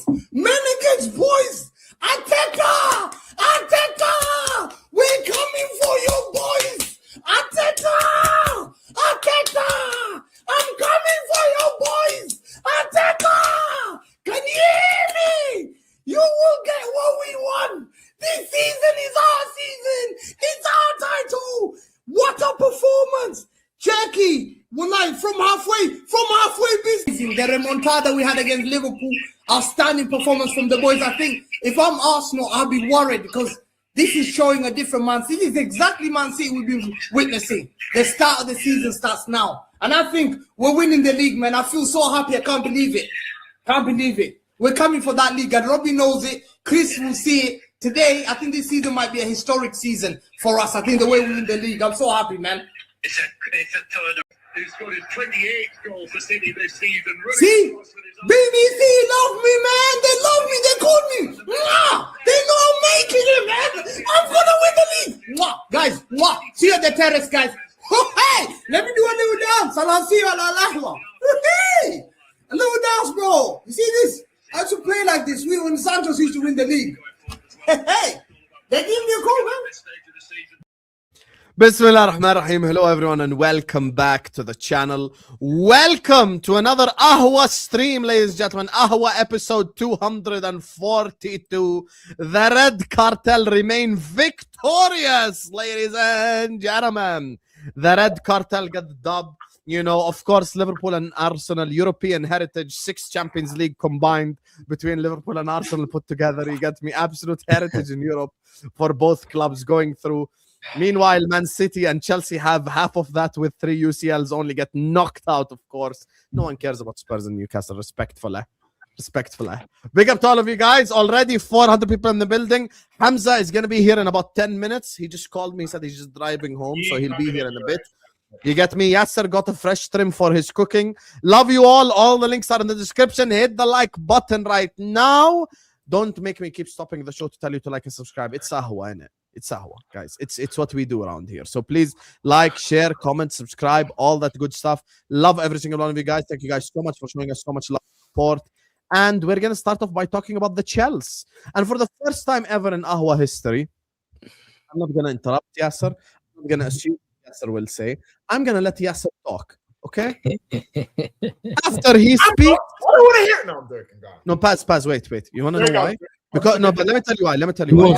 Men against boys. Ateta! Ateta! We're coming for you, boys. Ateta! Ateta! I'm coming for you, boys. Ateta! Can you hear me? You will get what we want. This season is our season. It's our title. What a performance. Jackie, from halfway business. The remontada we had against Liverpool, outstanding performance from the boys. I think if I'm Arsenal, I'll be worried because this is showing a different Man City. This is exactly Man City we've been witnessing. The start of the season starts now. And I think we're winning the league, man. I feel so happy. I can't believe it. Can't believe it. We're coming for that league, and Robbie knows it. Chris will see it. Today, I think this season might be a historic season for us. I think the way we win the league, I'm so happy, man. It's a turn who scored his 28th goal for City this season. See? BBC love me, man. They love me. They call me. Mwah! They know I'm making it, man. I'm going to win the league. Mwah! Guys, mwah! See you at the terrace, guys. Hey! Let me do a little dance. I'll see you at Ahwa. Hey! A little dance, bro. You see this? I should play like this. We when Santos used to win the league. Hey! They give me a call, man. Bismillah ar-Rahman ar-Rahim. Hello everyone and welcome back to the channel. Welcome to another Ahwa stream, ladies and gentlemen. Ahwa episode 242. The Red Cartel remain victorious, ladies and gentlemen. The Red Cartel got the dub. You know, of course, Liverpool and Arsenal, European heritage, 6 Champions League combined between Liverpool and Arsenal put together. You got me absolute heritage in Europe for both clubs going through. Meanwhile, Man City and Chelsea have half of that with 3 UCLs, only get knocked out, of course. No one cares about Spurs and Newcastle, respectfully. Big up to all of you guys. Already 400 people in the building. Hamza is going to be here in about 10 minutes. He just called me, he said he's just driving home, so he'll be here in a bit. You get me? Yasser got a fresh trim for his cooking. Love you all. All the links are in the description. Hit the like button right now. Don't make me keep stopping the show to tell you to like and subscribe. It's Ahwa, innit? It's Ahwa, guys. It's what we do around here. So please like, share, comment, subscribe, all that good stuff. Love every single one of you guys. Thank you guys so much for showing us so much love and support. And we're going to start off by talking about the Chelsea. And for the first time ever in Ahwa history, I'm not going to interrupt Yasser. I'm going to assume Yasser will say, I'm going to let Yasser talk, okay? After he speaks... I don't want to hear it. No, I'm joking, God. No, pass, wait. You want to know why? Because no, but let me tell you why. I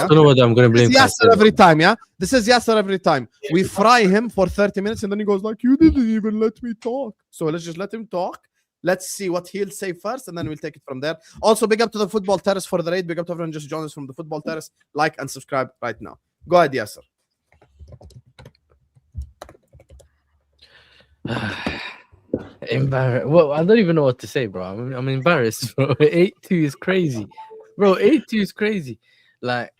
don't know what I'm going to blame. Yasser every time, yeah? This is Yasser every time. We fry him for 30 minutes and then he goes like, you didn't even let me talk. So let's just let him talk. Let's see what he'll say first and then we'll take it from there. Also, big up to the Football Terrace for the raid. Big up to everyone just joined us from the Football Terrace. Like and subscribe right now. Go ahead, Yasser. Embarrassed. Well, I don't even know what to say, bro. I'm embarrassed, bro. 8-2 is crazy. Bro, 8-2 is crazy. Like,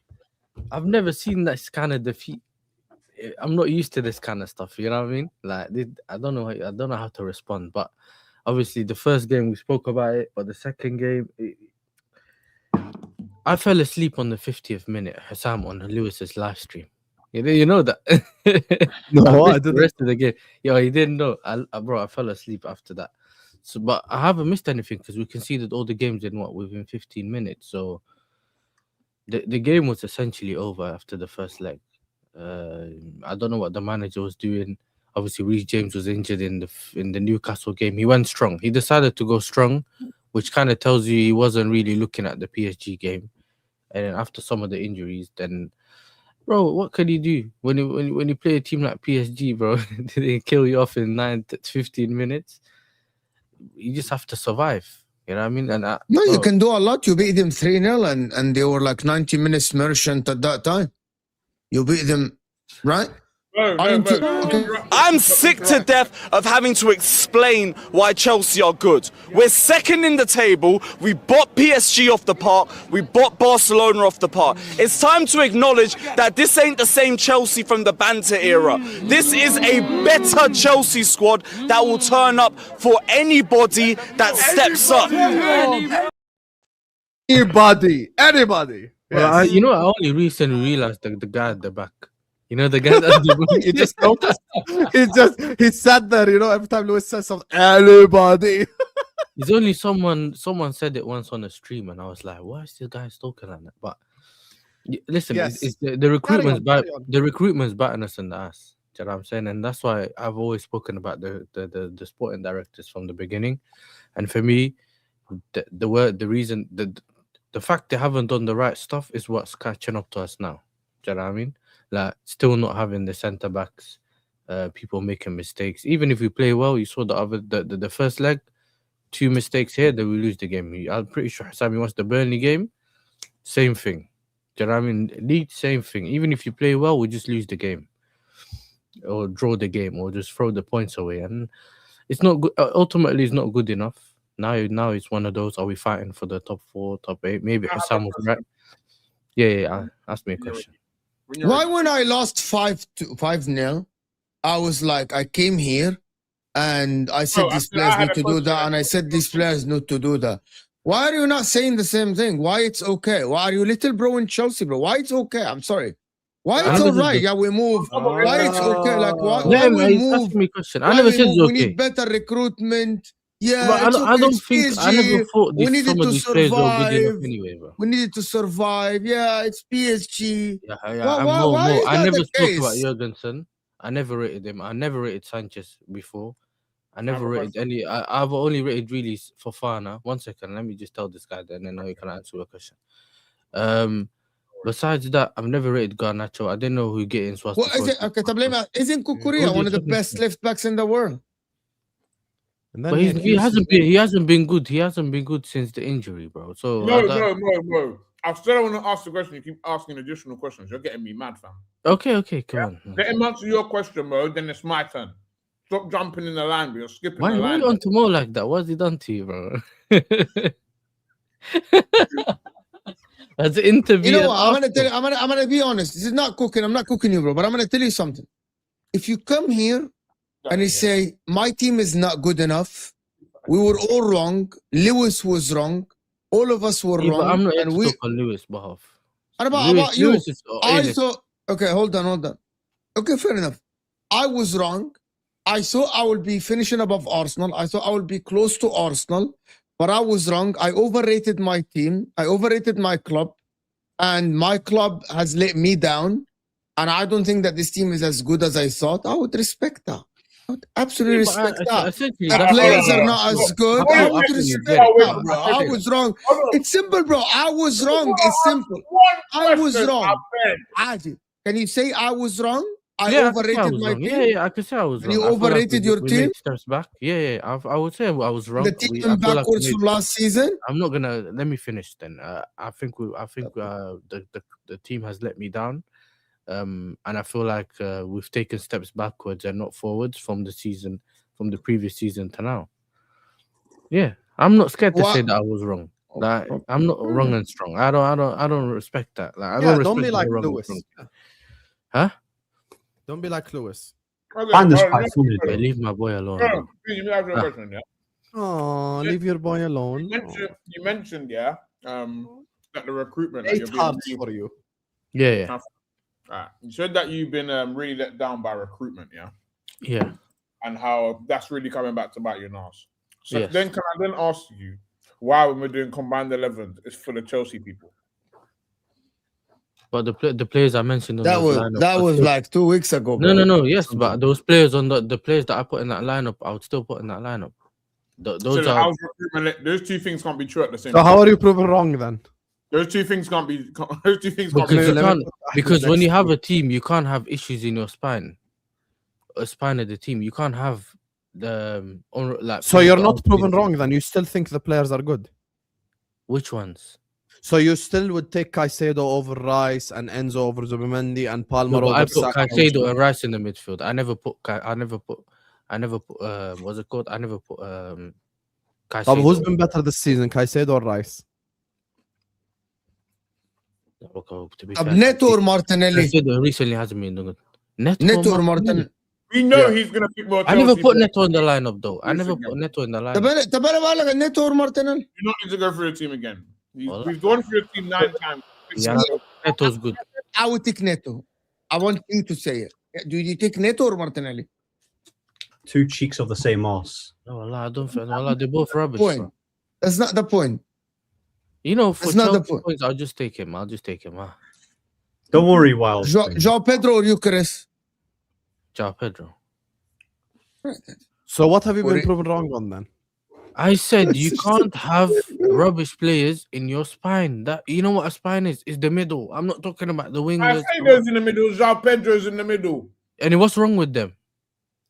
I've never seen this kind of defeat. I'm not used to this kind of stuff, you know what I mean? Like, I don't know how to respond, but obviously the first game we spoke about it, but the second game, I fell asleep on the 50th minute, Hassam, on Lewis's live stream. You know that? No, I didn't. The rest of the game. Yo, he didn't know. I fell asleep after that. So, but I haven't missed anything because we conceded all the games within 15 minutes. So the game was essentially over after the first leg. I don't know what the manager was doing. Obviously, Reece James was injured in the Newcastle game. He went strong. He decided to go strong, which kind of tells you he wasn't really looking at the PSG game. And then after some of the injuries, then, bro, what can you do when you play a team like PSG, bro? They kill you off in 9 to 15 minutes. You just have to survive. You know what I mean? And you can do a lot. You beat them 3-0 and they were like 90 minutes merchant at that time. You beat them, right? I'm sick to death of having to explain why Chelsea are good. We're second in the table. We bought PSG off the park. We bought Barcelona off the park. It's time to acknowledge that this ain't the same Chelsea from the banter era. This is a better Chelsea squad that will turn up for anybody that steps up. Anybody. Well, Yes. you know, I only recently realized the guy at the back. You know, the guy that You just noticed. He sat there, you know, every time Lewis says something, anybody. It's only someone said it once on a stream, and I was like, "Why is this guy talking like that?" But listen, Yes. it's the recruitment's Carry on. the recruitment's batting us in the ass. Do you know what I'm saying? And that's why I've always spoken about the sporting directors from the beginning. And for me, the fact they haven't done the right stuff is what's catching up to us now. Do you know what I mean? Like still not having the centre backs, people making mistakes. Even if we play well, you saw the first leg, 2 mistakes here, then we lose the game. I'm pretty sure Sammy wants the Burnley game, same thing. Do you know what I mean? League, same thing. Even if you play well, we just lose the game, or draw the game, or just throw the points away, and it's not good. Ultimately, it's not good enough. Now it's one of those. Are we fighting for the top 4, top 8? Maybe Hassan was right. Yeah. Ask me a question. Why when I lost 5-0, I was like, I came here and I said these players need to do that, and I said these players need to do that. Why are you not saying the same thing? Why it's okay? Why are you little bro in Chelsea, bro? Why it's okay? I'm sorry. Why it's all right? Yeah, we move. Why it's okay? Like why we move? Me question. I never said it's okay. We need better recruitment. Yeah, But it's okay. I don't It's think PSG. I never thought We needed some of to these players were good survive. enough anyway, bro. We needed to survive. Yeah, it's PSG. Yeah. Why is I that never the spoke about case? Jurgensen. I never rated him. I never rated Sanchez before. I never rated any. I've only rated really Fofana. 1 second, let me just tell this guy, then I can answer your question. Besides that, I've never rated Garnacho. I didn't know who getting Swasti. Well, isn't Kukurea one of the best left backs in the world? And then But he hasn't been good. He hasn't been good since the injury, bro. So No. I still want to ask the question. You keep asking additional questions. You're getting me mad, fam. Okay, come on. Let him answer your question, bro. Then it's my turn. Stop jumping in the line, bro. You're skipping Why the are line. you on to more like that? What's he done to you, bro? As an interview. You know what? I'm gonna tell you. I'm gonna be honest. This is not cooking. I'm not cooking you, bro. But I'm gonna tell you something. If you come here and you say my team is not good enough, we were all wrong. Lewis was wrong. All of us were wrong. But I'm not and here to talk on Lewis' behalf. And about you, Lewis is, I saw. Okay, hold on. Okay, fair enough. I was wrong. I thought I would be finishing above Arsenal. I thought I would be close to Arsenal, but I was wrong. I overrated my team. I overrated my club, and my club has let me down. And I don't think that this team is as good as I thought. I would respect that. I would absolutely respect that. The players are not as good. I would respect that, bro. I was wrong. It's simple, bro. I was wrong. It's simple. I was wrong. Adi, can you say I was wrong? I overrated my team. Yeah, I can say I was wrong. And you overrated your team? Made steps back. Yeah. I would say I was wrong. The team went backwards from last season. I'm not gonna. Let me finish then. I think the team has let me down. And I feel like we've taken steps backwards and not forwards from the previous season to now. Yeah, I'm not scared to say that I was wrong. Like I'm not wrong and strong. I don't respect that. Like don't be like Lewis. Huh? Don't be like Lewis. Leave my boy alone. Oh, leave your boy alone. You mentioned that the recruitment. It's hard for you. Yeah. You said that you've been really let down by recruitment, yeah? Yeah. And how that's really coming back to bite your ass. So then can I then ask you why when we're doing combined 11, it's full of Chelsea people? But the players I mentioned on that was like 2 weeks ago. Bro. No. Yes, but those players on the players that I put in that lineup, I would still put in that lineup. Those two things can't be true at the same time. So how are you proven wrong then? Those two things can't be. Because when you have a team, you can't have issues in your spine. A spine of the team, you can't have the like. So you're not proven wrong then. You still think the players are good. Which ones? So you still would take Caicedo over Rice and Enzo over Zubimendi and Palmer over. I put Caicedo and Rice in the midfield. I never put. What's it called? I never put. Caicedo. Who's been better this season, Caicedo or Rice? Neto or Martinelli? Recently hasn't been good. Neto or Martinelli? We know he's gonna pick more. I never put Neto in the lineup though. I never put Neto in the lineup. Neto or Martinelli? You don't need to go through the team again. We've gone through the team 9 times. Yeah, Neto's good. I would take Neto. I want you to say it. Do you take Neto or Martinelli? two cheeks of the same arse. No, Allah, I don't feel. No, Allah, they're both rubbish. Point. Bro. That's not the point. You know, for That's not the Chelsea point. points, I'll just take him. Don't worry, Wild. João Pedro or Eucharist? João Pedro. So what have you been What- proven wrong on then? I said you can't have rubbish players in your spine. That you know what a spine is? It's the middle. I'm not talking about the wingers. Caicedo's in the middle. João Pedro's in the middle. And what's wrong with them?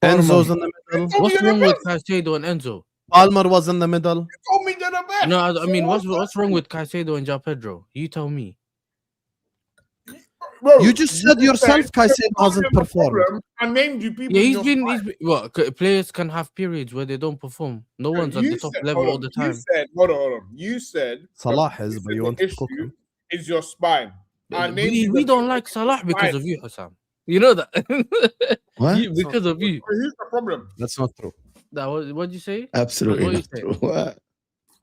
Enzo's in the middle. What's wrong with Caicedo and Enzo? Palmer was in the middle. You told me they're the best. No, I mean, what's wrong with Caicedo and João Pedro? You tell me. Bro, You just said yourself Caicedo hasn't performed. I named you people. Yeah, in your he's been what? Players can have periods where they don't perform. No one's at You the top said- level hold all on, the time. Hold on. You said Salah is, you but said you the want to cook issue him. is your spine. I named We you we the- don't like Salah because Fine. of you, Hassan. You know that. What? Because of you. Here's the problem. That's not true. That what'd you say? Absolutely What not you say? true. What?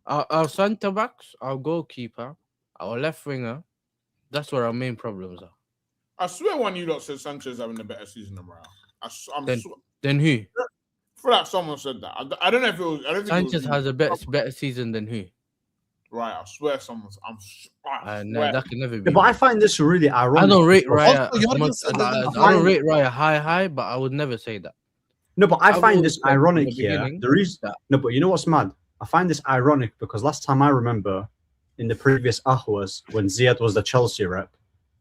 Our centre backs, our goalkeeper, our left winger. That's where our main problems are. I swear one of you lot said Sanchez having a better season than Morale. Then who? I feel like someone said that. I don't know if it was. I don't think Sanchez it was has a better season than who? Right, I swear someone's. No, that can never Yeah, be. but I find this really ironic. I don't rate because- Raya. Also, Jordan as said much- that I don't rate Raya high, but I would never say that. No, but I I've find always this said from ironic the here. beginning The reason, that- no, but you know what's mad? I find this ironic because last time I remember in the previous Ahwas when Ziyad was the Chelsea rep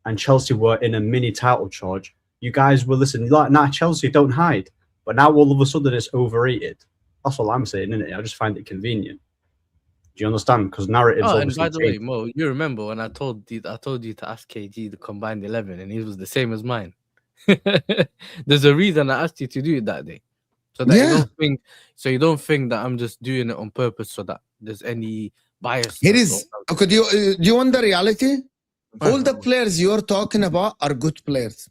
and Chelsea were in a mini title charge, you guys were listening like, nah, Chelsea don't hide. But now all of a sudden it's overrated. That's all I'm saying, innit? I just find it convenient. Do you understand? Because narratives Oh, and obviously by the way, change. Mo, you remember when I told you to ask KG the combined 11, and he was the same as mine. There's a reason I asked you to do it that day, so that you don't think that I'm just doing it on purpose, so that there's any bias. It is. Okay, do you want the reality? All the Uh-huh. players you're talking about are good players,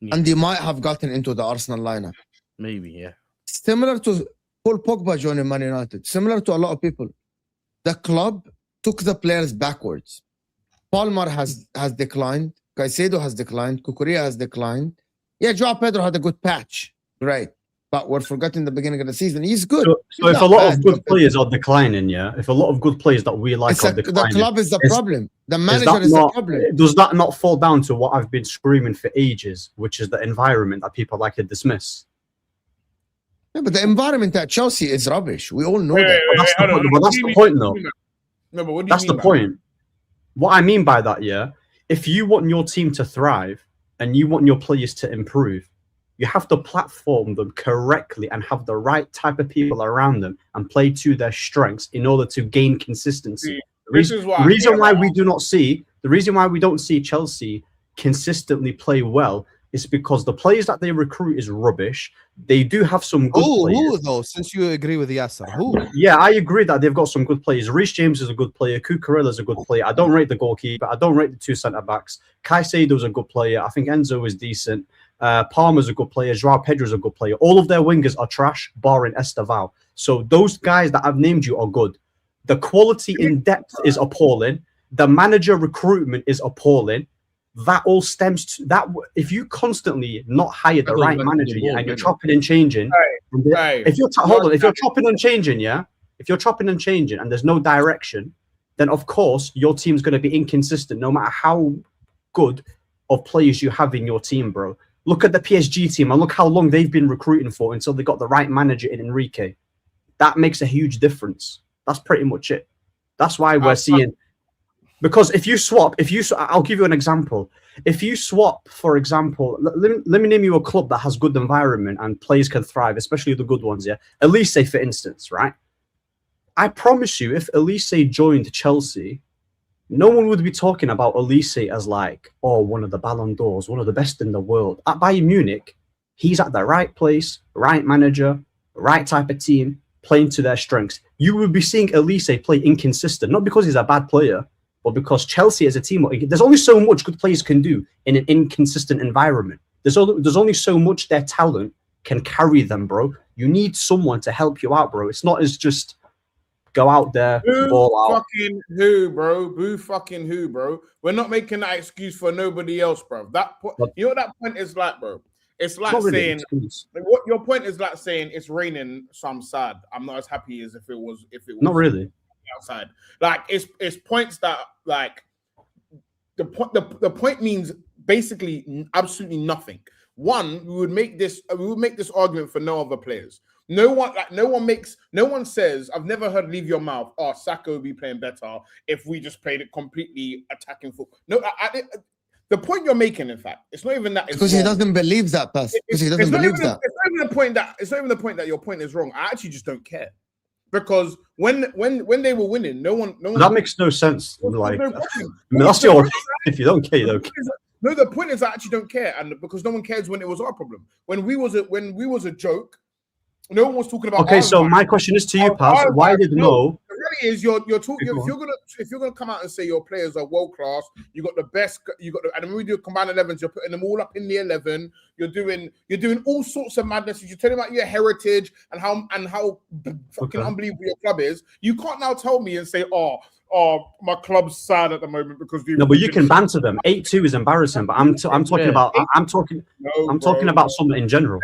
Yeah. and they might have gotten into the Arsenal lineup. Maybe, yeah. Similar to Paul Pogba joining Man United. Similar to a lot of people. The club took the players backwards. Palmer has declined. Caicedo has declined. Cucurella has declined. Yeah, João Pedro had a good patch. Great. But we're forgetting the beginning of the season. He's good. So if a lot of good players are declining, yeah, if a lot of good players that we like are the declining, club is the is- problem. The is manager that is the not- problem. does that not fall down to what I've been screaming for ages, which is the environment that people like to dismiss? Yeah, but the environment at Chelsea is rubbish. We all know that. That's the point, but that's the point, though. No, but what do you That's mean the by point. What I mean by that, yeah, if you want your team to thrive and you want your players to improve, you have to platform them correctly and have the right type of people around them and play to their strengths in order to gain consistency. This is why The reason why we don't see Chelsea consistently play well is because the players that they recruit is rubbish. They do have some good players. Who though? Since you agree with Yasser, who? Yeah, I agree that they've got some good players. Reece James is a good player. Cucurella is a good player. I don't rate the goalkeeper. I don't rate the two centre backs. Caicedo's a good player. I think Enzo is decent. Palmer's a good player. João Pedro's a good player. All of their wingers are trash, barring Estevao. So those guys that I've named you are good. The quality in depth is appalling. The manager recruitment is appalling. That all stems to that. If you constantly not hire the right manager, yeah, and you're chopping and changing, if you're chopping and changing, yeah, if you're chopping and changing, and there's no direction, then of course your team's going to be inconsistent, no matter how good of players you have in your team, bro. Look at the PSG team and look how long they've been recruiting for until they got the right manager in Enrique. That makes a huge difference. That's pretty much it. That's why we're seeing. Because if you swap, I'll give you an example. If you swap, for example, let me name you a club that has good environment and players can thrive, especially the good ones, yeah? Elise, for instance, right? I promise you, if Elise joined Chelsea, no one would be talking about Elise as like, oh, one of the Ballon d'Ors, one of the best in the world. At Bayern Munich, he's at the right place, right manager, right type of team, playing to their strengths. You would be seeing Elise play inconsistent, not because he's a bad player, but because Chelsea as a team, there's only so much good players can do in an inconsistent environment. There's only so much their talent can carry them, bro. You need someone to help you out, bro. It's not as just go out there, ball out. Fucking who, bro? Boo fucking who, bro? We're not making that excuse for nobody else, bro. You know what that point is like, bro? It's like Not really saying an excuse. like, what your point is like saying it's raining, so I'm sad. I'm not as happy as if it was Not really. outside. Like it's points that like the point means basically absolutely nothing. One, we would make this argument for no other players. No one says, I've never heard leave your mouth, oh, Saka would be playing better if we just played it completely attacking football. No, the point you're making, in fact, it's not even that. Because he doesn't believe that, Pass. Because he doesn't believe that. It's not even the point that your point is wrong. I actually just don't care. Because when they were winning, no one that makes no sense. Like, I mean, that's your. If you don't care, you don't care. No, the point is I actually don't care, and because no one cares when it was our problem. When we was a joke, no one was talking about. Okay, so my question is to you, Paz. Why did Mo? The reality is you're talking. If you're gonna come out and say your players are world class, you got the best. And when we do combined 11s, you're putting them all up in the 11. You're doing all sorts of madness. You're telling about your heritage and how fucking unbelievable your club is. You can't now tell me and say, oh, my club's sad at the moment because no, but you can banter them. 8-2 is embarrassing, but I'm talking about about something in general.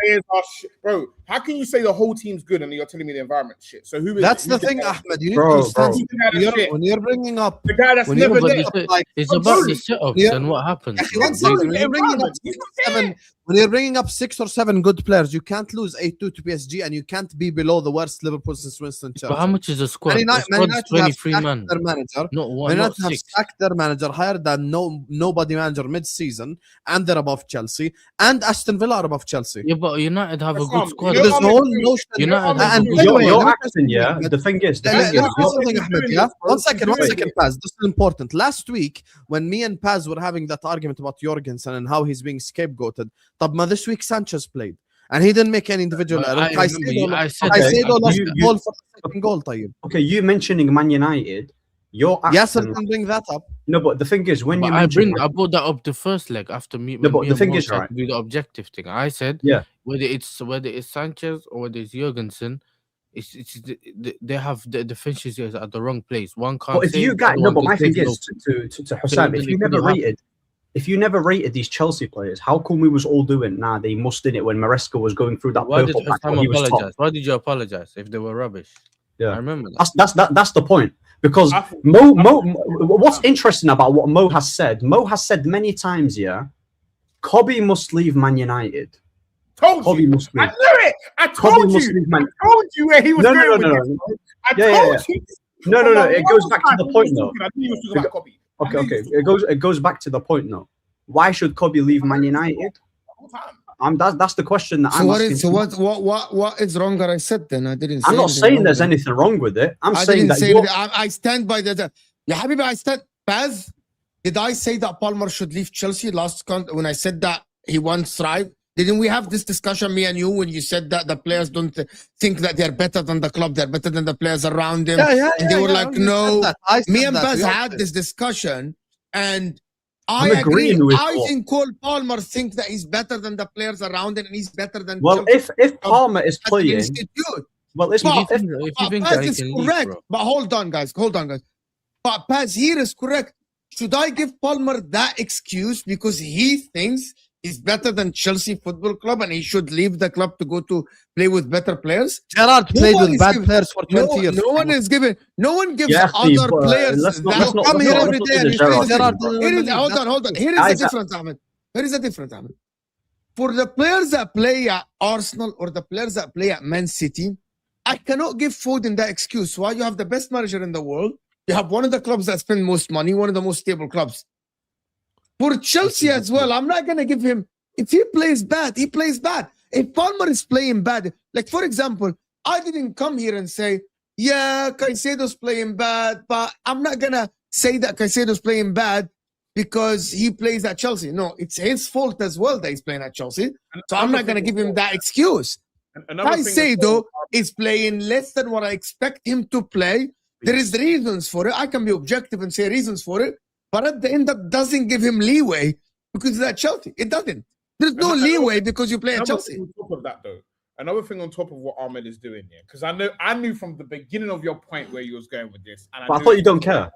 Bro, how can you say the whole team's good and you're telling me the environment shit? So who is that's the thing, Ahmed? You need to understand when you're bringing up the guy that's never there. It's about the setups and what happens. When you're bringing up 6 or 7 good players, you can't lose 8-2 to PSG, and you can't be below the worst Liverpool since Winston Churchill. But how much is the squad? The squad's 23 man. Their manager, not one, not not have 6. sacked their manager, hired that nobody manager mid-season, and they're above Chelsea, and Aston Villa are above Chelsea. Yeah, but United have a good squad. There's no whole notion. You're acting, yeah. The thing is, one second, Paz. This is important. Last week, when me and Paz were having that argument about Jorgensen and how he's being scapegoated, this week Sanchez played, and he didn't make any individual error. I said lost the goal for the second goal. Okay, you mentioning Man United. Yes, I can bring that up. No, but the thing is, when I brought that up the first leg after me. No, but the thing is, right? Do the objective thing. I said, yeah, whether it's Sanchez or whether it's Jorgensen, they have the deficiencies at the wrong place. One can't. But if you got but my thing is to Hussam, if you never rated these Chelsea players, how come we was all doing? Nah, they must in it when Maresca was going through that. Why did Hussam apologize? Why did you apologize if they were rubbish? Yeah, I remember that. That's the point. Because Mo, what's interesting about what Mo has said many times, yeah, Kobe must leave Man United. Kobe must leave. I knew it. I told you where he was going with this. I told you. No. It goes back to the point, though. Okay. It goes back to the point, though. Why should Kobe leave Man United? That's the question that I'm asking. So what is wrong that I said then? I didn't. I'm not saying there's anything wrong with it. I'm saying that I stand by the. Yeah, Habibi, I stand. Paz, did I say that Palmer should leave Chelsea when I said that he won't thrive? Didn't we have this discussion, me and you, when you said that the players don't think that they're better than the club, they're better than the players around them? And they were like, no. Me and Paz had this discussion, and I agree. I think Cole Palmer thinks that he's better than the players around him, and he's better than. Well, if Palmer is playing, well, if you think Paz is correct, but hold on, guys. But Paz here is correct. Should I give Palmer that excuse because he thinks he's better than Chelsea Football Club and he should leave the club to go to play with better players? Gerrard played with bad players for 20 years. No one gives other players that come here every day. Hold on. Here is the difference, Ahmed. For the players that play at Arsenal or the players that play at Man City, I cannot give Foden that excuse. Why? You have the best manager in the world. You have one of the clubs that spend most money, one of the most stable clubs. For Chelsea as well, I'm not going to give him. If he plays bad, he plays bad. If Palmer is playing bad, like for example, I didn't come here and say, yeah, Caicedo's playing bad, but I'm not going to say that Caicedo's playing bad because he plays at Chelsea. No, it's his fault as well that he's playing at Chelsea. So I'm not going to give him that excuse. Caicedo is playing less than what I expect him to play. There is reasons for it. I can be objective and say reasons for it. But at the end, that doesn't give him leeway because he's at Chelsea. It doesn't. There's no leeway because you play at Chelsea. On top of that, though, another thing on top of what Ahmed is doing here, because I knew from the beginning of your point where you was going with this. And I thought you don't care.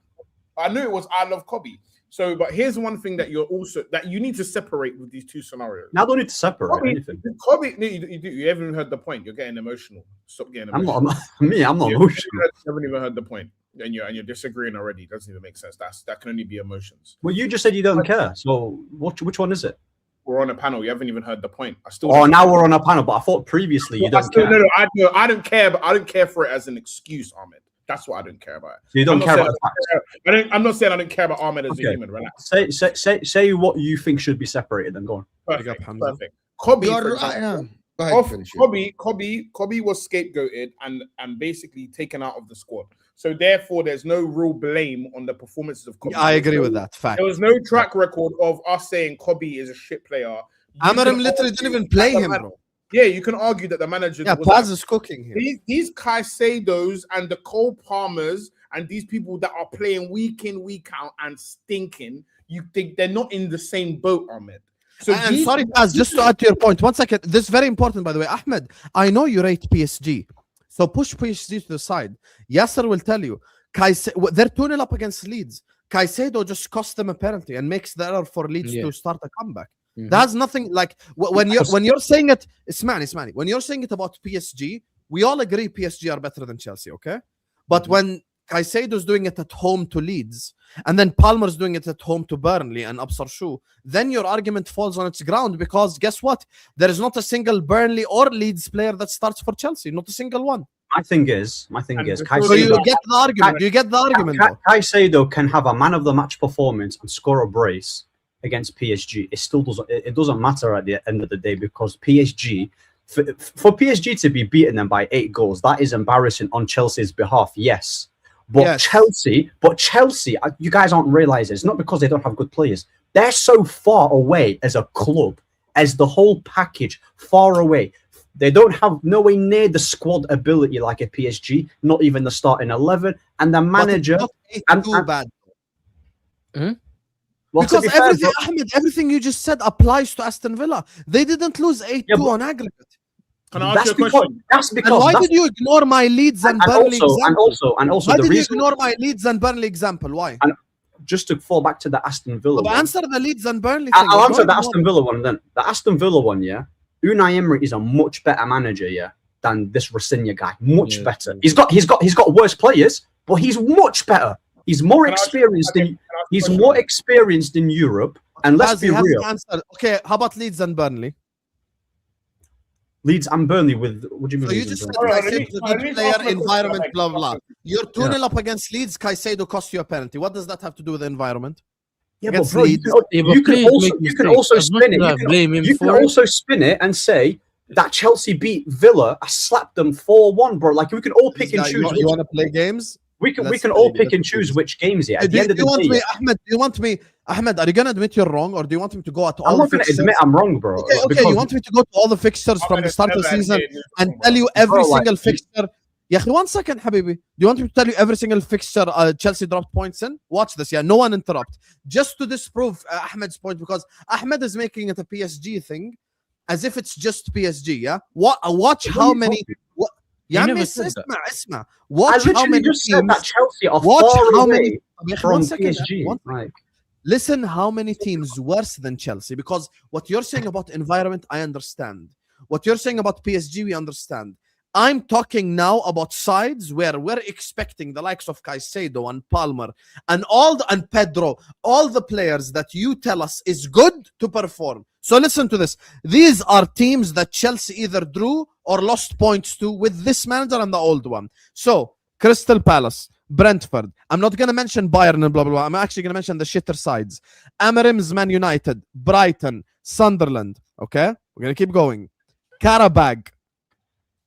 I knew it was I love Kobe. So, but here's one thing that you need to separate with these two scenarios. Now, I don't need to separate anything. Kobe, you haven't even heard the point. You're getting emotional. Stop getting emotional. I'm not emotional. You haven't even heard the point, and you're disagreeing already. It doesn't even make sense. That can only be emotions. Well, you just said you don't care. So, which one is it? We're on a panel. You haven't even heard the point. Now we're on a panel. But I thought previously you don't care. No, I don't care. But I don't care for it as an excuse, Ahmed. That's what I don't care about. So you don't care about facts. I'm not saying I don't care about Ahmed as a human. Relax. Say what you think should be separated. Then go on. Perfect. Kobe, for example, Kobe was scapegoated and basically taken out of the squad. So therefore, there's no real blame on the performances of Kobe. I agree with that. Fact. There was no track record of us saying Kobe is a shit player. Amarim literally didn't even play him, bro. Yeah, you can argue that the manager. Yeah, Paz is cooking here. These Caicedos and the Cole Palmers and these people that are playing week in, week out and stinking, you think they're not in the same boat, Ahmed. So and sorry, Paz, just to add to your point, 1 second. This is very important, by the way. Ahmed, I know you rate PSG. So push PSG to the side. Yasser will tell you, they're 2-0 up against Leeds. Caicedo just cost them a penalty and makes the error for Leeds to start a comeback. That's nothing like when you're saying it, Ismani. When you're saying it about PSG, we all agree PSG are better than Chelsea, okay? But when Caicedo's doing it at home to Leeds, and then Palmer's doing it at home to Burnley and Absar Shu, then your argument falls on its ground because guess what? There is not a single Burnley or Leeds player that starts for Chelsea, not a single one. My thing is, Caicedo, so you get the argument. You get the argument. Caicedo can have a man of the match performance and score a brace against PSG. It still doesn't matter at the end of the day because PSG, for PSG to be beating them by 8 goals, that is embarrassing on Chelsea's behalf. Yes. But Chelsea, you guys aren't realizing it's not because they don't have good players. They're so far away as a club, as the whole package, far away. They don't have nowhere near the squad ability like a PSG, not even the starting 11, and the manager. Bad. Well, because everything you just said applies to Aston Villa. They didn't lose 8-2 on aggregate. Can I ask you a question? That's because. And why did you ignore my Leeds and Burnley example? And also, why did you ignore my Leeds and Burnley example? Why? And just to fall back to the Aston Villa one. Answer the Leeds and Burnley thing. I'll answer the Aston Villa one then. The Aston Villa one, Unai Emery is a much better manager, than this Rafinha guy. Much better. He's got worse players, but he's much better. He's more experienced in Europe. And let's be real. Okay, how about Leeds and Burnley? Leeds and Burnley with what do you mean? So you just said Caicedo's a good player, environment, blah blah. You're 2-0 up against Leeds. Caicedo cost you a penalty. What does that have to do with the environment? Yeah, but bro, you can also spin it. You can also spin it and say that Chelsea beat Villa. I slapped them 4-1, bro. Like we can all pick and choose. You want to play games? We can all pick and choose which games. At the end of the day, Ahmed, do you want me? Ahmed, are you gonna admit you're wrong, or do you want me to go at all? I'm not gonna admit I'm wrong, bro. Okay. You want me to go to all the fixtures from the start of the season and tell you every single fixture? Yeah, 1 second, Habibi. Do you want me to tell you every single fixture Chelsea dropped points in? Watch this, no one interrupt. Just to disprove Ahmed's point, because Ahmed is making it a PSG thing, as if it's just PSG. Watch how many. اسمع. Watch how many teams. That Chelsea are far away from PSG. Listen, how many teams worse than Chelsea? Because what you're saying about environment, I understand. What you're saying about PSG, we understand. I'm talking now about sides where we're expecting the likes of Caicedo and Palmer and Pedro, all the players that you tell us is good to perform. So listen to this. These are teams that Chelsea either drew or lost points to with this manager and the old one. So Crystal Palace, Brentford. I'm not going to mention Bayern and blah, blah, blah. I'm actually going to mention the shitter sides. Amarim's Man United, Brighton, Sunderland. Okay? We're going to keep going. Carabao,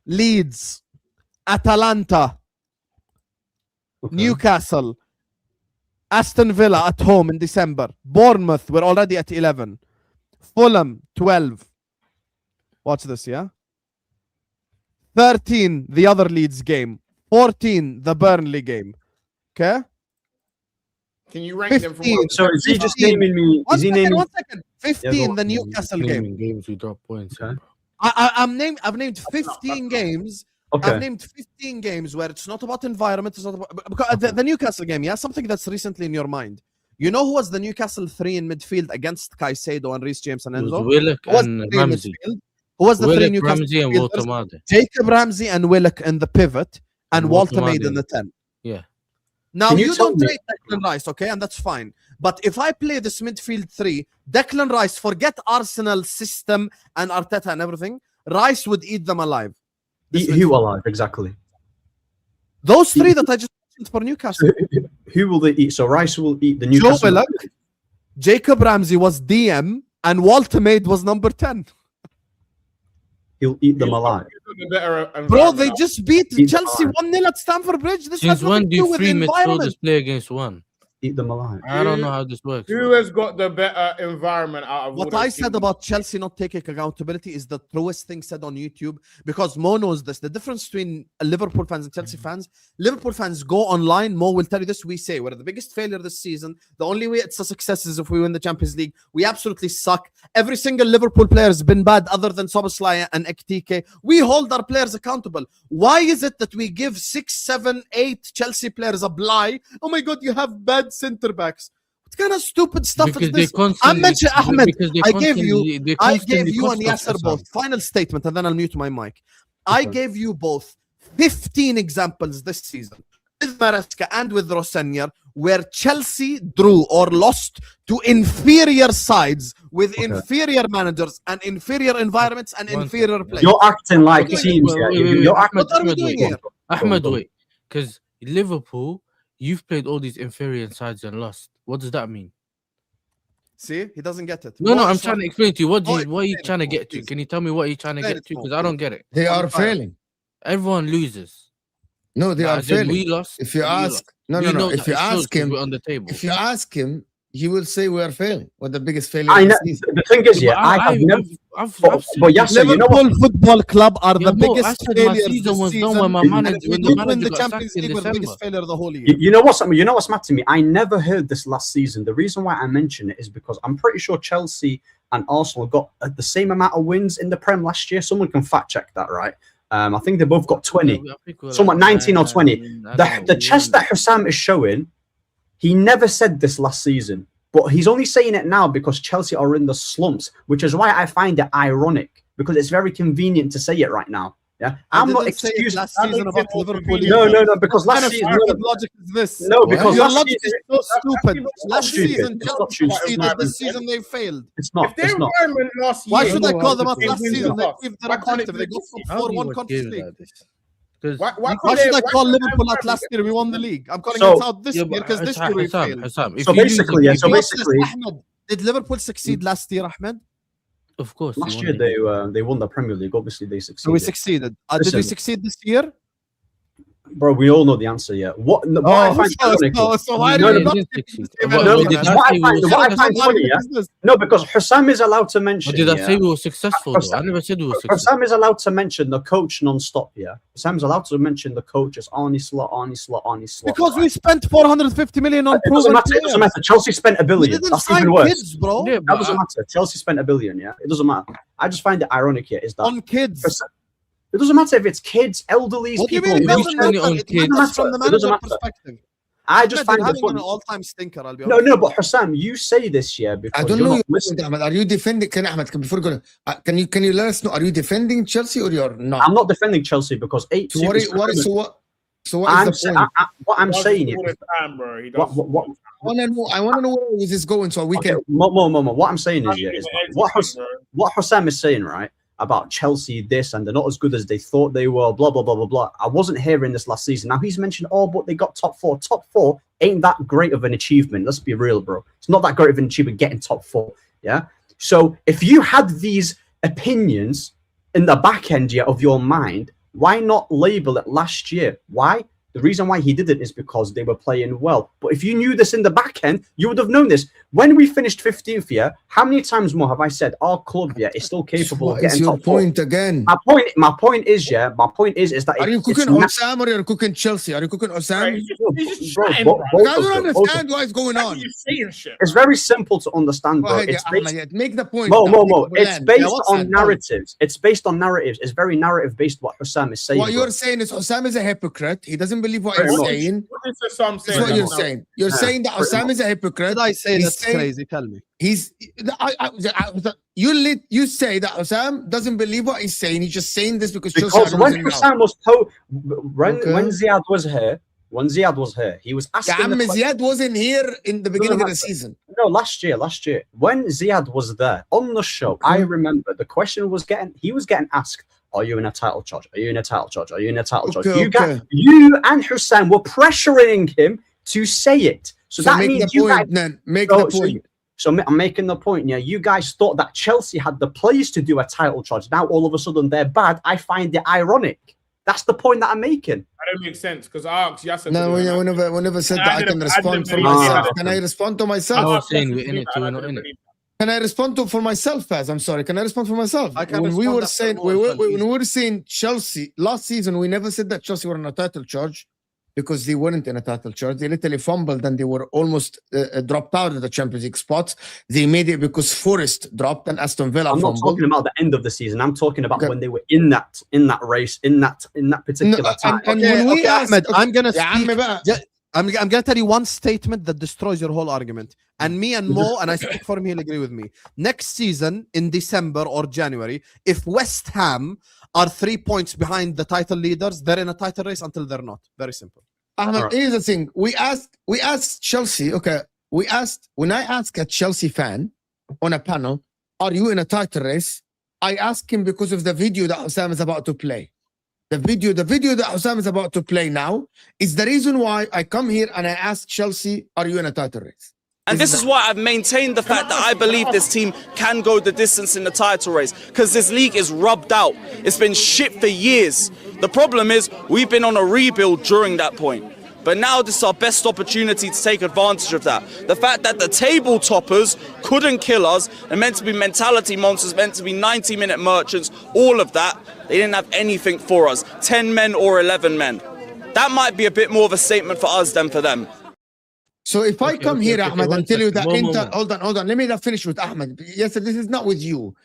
Leeds, Atalanta, Newcastle, Aston Villa at home in December. Bournemouth, we're already at 11. Fulham, 12. Watch this, 13, the other Leeds game. 14, the Burnley game. Okay? Can you rank 15, them from one? So is he just naming me? Is he naming 1 second. 15, the Newcastle game. Games we drop points. I've named 15 games Okay. I've named 15 games where it's not about environment. It's not about because the Newcastle game. Yeah, something that's recently in your mind. You know who was the Newcastle 3 in midfield against Caicedo and Reece James and It was Enzo? Willock Who was and the three in Ramsey. midfield? Who was the three Willock, Newcastle Ramsey, and midfielders? Walter Made. Jacob Ramsey and Willock in the pivot, and Walter Made in the 10. Yeah. Now Can you you tell don't me- rate Declan Rice, okay, and that's fine. But if I play this midfield 3, Declan Rice, forget Arsenal system and Arteta and everything, Rice would eat them alive. This Who midfield. alive? Exactly. Those 3 that I just mentioned for Newcastle. Who will they eat? So Rice will eat the Joe Newcastle. Willock, Jacob Ramsey was DM, and Walter Made was number 10. He'll eat them alive. Bro, they just beat He's Chelsea alive. 1-0 at Stamford Bridge. This Since has nothing when to do do with 3 environment. midfielders play against 1? Eat them alive. I don't know how this works. Who has got the better environment out of What all I those said teams? about Chelsea not taking accountability is the truest thing said on YouTube, because Mo knows this. The difference between Liverpool fans and Chelsea fans, Liverpool fans go online, Mo will tell you this, we say we're the biggest failure this season. The only way it's a success is if we win the Champions League. We absolutely suck. Every single Liverpool player has been bad other than Soboslai and Ekitike. We hold our players accountable. Why is it that we give 6, 7, 8 Chelsea players a bly? Oh my God, you have bad centre backs. What kind of stupid stuff Because is they this? I constantly- mentioned Ahmed. because they I gave you constantly- they I constantly gave you and cost us, Yasser both. Final statement, and then I'll mute my mic. I Okay. gave you both 15 examples this season with Maresca and with Rossenior where Chelsea drew or lost to inferior sides with inferior managers and inferior environments and One inferior second. players. You're acting like Wait, teams. wait, Yeah. wait, wait, You're wait. acting. What are we doing here? Ahmed, Go on. wait. Because Liverpool, you've played all these inferior sides and lost. What does that mean? See, he doesn't get it. No, Mo I'm just trying to wants- explain to you. What Mo, are you explain it, trying to Mo, get to? please. Can you tell me what you're trying to Explain get it, to? Mo, Because I don't get it. They are On fire. failing. Everyone loses. No, they are As in, failing. we lost. If you we ask, lost. no, We no, no. know If that you it shows ask 'cause him, we're on the table. if you ask him, he will say we are failing. We're the biggest failure I of know. the season. The thing is, yeah, I have never. I've But said Yasser, you know what? Liverpool Football Club are Yeah, the Mo, I biggest said my failures season this was done season. when my And manager, And if we when the don't win manager the got Champions sacked in League, we're the December. biggest failure of the whole year. You know what's mattered to me? I never heard this last season. The reason why I mention it is because I'm pretty sure Chelsea and Arsenal got the same amount of wins in the Prem last year. Someone can fact check that, right? I think they both got 20. I think we're Somewhat 19 or 20. I don't The know, chest that Hussam is showing, he never said this last season, but he's only saying it now because Chelsea are in the slumps, which is why I find it ironic, because it's very convenient to say it right now. Yeah, I'm not didn't say it excusing. last season about Liverpool. No, because What last kind of season. stupid logic is this? No, because Your last logic season, is so stupid. Last stupid. season, It's not Chelsea stupid. succeeded. This season, they failed. it's not. If their It's not. environment last year, Why should I call them no, up last wins season? the They cup. achieved their Why can't it objective. They be go this for season? 4-1 Conference League. Why should I call Liverpool out last year? We won the league. I'm calling So- it out this year because this year we failed. So basically, yeah. So basically, Ahmed, did Liverpool succeed last year, Ahmed? Of course. last you year won they won the Premier League. Obviously, they So succeeded. we succeeded. Did we Listen. succeed this year? Bro, we all know the answer. Yeah. What I find ironic- so why No, do you no, not no, give no, this no, event? No, But because did I what say I we find, were what I What find kind of funny, yeah. argument is this? No, because Hussam is allowed to But mention. did I yeah, say we were successful? Though? I never said we were successful. Hussam is allowed to mention the coach non-stop. Yeah. Hussam is allowed to mention the coach as Arnie Slot. Because right? we spent 450 million on It doesn't proven matter. It doesn't players. matter. Chelsea spent $1 We billion. didn't That's sign even worse. kids, bro. Yeah, That but doesn't matter. Chelsea spent $1 billion. Yeah, it doesn't matter. I just find it ironic here is that On kids. Hussam- it doesn't matter if it's kids, elderly, What do you people. mean? It on doesn't wheelchairs. You're on matter. It kids. matters from the It doesn't manager matter. perspective. I just Ahmed, find you're it having an funny. all-time stinker. I'll be No, honest. no, but Hussam, you say this, yeah, because I don't you're know. not listening. Ahmed, are you defending? Can Ahmed, before going, can you let us know? Are you defending Chelsea or you're not? I'm not defending Chelsea because eight. So what is I'm the sa- point? what I'm Does saying it all is, the time, bro. He what, does. what, what, I want to know where is this going so we okay, can. more. What I'm saying is, yeah, He's is an what exit, bro. what Hussam is saying, right, about Chelsea, this and they're not as good as they thought they were, blah blah blah blah blah. I wasn't hearing this last season. Now he's mentioned, oh, but they got top four. Top four ain't that great of an achievement. Let's be real, bro. It's not that great of an achievement getting top four. Yeah. So if you had these opinions in the back end, yeah, of your mind, why not label it last year? Why? The reason why he didn't is because they were playing well. But if you knew this in the back end, you would have known this. When we finished 15th here, how many times more have I said our club is still capable of getting top point four? again? My point is that are you cooking Osam or you're cooking Chelsea? Are you cooking Osam? I don't understand what is going on. It's very simple to understand, bro. Make the point. Mo. It's based on narratives. It's based on narratives. It's very narrative based what Osam is saying. What you're saying is Osam is a hypocrite. He doesn't believe what he's saying. What is Osam saying? That's what you're saying. You're saying that Osam is a hypocrite. Did I say that's crazy? Tell me. You say that Osam doesn't believe what he's saying. He's just saying this because when Osam was when Ziad was here. When Ziad was here, he was asking. Ziad wasn't here in the beginning of the season. No, last year. When Ziad was there on the show, I remember the question was he was getting asked, are you in a title charge? Are you in a title charge? Are you in a title charge? You and Hussein were pressuring him to say it. So that means you guys make the point. So I'm making the point. Yeah, you guys thought that Chelsea had the players to do a title charge. Now all of a sudden they're bad. I find it ironic. That's the point that I'm making. That don't make sense because I asked Yasser. No, we never said that I can respond for myself. Can I respond to myself? I was saying we're in it, we're not in it. Can I respond for myself, Paz? I'm sorry. Can I respond for myself? When we were saying Chelsea last season, we never said that Chelsea were on a title charge because they weren't in a title charge. They literally fumbled and they were almost dropped out of the Champions League spots. They made it because Forest dropped and Aston Villa fumbled. I'm not talking about the end of the season. I'm talking about when they were in that race, in that particular time. Ahmed, I'm gonna speak. I'm gonna tell you one statement that destroys your whole argument. And me and Mo, and I speak for him, he'll agree with me. Next season in December or January, if West Ham are 3 points behind the title leaders, they're in a title race until they're not. Very simple. Ahmed, here's the thing. We asked Chelsea, when I ask a Chelsea fan on a panel, are you in a title race? I ask him because of the video that Osam is about to play. The video that Osam is about to play now is the reason why I come here and I ask Chelsea, are you in a title race? And this is why I've maintained the fact that I believe this team can go the distance in the title race, because this league is rubbed out. It's been shit for years. The problem is we've been on a rebuild during that point. But now this is our best opportunity to take advantage of that. The fact that the table toppers couldn't kill us, they're meant to be mentality monsters, meant to be 90-minute merchants, all of that, they didn't have anything for us. 10 men or 11 men. That might be a bit more of a statement for us than for them. So if I come here, Ahmed, and tell you that hold on, let me finish with Ahmed. Yes, this is not with you.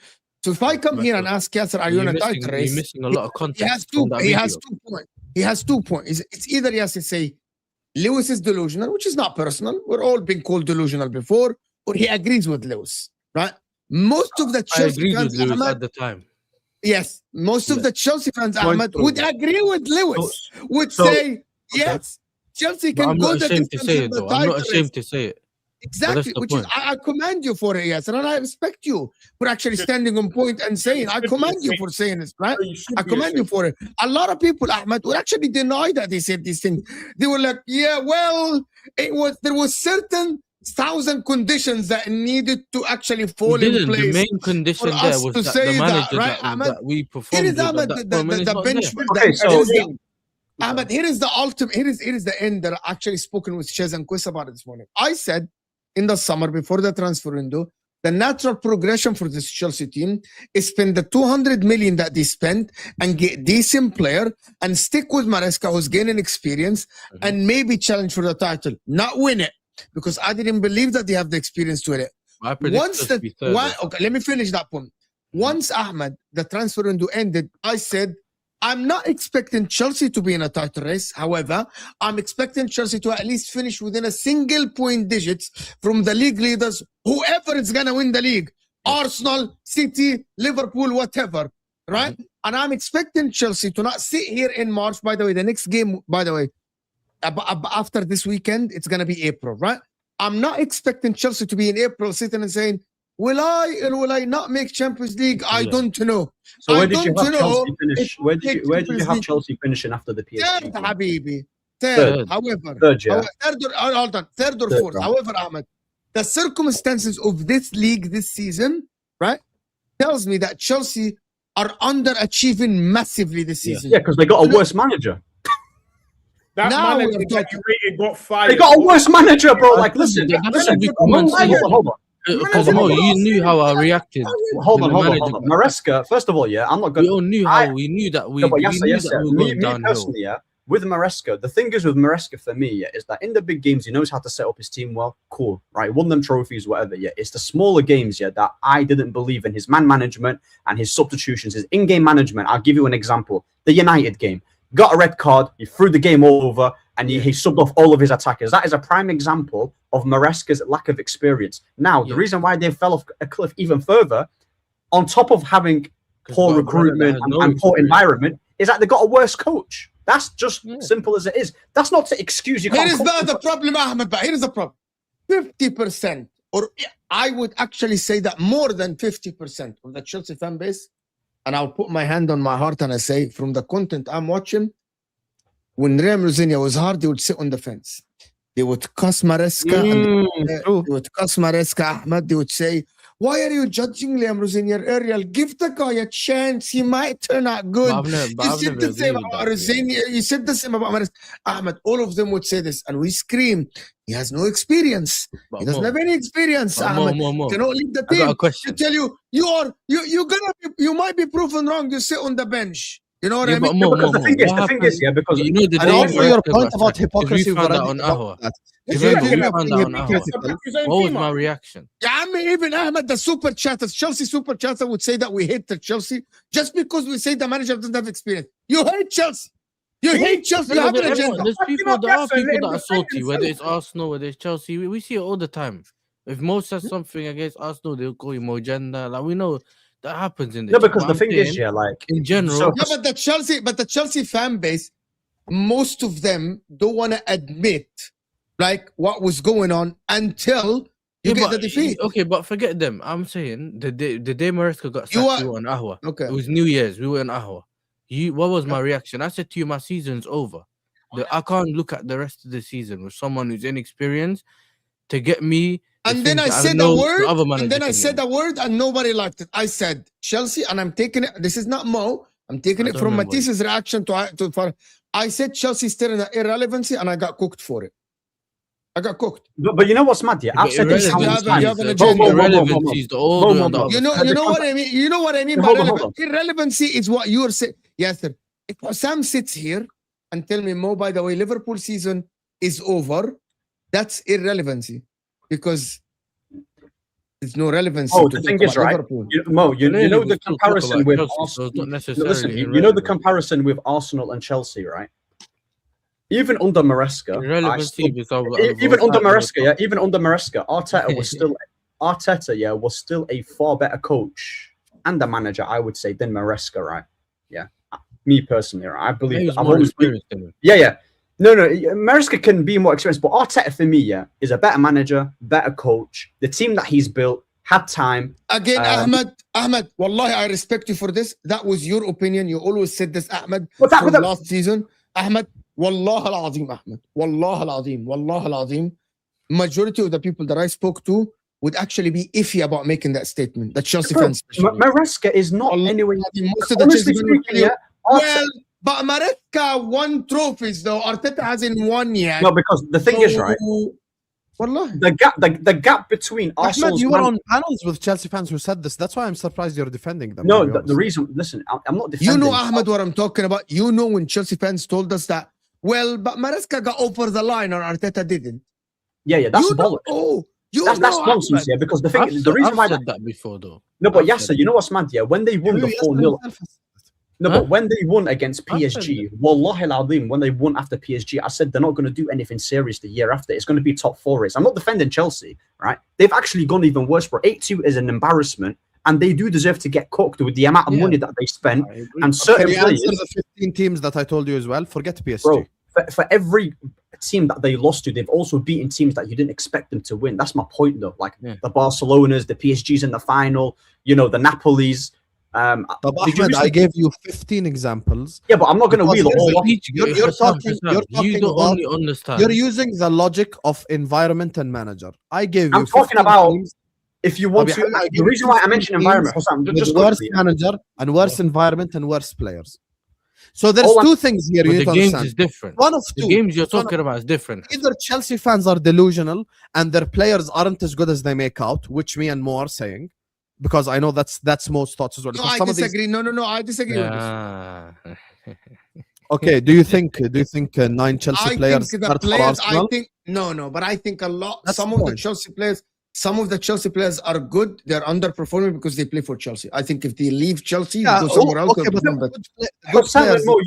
So if I come here and ask Yasser, are you in a title race? You're missing a lot of context. He has 2 points. He has 2 points. It's either Yasser say Lewis is delusional, which is not personal. We're all been called delusional before, or he agrees with Lewis, right? Most of the Chelsea fans, with Lewis at the time. Yes, most of the Chelsea fans, Ahmed, would agree with Lewis. Would say yes. Chelsea can go the distance. I'm not ashamed to say it. Exactly, which is I commend you for it, yes, and I respect you for actually standing on point and saying. I commend you for saying this, right? I commend you for it. A lot of people, Ahmed, would actually deny that they said these things. They were like, "Yeah, well, there was certain 1,000 conditions that needed to actually fall in place." The main condition there was that the manager that we performed. Here is Ahmed, the bench. Ahmed, here is the ultimate. Here is the end that I actually spoken with Chez and Quist about it this morning. I said in the summer before the transfer window, the natural progression for this Chelsea team is spend the 200 million that they spent and get decent player and stick with Maresca, who's gaining experience, and maybe challenge for the title, not win it, because I didn't believe that they have the experience to win it. Okay, let me finish that point. Once Ahmed, the transfer window ended, I said, I'm not expecting Chelsea to be in a title race. However, I'm expecting Chelsea to at least finish within a single point digits from the league leaders, whoever is going to win the league. Arsenal, City, Liverpool, whatever, right? And I'm expecting Chelsea to not sit here in March. By the way, the next game, after this weekend, it's going to be April, right? I'm not expecting Chelsea to be in April sitting and saying, will I not make Champions League? I don't know. So where did you have Chelsea finish? Where did you have Chelsea finishing after the PSG? Third, Habibi. Third. However, third or fourth. However, Ahmed, the circumstances of this league this season, right, tells me that Chelsea are underachieving massively this season. Yeah, because they got a worse manager. That Now manager we're that talking. you rated got fired. They got a worse manager, bro. Like, listen, That listen. should be Hold on, commented. hold on. Because Mo, you knew how I reacted. Hold when on, the hold on. manager got Maresca, first of all, yeah, I'm not going We all knew how we knew that we, No, but we yes, knew yes, that we were me going downhill. personally, yeah, with Maresca, the thing is with Maresca for me, yeah, is that in the big games, he knows how to set up his team well. Cool, right? Won them trophies, whatever. Yeah, it's the smaller games, yeah, that I didn't believe in his man management and his substitutions, his in-game management. I'll give you an example: the United game, got a red card, he threw the game all over, and he subbed off all of his attackers. That is a prime example of Maresca's lack of experience. Now, the reason why they fell off a cliff even further, on top of having poor recruitment and poor environment, is that they got a worse coach. That's just simple as it is. That's not to excuse you. Here is the problem, Ahmed. But here is the problem: 50%, or I would actually say that more than 50% of the Chelsea fan base, and I'll put my hand on my heart and I say, from the content I'm watching, when Real Rosinia was hard, they would sit on the fence. They would cuss Maresca, and they would cuss Maresca, Ahmed. They would say, "Why are you judging Liam Rosinia earlier? Give the guy a chance. He might turn out good." You said the same about Rosinia. You said the same about Maresca. Ahmed, all of them would say this, and we scream, "He has no experience. He doesn't have any experience." Ahmed, cannot lead the team. I tell you, you might be proven wrong. You sit on the bench. You know what I mean? The thing is, yeah, because you know the And also your point about hypocrisy. If we found out on Ahwa. What was my reaction? Yeah, even Ahmed, the super chatters, Chelsea super chatter would say that we hate the Chelsea just because we say the manager doesn't have experience. You hate Chelsea. You hate Chelsea. You have an agenda. There's people that are salty, whether it's Arsenal, whether it's Chelsea. We see it all the time. If Mo says something against Arsenal, they'll call him agenda. Like, we know that happens in the because the thing is, yeah, like in general. Yeah, but the Chelsea fan base, most of them don't want to admit like what was going on until you get the defeat. Okay, but forget them. I'm saying the day Maresca got sacked, we were on Ahwa. Okay. It was New Year's. We were on Ahwa. What was my reaction? I said to you, my season's over. I can't look at the rest of the season with someone who's inexperienced to get me. And then I said a word, and then I said a word, and nobody liked it. I said Chelsea, and I'm taking it. This is not Mo. I'm taking it from Matisse's reaction to. I said Chelsea still in irrelevancy, and I got cooked for it. I got cooked. But you know what's mad? Yeah, I've said this. You have an agenda. You know what I mean. You know what I mean by irrelevancy is what you're saying. Yes, sir. If Sam sits here and tell me, Mo, by the way, Liverpool season is over, that's irrelevancy. Because there's no relevance. The thing is, right? You know the comparison with Arsenal. Listen, you know the comparison with Arsenal and Chelsea, right? Even under Maresca, even under Maresca, Arteta was still a far better coach and a manager, I would say, than Maresca, right? Yeah, me personally, right? I believe I've always been. Yeah. No, Maresca can be more experienced, but Arteta for me, yeah, is a better manager, better coach. The team that he's built had time. Again, Ahmed, wallahi, I respect you for this. That was your opinion. You always said this, Ahmed, from last season. Ahmed, wallah al-azim, Ahmed. Wallah al-azim. Majority of the people that I spoke to would actually be iffy about making that statement. The Chelsea fans. Maresca is not anyway. Most of the Chelsea fans well, but Maresca won trophies though. Arteta hasn't won yet. No, because the thing is, right? Wallah. The gap between Arsenal. Ahmed, you were on panels with Chelsea fans who said this. That's why I'm surprised you're defending them. No, the reason. Listen, I'm not defending. You know, Ahmed, what I'm talking about. You know, when Chelsea fans told us that, well, but Maresca got over the line and Arteta didn't. Yeah, that's bollocks. That's nonsense. Yeah, because the reason why I said that before though. No, but Yasser, you know what's mad? Yeah, when they won the 4-0. No, but when they won against PSG, wallahi al-azim, when they won after PSG, I said they're not going to do anything serious the year after. It's going to be top 4 race. I'm not defending Chelsea, right? They've actually gone even worse, bro. 8-2 is an embarrassment, and they do deserve to get cooked with the amount of money that they spent. And certain players, the 15 teams that I told you as well, forget PSG. Bro, for every team that they lost to, they've also beaten teams that you didn't expect them to win. That's my point, though. Like the Barcelonas, the PSGs in the final, the Napolis. Ahmed, I gave you 15 examples. Yeah, but I'm not going to wheel all off. You're talking you don't only understand. You're using the logic of environment and manager. I gave you. I'm talking about if you want to. The reason why I mentioned environment, Hossam, just worse manager and worse environment and worse players. So there's two things here. But You the need to games understand. is different. One of The two. games you're It's one of- talking about is different. Either Chelsea fans are delusional and their players aren't as good as they make out, which me and Mo are saying, because I know that's most thoughts as well. No, Because I some of these- disagree. No, I disagree with this. Ah. Okay, do you think 9 Chelsea I players think the start for players. I Arsenal? think no, but I think a lot. That's Some the of the point. Chelsea players. Some of the Chelsea players are good. They're underperforming because they play for Chelsea. I think if they leave Chelsea, Yeah, go somewhere else. okay, they'll but perform better. good Hussam, players- no,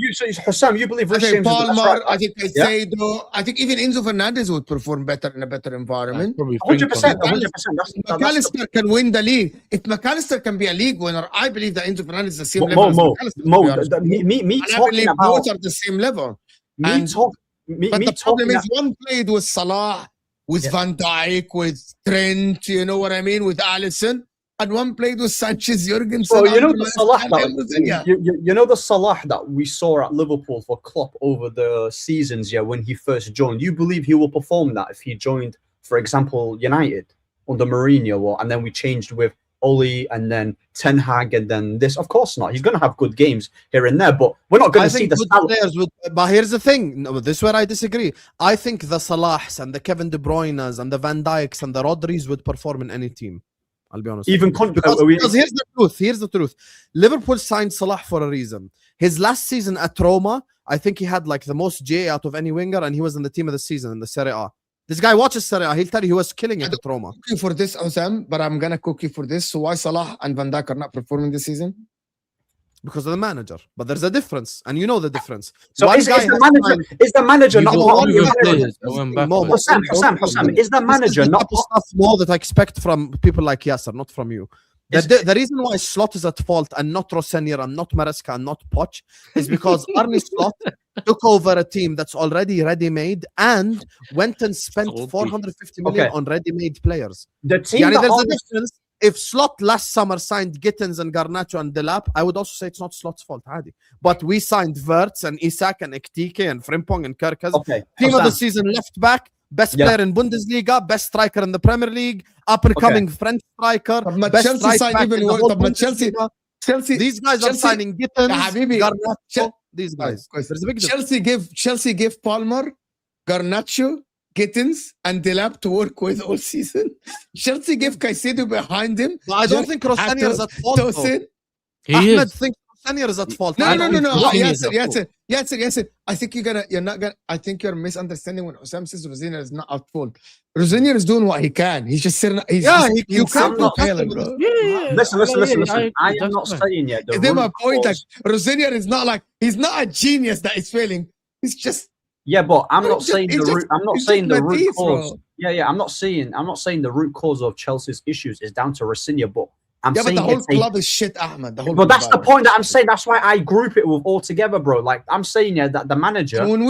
Hussam, you believe I Rich think James is the best Palmer. right I back? think Caicedo. I think even Enzo Fernandez would perform better in a better environment. Probably 100%. Frimpong. 100%. That's McAllister can win the league. If McAllister can be a league winner, I believe that Enzo Fernandez is the same level as McAllister. to be honest with you. me And I talking believe about both are the same level. me and- talk. Me, But me the problem talking is one played with Salah, with Van Dijk, with Trent, you know what I mean, with Alisson, and one played with Sanchez, Jurgensen. So you know and the Salah Rafinha. that you know the Salah that we saw at Liverpool for Klopp over the seasons, when he first joined. You believe he will perform that if he joined, for example, United under Mourinho, and then we changed with Oli and then Ten Hag and then this? Of course not. He's going to have good games here and there, but we're not going I to see think the good Salah. players would, but here's the thing. No, this is where I disagree. I think the Salahs and the Kevin De Bruyne's and the Van Dijks and the Rodris would perform in any team. I'll be honest. Even because here's the truth. Here's the truth. Liverpool signed Salah for a reason. His last season at Roma, I think he had like the most J out of any winger, and he was in the team of the season in the Serie A. This guy watches Serie A. He'll tell you he was killing it at Roma. Cook you for this, Osam, but I'm gonna cook you for this. So why Salah and Van Dijk are not performing this season? Because of the manager. But there's a difference, and you know the difference. So One is guy the has manager signed- is the manager You not got part one of guy the has players signed- that went Mo, backwards. Hussam, is the manager this is the not type of stuff more that I expect from people like Yasser, not from you. The reason why Slot is at fault and not Rossinier and not Maresca and not Poch is because Arne Slot took over a team that's already ready-made and went and spent Salty. 450 million Okay. on ready-made players. the team Yani that there's a Arne- difference. If Slot last summer signed Gittins and Garnacho and Delap, I would also say it's not Slot's fault, Hadi. But we signed Wirtz and Isak and Ektike and Frimpong and Kerkez. Okay, Team of the Hussam, season left back, best Yeah. player in Bundesliga, best striker in the Premier League, up and coming French striker, طب ما best Chelsea right signed back even in the worse. whole طب ما Chelsea Bundesliga. These guys are Chelsea- signing Gittins, يا حبيبي Garnacho, these guys. كويس. There's a big difference. Chelsea give Palmer, Garnacho, Gittins, and Delap to work with all season. Chelsea give Caicedo behind him. But I don't think Rossinier is at fault. though. Tosin. He Ahmed is. thinks Rossinier is at fault. No, I no, don't no, think no. Rossinier is at fault. Yasser. I think you're not gonna. I think you're misunderstanding when Osam says Rosinier is not at fault. Rosinier is doing what he can. He's just sitting. He's Yeah, just, you he's can't sitting protect failing, him. bro. listen. I am that's not fine. saying yet. Is there my point? Like Rosinier is not like he's not a genius that is failing. He's just Yeah, but I'm It's not just- saying it's the just- root. I'm not it's saying just the root Matisse, cause. bro. Yeah. I'm not saying the root cause of Chelsea's issues is down to Rosinier, but I'm yeah, but saying the whole it's a- club is shit, Ahmed. The whole. But that's the club. point that I'm saying. That's why I group it with all together, bro. Like I'm saying, that the manager. So when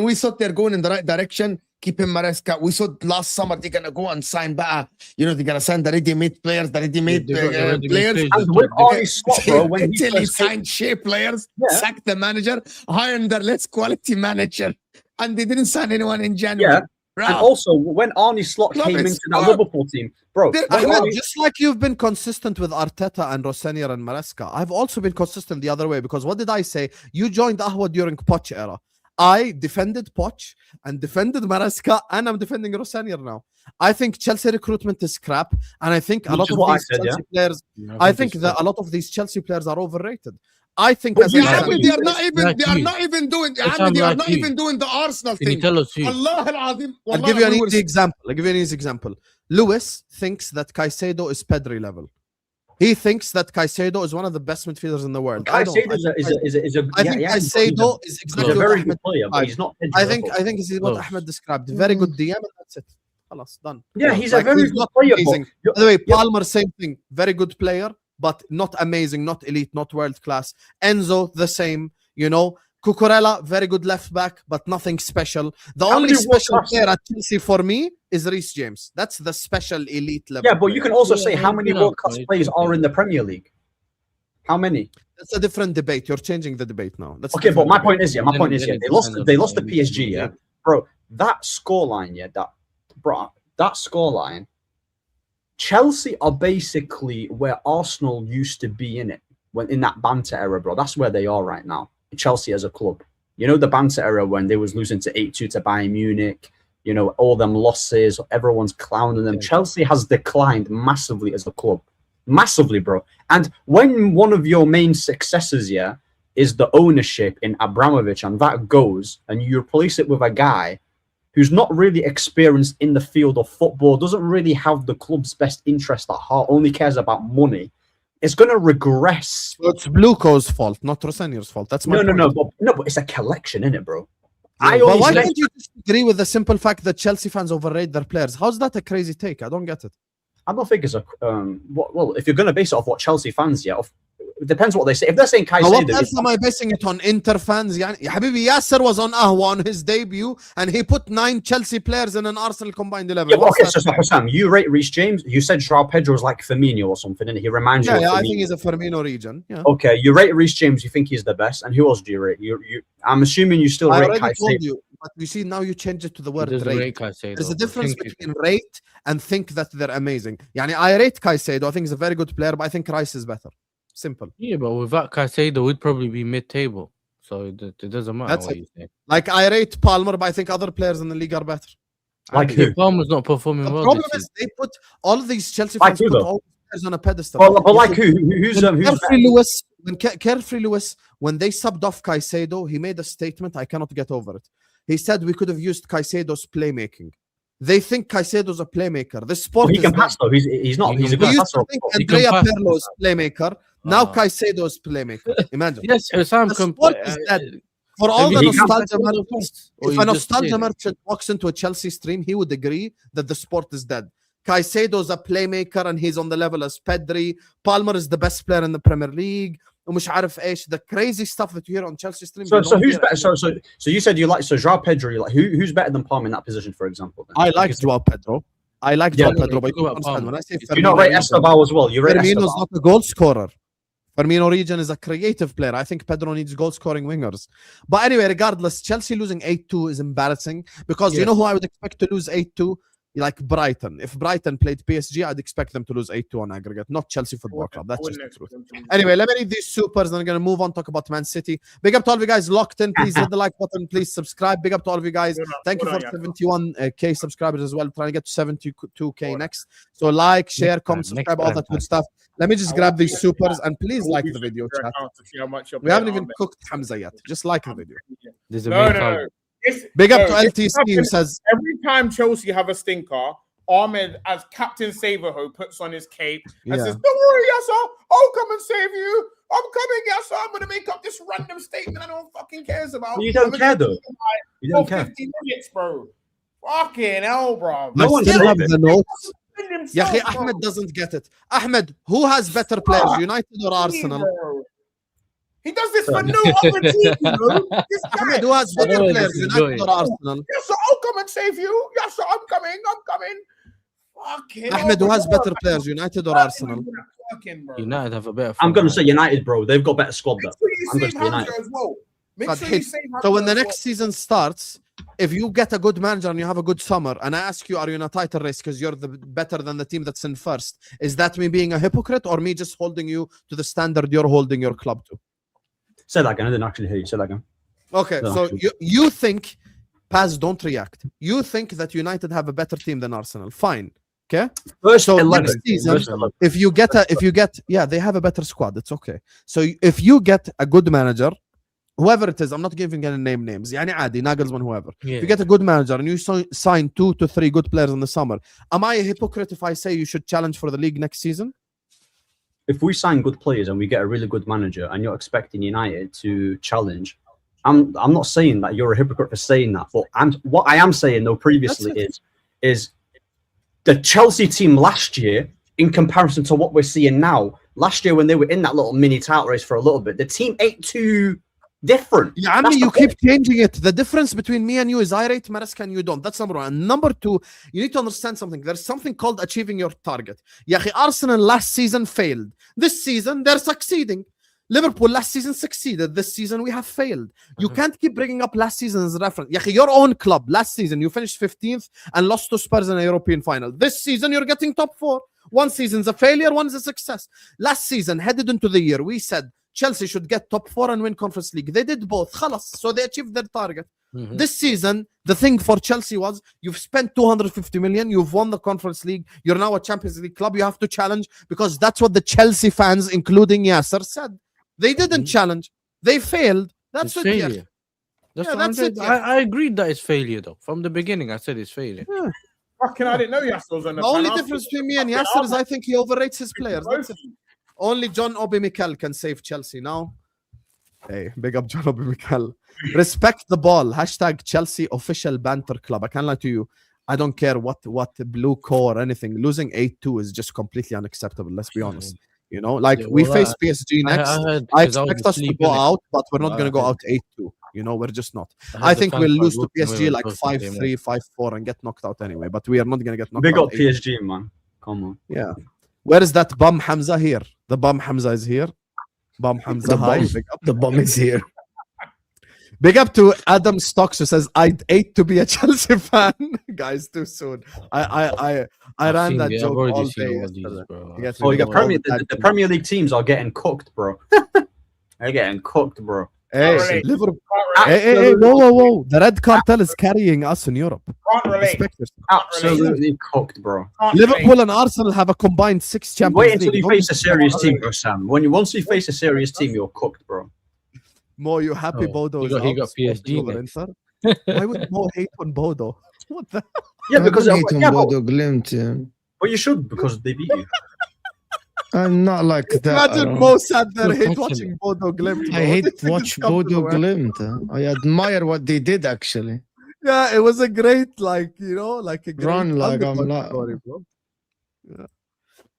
we thought they're going in the right direction, keep him Maresca. We thought last summer they're gonna go and sign better. They're gonna sign the ready-made players, the ready-made They got the ready-made players. and with Arne Slot, bro, when he Until he first came- signed shea players, Yeah. sacked the manager, hired the less quality manager, and they didn't sign anyone in January. Yeah. Bro, And also, when Arne Slot Club came is into that fucked. Liverpool team, bro, They're- when Ahmed, Arne- just like you've been consistent with Arteta and Rossinier and Maresca, I've also been consistent the other way, because what did I say? You joined Ahwa during Poch era. I defended Poch and defended Maresca, and I'm defending Rossinier now. I think Chelsea recruitment is crap, and I think a Which lot is of what I these said, Chelsea players, I think that a lot of these Chelsea players are overrated. I think But as you a yeah, have fan- but they are not even. Like They are you. not even doing. It's Ahmed, they are like not you. even doing the Arsenal Can you thing. tell us who? Allah al-Azim. I'll give you an easy example. I'll give you an easy example. Lewis thinks that Caicedo is Pedri level. He thinks that Caicedo is one of the best midfielders in the world. I don't. Caicedo is a I think Caicedo is he's exactly a what very Ahmed good player, but described. he's not. I think this is what Close. Ahmed described. Very good DM, and that's it. Halas, done. Yeah, he's a Like, very he's good not player. but- amazing. By the way, Palmer, same thing. Very good player, but not amazing, not elite, not world class. Enzo, the same. Cucurella, very good left back, but nothing special. The How only many special world-class- player at Chelsea for me is Reece James. That's the special elite level. Yeah, but you player. can also Yeah, say how many you know, world class it's players okay. are in the Premier League. How many? That's a different debate. You're changing the debate now. That's a Okay, but different my debate. point is, my point is, Then it they lost depends they on lost the the PSG, league. bro. That scoreline, that scoreline. Chelsea are basically where Arsenal used to be in it when in that banter era, bro. That's where they are right now. Chelsea as a club. You know, the banter era when they was losing to 8-2 to Bayern Munich, you know, all them losses, everyone's clowning them. Chelsea has declined massively as a club. Massively, bro. And when one of your main successes, is the ownership in Abramovich, and that goes, and you replace it with a guy who's not really experienced in the field of football, doesn't really have the club's best interest at heart, only cares about money, it's going to regress. So it's Bluco's fault, not Rossonier's fault. That's my point. But it's a collection, isn't it, bro? Yeah, but why can't you disagree with the simple fact that Chelsea fans overrate their players? How's that a crazy take? I don't get it. I don't think it's a well. If you're going to base it off what Chelsea fans, it depends what they say. If they're saying Caicedo, what else am I basing it on? Inter fans? Ya Habibi, Yasser was on Ahwa on his debut, and he put 9 Chelsea players in an Arsenal combined 11. Yeah, okay, so Hussam, you rate Reece James. You said João Pedro is like Firmino or something, and he reminds you. Yeah, of I think he's a Firmino region. Yeah. Okay, you rate Reece James. You think he's the best, and who else do you rate? I'm assuming you still rate Caicedo. Told you, but you see now you change it to the word rate. There's a difference between rate and think that they're amazing. Yani, I rate Caicedo. I think he's a very good player, but I think Rice is better. Simple. Yeah, but without Caicedo, we'd probably be mid-table. So it doesn't matter. That's what you say. Like, I rate Palmer, but I think other players in the league are better. Like who? Palmer's not performing well. The problem is they put all of these Chelsea fans put all players on a pedestal. But like who's Carefree Lewis, when they subbed off Caicedo, he made a statement I cannot get over it. He said we could have used Caicedo's playmaking. They think Caicedo's a playmaker. The sport he can pass though. He's not. He's a good passer. Andrea Pirlo's playmaker. Now Caicedo's playmaker. Imagine. Yes, Sam. For all the nostalgia merchants, if a nostalgia merchant walks into a Chelsea stream, he would agree that the sport is dead. Caicedo's a playmaker and he's on the level as Pedri. Palmer is the best player in the Premier League. ومش عارف ايش the crazy stuff that you hear on Chelsea stream. So who's better? So you said you like João Pedro. You like who's better than Palmer in that position, for example? Then? I like João Pedro. João Pedro, but you understand when I say Firmino, you not rate Esteban as well. You rate Firmino's not a goal scorer. Firmino region is a creative player. I think Pedro needs goal-scoring wingers. But anyway, regardless, Chelsea losing 8-2 is embarrassing because you know who I would expect to lose 8-2? Like Brighton. If Brighton played PSG, I'd expect them to lose 8-2 on aggregate, not Chelsea Football Club. That's just the truth. Anyway, let me read these supers, and I'm going to move on, talk about Man City. Big up to all of you guys locked in. Please hit the like button. Please subscribe. Big up to all of you guys. Thank you for 71K subscribers as well. Trying to get to 72K next. So like, share, comment, subscribe, all that good stuff. Let me just grab these supers, and please like the video, chat. We haven't even cooked Hamza yet. Just like the video. No. Big up to LTC who says every time Chelsea have a stinker, Ahmed as Captain Saverho puts on his cape and says, "Don't worry, Yasser, I'll come and save you. I'm coming, Yasser. I'm gonna make up this random statement I no one fucking cares about." You don't care though. You don't care. 50 minutes, bro. Fucking hell, bro. No one still have the notes. Yahi, Ahmed doesn't get it. Ahmed, who has better players, United or Arsenal? He does this for no other team, you know. This guy. Ahmed, who has better players, United or Arsenal? Yes, sir, I'll come and save you. Yes, sir, I'm coming. Fucking Ahmed, who has better players, United or Arsenal? United have a better. I'm going to say United, bro. They've got better squad. I'm going to say United. As well. So when the next season starts, if you get a good manager and you have a good summer, and I ask you, are you in a title race because you're better than the team that's in first? Is that me being a hypocrite or me just holding you to the standard you're holding your club to? Say that again. I didn't actually hear you. Say that again. Okay, so you think, Paz, don't react. You think that United have a better team than Arsenal. Fine. Okay. So next season, if you get, they have a better squad. It's okay. So if you get a good manager, whoever it is, I'm not giving any names. Yani Adi, Nagelsmann, whoever. If you get a good manager and you sign 2 to 3 good players in the summer, am I a hypocrite if I say you should challenge for the league next season? If we sign good players and we get a really good manager and you're expecting United to challenge, I'm not saying that you're a hypocrite for saying that, but what I am saying though previously is the Chelsea team last year in comparison to what we're seeing now. Last year when they were in that little mini title race for a little bit, the team ain't too different. Yeah, I mean, you keep changing it. The difference between me and you is I rate Maresca and you don't. That's number one. And number two, you need to understand something. There's something called achieving your target. Yahi, Arsenal last season failed. This season, they're succeeding. Liverpool last season succeeded. This season, we have failed. You can't keep bringing up last season as a reference. Yahi, your own club, last season, you finished 15th and lost to Spurs in a European final. This season, you're getting top 4. One season's a failure, one's a success. Last season, headed into the year, we said, Chelsea should get top 4 and win Conference League. They did both. خلاص. So they achieved their target. This season, the thing for Chelsea was you've spent 250 million, you've won the Conference League, you're now a Champions League club, you have to challenge, because that's what the Chelsea fans, including Yasser, said. They didn't challenge. They failed. That's It's it. failure. That's what that's I'm it. saying. I agreed that it's failure, though. From the beginning, I said it's failure. Yeah. Fucking, I didn't know Yasser was on the The only fan. difference between me and Yasser is I think he overrates his players. That's it. Only John Obi Mikel can save Chelsea now. Hey, big up John Obi Mikel. Respect the ball. Hashtag Chelsea official banter club. I can't lie to you. I don't care what blue core or anything. Losing 8-2 is just completely unacceptable. Let's be honest. You know, like we face PSG next. I expect us to go out, but we're not going to go out 8-2. You know, we're just not. I think we'll lose to PSG like 5-3, 5-4 and get knocked out anyway. But we are not going to get knocked out. Big up PSG, man. Come on. Yeah. Where is that bum Hamza here? The bum Hamza is here. Bum Hamza, hi. Big up. The bomb is here. Big up to Adam Stocks, who says, I'd hate to be a Chelsea fan. Guys, too soon. I ran that joke all day. The Premier League teams are getting cooked, bro. They're getting cooked, bro. Hey, Liverpool. Hey, whoa. The Red Cartel is carrying us in Europe. Absolutely cooked, bro. Liverpool and Arsenal have a combined 6 Champions Wait until League. you face a serious team, bro, Sam. Once you face a serious team, you're cooked, bro. Mo, you happy Bodo is he got out PSG over next. Inter? Why would Mo hate on Bodo? What the? Yeah, because I hate on Bodo Glimt, yeah. But you should, because they beat you. I'm not like that. Imagine Mo sat there hate watching Bodo Glimt. I hate watch Bodo Glimt. I admire what they did actually. Yeah, it was a great, like, you know, like a great Run like I'm underdog not. story, bro. Yeah.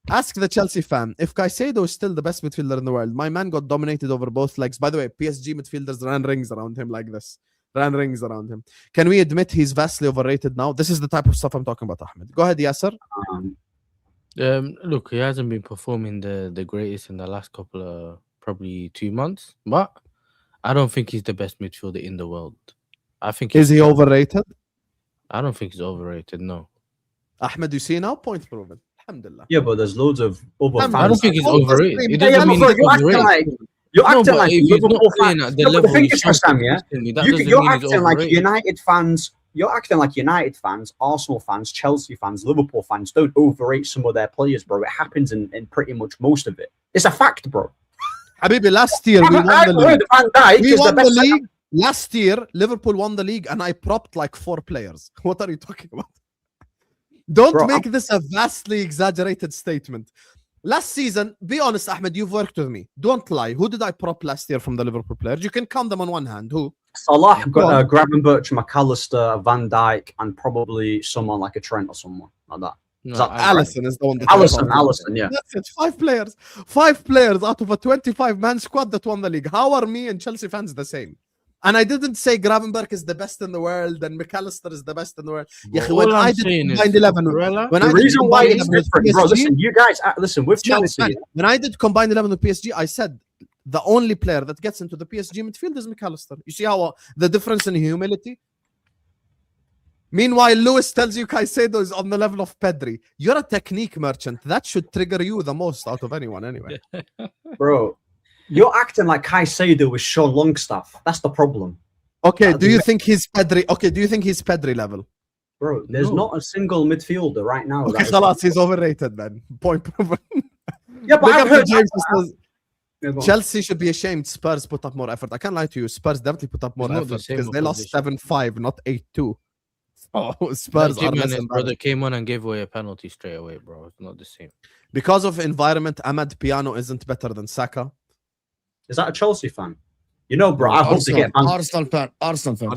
Ask the Chelsea fan if Caicedo is still the best midfielder in the world. My man got dominated over both legs. By the way, PSG midfielders ran rings around him like this. Ran rings around him. Can we admit he's vastly overrated now? This is the type of stuff I'm talking about, Ahmed. Go ahead, Yasser. Look, he hasn't been performing the greatest in the last couple of probably 2 months, but I don't think he's the best midfielder in the world. I think Is he overrated? I don't think he's overrated. No, Ahmed, you see now, point proven. Alhamdulillah. Yeah, but there's loads of other fans. I don't think he's overrated. It Yeah, doesn't mean bro, he's you're acting overrated. like you're No, acting but like if he's not Liverpool playing fans. at the No, but the level thing he's is, Sam, yeah, consistently, that doesn't you're mean he's acting like overrated. United fans. You're acting like United fans, Arsenal fans, Chelsea fans, Liverpool fans don't overrate some of their players, bro. It happens in pretty much most of it. It's a fact, bro. Habibi, last year we won the league. Van Dijk We is the won the best. league. Last year, Liverpool won the league and I propped like 4 players. What are you talking about? Don't Bro, make this a vastly exaggerated statement. Last season, be honest, Ahmed, you've worked with me. Don't lie. Who did I prop last year from the Liverpool players? You can count them on one hand. Who? Salah, Gravenberch, McAllister, Van Dijk, and probably someone like a Trent or someone like that. No, Allison is the one that Allison, yeah. That's it. 5 players. 5 players out of a 25-man squad that won the league. How are me and Chelsea fans the same? And I didn't say Gravenberch is the best in the world and McAllister is the best in the world. When I did combined 11, The reason why it's different, bro, listen, you guys, listen, with Chelsea. When I did combined 11 with PSG, I said the only player that gets into the PSG midfield is McAllister. You see how the difference in humility? Meanwhile, Lewis tells you Caicedo is on the level of Pedri. You're a technique merchant. That should trigger you the most out of anyone anyway. Bro, you're acting like Caicedo with Sean Longstaff. That's the problem. Okay, do you think he's Pedri? Okay, do you think he's Pedri level? Bro, there's not a single midfielder right now. Okay, Salas, he's overrated then. Point proven. Yeah, but I've heard Chelsea should be ashamed. Spurs put up more effort. I can't lie to you. Spurs definitely put up more It's not the effort same because they lost opposition. 7-5, not 8-2. Oh, Spurs are less his than brother that. came on and gave away a penalty straight away, bro. It's not the same. Because of environment, Ahmad Piano isn't better than Saka. Is that a Chelsea fan? You know, bro, I hope they get banned. Arsenal fan. Arsenal fan.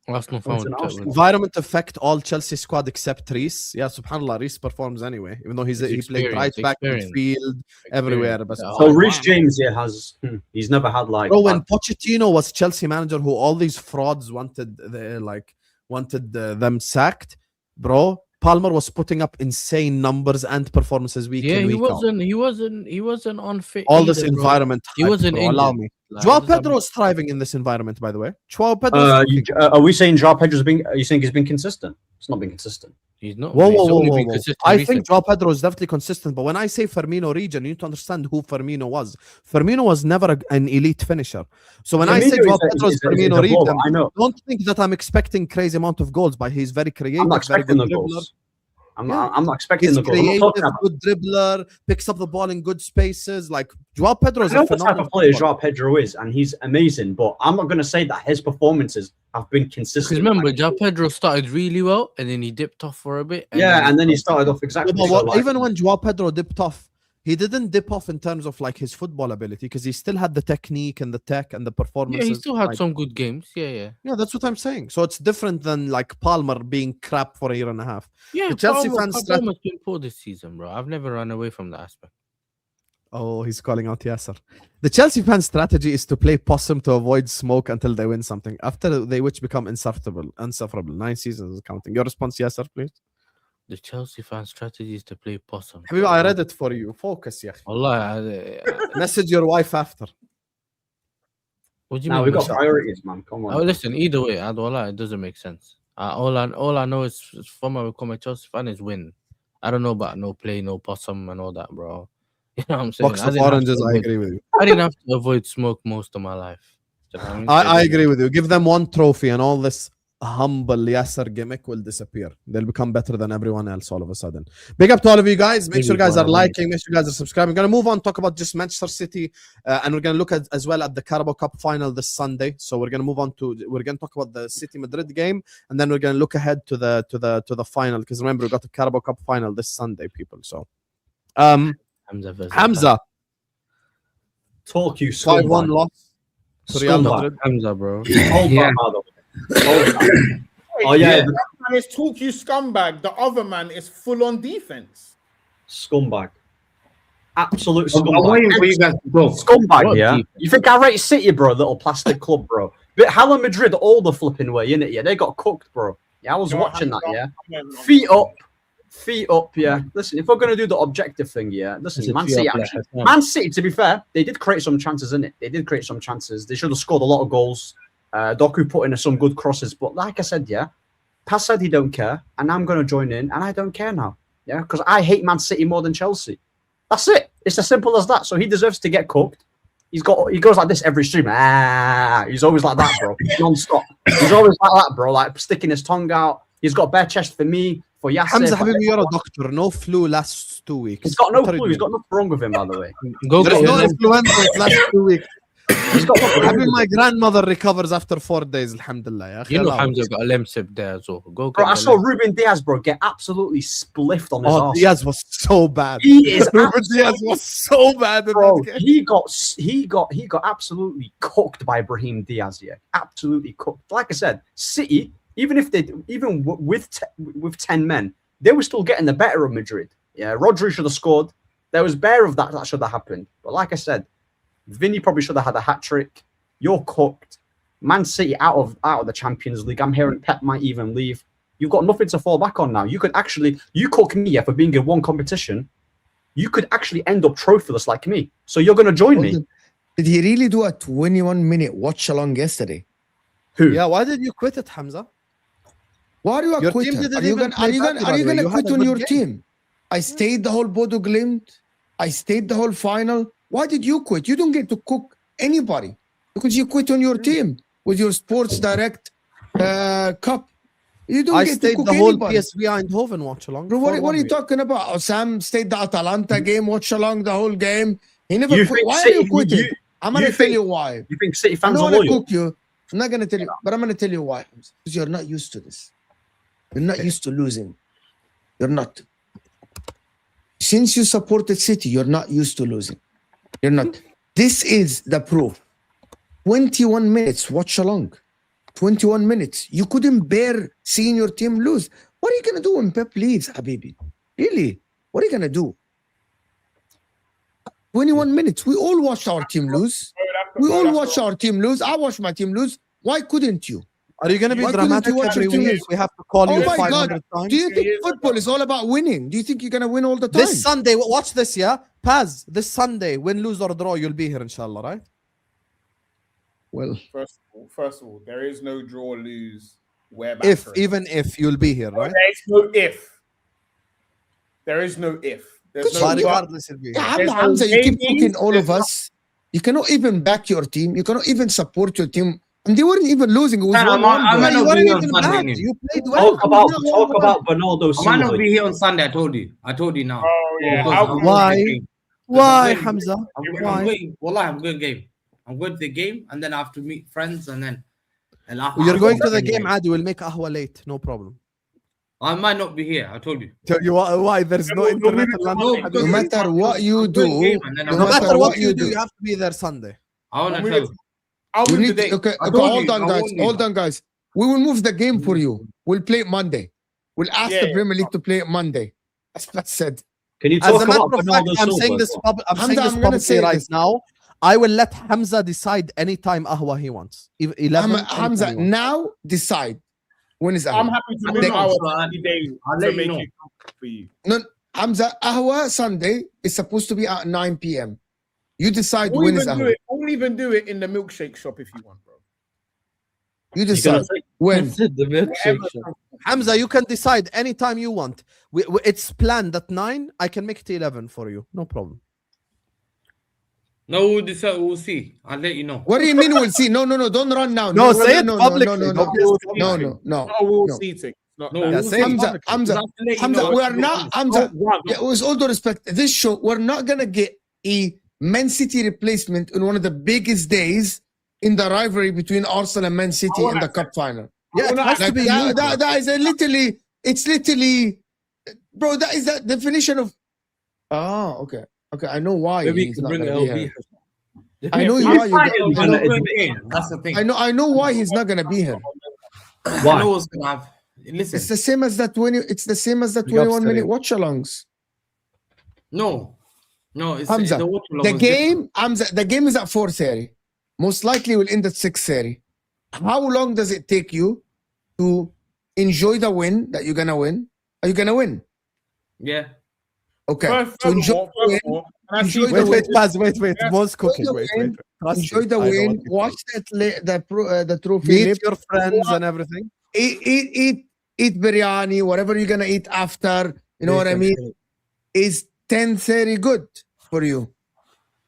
Arsenal What's found an Arsenal? Environment affect all Chelsea squad except Reece. Yeah, subhanallah, Reece performs anyway, even though he played right back, midfield, everywhere. But So Reece James here he's never had like. bro, when Pochettino was Chelsea manager, who all these frauds wanted them sacked, bro. Palmer was putting up insane numbers and performances week in, week out. He wasn't unfit. All this either, bro. environment. He wasn't bro, allow injured. me. Like, Joao what does that Pedro is thriving in this environment, by the way. Joao Pedro. are we saying Joao Pedro's been? Are you saying he's been consistent? It's not been consistent. He's not. Whoa, man. He's whoa, whoa, only whoa, been whoa. consistent I think recently. Joao Pedro is definitely consistent, but when I say Firmino region, you need to understand who Firmino was. Firmino was never an elite finisher. So when I say Joao Pedro is Firmino region, I know. don't think that I'm expecting crazy amount of goals, but he's very creative, I'm not very expecting good the dribbler. goals. I'm Yeah. not expecting He's the goals. I'm not creative, talking about. good dribbler, picks up the ball in good spaces. Like Joao Pedro is I know a what type phenomenal of player footballer. Joao Pedro is, and he's amazing. But I'm not going to say that his performances have been Because consistent. remember, Joao Pedro started really well, and then he dipped off for a bit. And then he started off No, exactly. but so, like, even when Joao Pedro dipped off, he didn't dip off in terms of like his football ability because he still had the technique and the tech and the Yeah, performances. he still had like, some good games. Yeah. Yeah, that's what I'm saying. So it's different than like Palmer being crap for a year and a half. Yeah, The Chelsea Palmer, fans Palmer's been poor this season, bro. I've never run away from that aspect. Oh, he's calling out Yasser. The Chelsea fan strategy is to play possum to avoid smoke until they win something. After they which become insufferable. 9 seasons is counting. Your response, Yasser, please. The Chelsea fan strategy is to play possum. Habibi, I read it for you. Focus, yeah. Allah, Message your wife after. what do you now mean? we've got What's up? priorities, man. Come on. Oh, listen. Either way, Adwala, it doesn't make sense. All I know is from I become a Chelsea fan is win. I don't know about no play, no possum, and all that, bro. You know what I'm saying? Box of oranges, I agree with you. I didn't have to avoid smoke most of my life. Do you know what I mean? I agree with you. Give them one trophy and all this humble Yasser gimmick will disappear. They'll become better than everyone else all of a sudden. Big up to all of you guys. Make sure you guys are liking. Make sure you guys are subscribing. We're going to move on, talk about just Manchester City. And we're going to look at as well at the Carabao Cup final this Sunday. So we're going to move on to, we're going to talk about the City Madrid game. And then we're going to look ahead to the final. Because remember, we got the Carabao Cup final this Sunday, people. So, Hamza. Talk you 5-1 scumbag. loss to Real Scumbag. Madrid. Hamza, bro. Hold Yeah. on, Mado. Hold on. Oh yeah, One man is talk you scumbag. The other man is full on defense. scumbag. Absolute I'm waiting scumbag. for you guys to go. Scumbag, What yeah. defense? You think I rate City, bro? Little plastic club, bro. But Hala Madrid all the flipping way, innit? Yeah, they got cooked, bro. Yeah, I was watching that. Yeah, feet up. Yeah. Listen, if we're gonna do the objective thing, yeah. Listen, Man City. Actually, Man City, to be fair, they did create some chances, innit? They did create some chances. They should have scored a lot of goals. Doku put in some good crosses, but like I said, yeah, Paz said he don't care, and I'm gonna join in, and I don't care now. Yeah, because I hate Man City more than Chelsea. That's it. It's as simple as that. So he deserves to get cooked. He goes like this every stream. He's always like that, bro. Non-stop. He's always like that, bro. Like sticking his tongue out. He's got bare chest for me, for Yasser. Hamza, Habibi, you're a doctor. No flu last 2 weeks. He's got no What are you flu. He's doing? got nothing wrong with him, by the way. Go There's get no your influenza last 2 weeks. He's got nothing wrong Habibi, with my him. grandmother recovers after 4 days. Alhamdulillah. Ya You know akhi. Hamza got a lemsip there as well. Go Bro, get I your saw lemsip. Ruben Diaz, bro, get absolutely spliffed on his Oh, arse. Diaz was so bad. He is Ruben Diaz was so bad in Bro, that game. he got absolutely cooked by Brahim Diaz. Yeah, absolutely cooked. Like I said, City, even with 10 men, they were still getting the better of Madrid. Yeah, Rodri should have scored. There was bare of that should have happened. But like I said, Vinny probably should have had a hat trick. You're cooked. Man City out of the Champions League. I'm hearing Pep might even leave. You've got nothing to fall back on now. You cook me for being in one competition. You could actually end up trophyless like me. So you're going to join me. Did he really do a 21-minute watch along yesterday? Who? Yeah, why did you quit it, Hamza? Why are you a Your quitter? team didn't Are you even gonna play badly, by the way. You had quit a on good your game. team? I stayed the whole Bodo Glimt. I stayed the whole final. Why did you quit? You don't get to cook anybody because you quit on your team with your Sports Direct Cup. You don't I get to stayed cook the whole anybody. PSV Eindhoven watch along. Bro, what 4-1 are you win. talking about? Sam stayed the Atalanta game, watch along the whole game. He never You quit. think Why are City- you quitting? I'm going you to tell think- you why. You think City I fans don't are want to loyal? cook you. I'm not going to tell you, but I'm going to tell you why. Because you're not used to this. You're not used to losing. You're not. Since you supported City, you're not used to losing. You're not. This is the proof. 21 minutes, watch along. 21 minutes. You couldn't bear seeing your team lose. What are you going to do when Pep leaves, Habibi? Really? What are you going to do? 21 minutes. We all watched our team lose. We all watched our team lose. I watched my team lose. Why couldn't you? Are you going to be Why couldn't dramatic you watch every your team week? lose? We have to call Oh you my 500 God. times. Do you think football is all about winning? Do you think you're going to win all the time? This Sunday, watch this, yeah? Paz, this Sunday, win, lose, or draw, you'll be here, inshallah, right? Well, First of all, there is no draw, lose, where Even if you'll be here, right? There's no if. There is no if. There's But no But but. regardless, it'll be Yeah, There's no Hamza, you keep maybe, cooking all there's of us. You cannot even back your team. You cannot even support your team. And they weren't even losing. It was Man, 1-1. I might you not weren't be here on even Sunday. bad. Anyway. You played well. Talk about Bernardo I might not Silva. be here on Sunday. I told you now. Oh yeah. Because How- I'm Why? going to the game. Why, I'm going- Hamza? I'm Why? going. Wallah, I'm going game. I'm going to the game, and then I have to meet friends, and then. You're going to the game, Adi. We'll make Ahwa late. No problem. I might not be here. I told you. Why? There's no internet in London. because No matter what you do, No matter what you do, you have to be there Sunday. I want to I'm tell with- you. I'll you move need today. okay, I okay, told hold you, on, I guys. warned you. Hold on, guys. We will move the game for you. We'll play it Monday. We'll ask Yeah, the yeah. Premier League to play it Monday. That's said. Can you As talk a matter about of fact, Bernardo I'm Silva? saying this, I'm Hamza, saying this I'm gonna say publicly right this. now. I will let Hamza decide anytime Ahwa he wants. 11, Hamza, anytime he wants. now decide. When is I'm Ahwa? happy to I move don't know, our so I- 30 days I'll to let you make know. it for you. No, Hamza, Ahwa Sunday is supposed to be at 9 p.m. You decide We'll when is even do Ahwa. it. We'll even do it in the milkshake shop if you want, bro. You You're decide gonna when. the milkshake Whatever. shop. Hamza, you can decide anytime you want. It's planned at 9. I can make it 11 for you. No problem. No, we'll decide. We'll see. I'll let you know. What do you mean we'll see? No, don't run now. No, say it no, publicly. No, Don't be no, stupid. no. Not a wall No. seating. Not No, that. Yeah, we'll say it see. Hamza, publicly. Hamza, We'll have to let you Hamza, know. we are not, Hamza, Oh, yeah, with all due respect, this show, we're not going to get a Man City replacement in one of the biggest days in the rivalry between Arsenal and Man City in the cup final. Yeah, it has to be you. bro. That is it's literally, bro, that is the definition of, okay, I know why Maybe you he's can not bring going to be here. LB. I know I'm why fine, you it'll I know, be a good game. That's the thing. I know why he's not going to be here. I Why? know what's gonna have. Listen, It's the same as the 20, it's the same as the Big ups 21-minute to watch-alongs. no, it's Hamza, the water The was game, Hamza, the game is at 4:30. Most likely will end at 6:30. How long does it take you to enjoy the win that you're gonna win? Are you gonna win? different. Okay. Furthermore, To enjoy the win, furthermore, and I see enjoy the Wait, win. Paz, wait. Yeah. Mo's cooking. the Wait. win, Trust enjoy me, the I know win. what you Watch the trophy. Meet lip. your friends and everything. Eat biryani, whatever you're gonna eat after. You know what I mean? Is 10:30 good for you?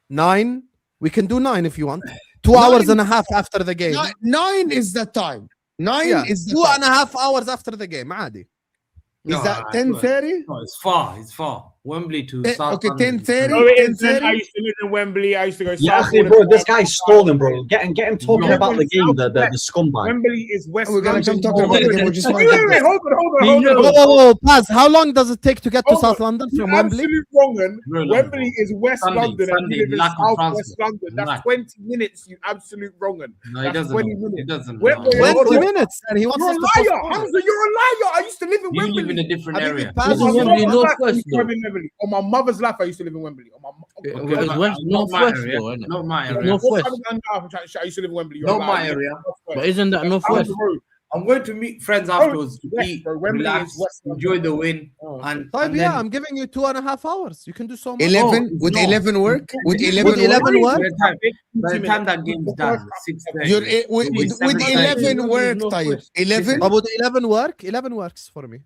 9. We can do 9 if you want. 2 9 hours and a half after the game. 9 is the time. 9 Yeah, is the 2 time. and a half hours after the game. عادي. Is that 10:30? No, it's far. It's far. Wembley to South Okay, London. 10:30. Oh, it is. 10:30. I used to live in Wembley. I used to go. Yeah, Southwood bro, and this South- guy's stalling, bro. Get him talking No, about the game, the scumbag. Wembley is West We're gonna come London. talking about the game. We're just Wait, hold on. Oh, Paz, how long does it take to get to Hold on. South London You're from Wembley? absolute wrong. Un. Really? Wembley is West Sunday, London and Sunday, you live in lack of South transport. West London. That's Right. 20 minutes, you absolute wrong. Un. No, he That's doesn't. 20 know. He minutes. doesn't. Wait, know. wait, hold 20 on. minutes, and he wants You're a us to liar, postpone it. Hamza. You're a liar. I used to live in You Wembley. live in a different Habibi, area. Paz This is is Wembley On my northwest, life, I used to though. live in Wembley. On my mother's life, I used to live in Wembley. On my Okay, It's but west, not my northwest, area. though, isn't it? Not my It's area. northwest. I used to live in Wembley. You're Not a liar. my You live area. in Northwest. But isn't that Down northwest? the road. I'm going to meet friends afterwards to West, eat, bro. Wembley relax, is West London. enjoy the win, Oh. and طيب, and yeah, then I'm giving you 2.5 hours. You can do so much. 11? Oh, Would no. 11 work? Would 11 Would work? 11 work? by the time that game's done, 6:30. Would it'll be 7:30. 11 work, Tayyip? 11? Would 11 work? 11 works for me.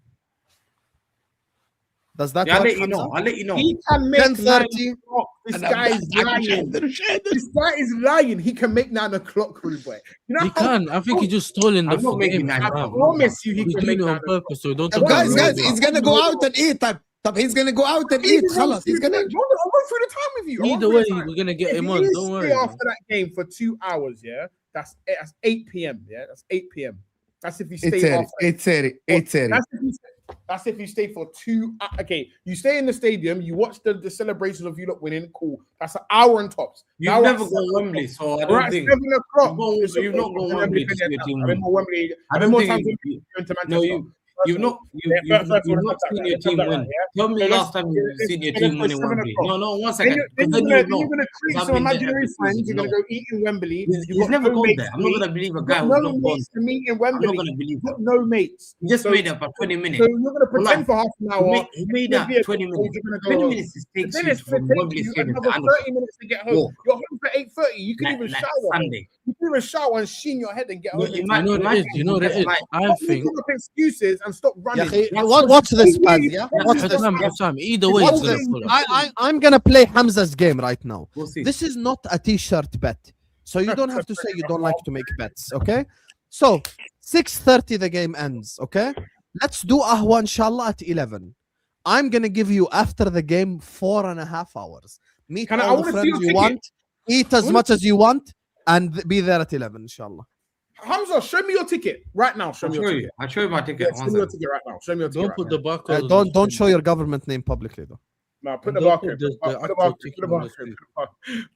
Does that Yeah, I'll work, let you know. Hamza? I'll let you know. He can make 10:30. 9 o'clock. This guy is lying. This guy is lying. He can make 9 o'clock, rude boy. You know He how- can. I think he's just stalling the I'm not making game. that I down. promise you, he He's can doing make it 9 on o'clock. purpose, so don't طب talk guys, about he's gonna go out and eat. طب he's gonna go out and eat. خلاص, he's gonna. I'll go through the time with you. I'll Either run way, through the time. we're gonna get If him you on. stay Don't worry. man. after that game for 2 hours, yeah, that's 8 p.m. Yeah, that's 8 p.m. That's if you stay 8:30, after. 8:30, 8:30. That's if you stay for 2. Okay, you stay in the stadium. You watch the celebration of you lot winning. Cool. That's an hour and tops. You've Now never at gone Wembley, so I We're don't at think. 7 o'clock. You've not gone Wembley to see your team I've been win. more Wembley. I I've been don't more think times you- going to Manchester. No, you've not seen your team win. Tell me last time you've seen your team win in Wembley. No, 1 second. Then Because you're then going you to know. treat I've some been there imaginary every friends. season, You're going to no. go eat in Wembley. He's never gone there. I'm not gonna believe a guy who's no not gone. mates to meet in I'm Wembley. not gonna believe You've that. got no mates. He just So- made up for 20 minutes. So you're going to pretend for half an He hour. made that 20 minutes. You're gonna 20 go minutes it takes Then you it's going from to take Wembley you Stadium to another Anfield. 30 minutes to get home. Walk. You're home for 8:30. You can even Like shower. Sunday. You do a shower and sheen your head and get No, home. you know what it is. You know what it is. I Stop think. making up excuses and stop running. Watch this, Paz. Yeah, watch this. Hassan, either way, Watch it's gonna this. pull up. I'm gonna play Hamza's game right now. We'll see. This is not a t-shirt bet, so you don't have to say you don't like to make bets. Okay, so 6:30 the game ends. Okay, let's do Ahwa inshallah at 11. I'm gonna give you after the game 4.5 hours. Meet I all the wanna see friends your you ticket. want, eat as much as you want, and be there at 11 inshallah. Hamza, show me your ticket right now. Show me your ticket. I'll show you my ticket. Yeah, show me your ticket right now. Show me your ticket. Don't right put now. the barcode. Don't show your government name publicly though. No, put the Don't barcode. put the Put the actual barcode. ticket Put the on the barcode. screen.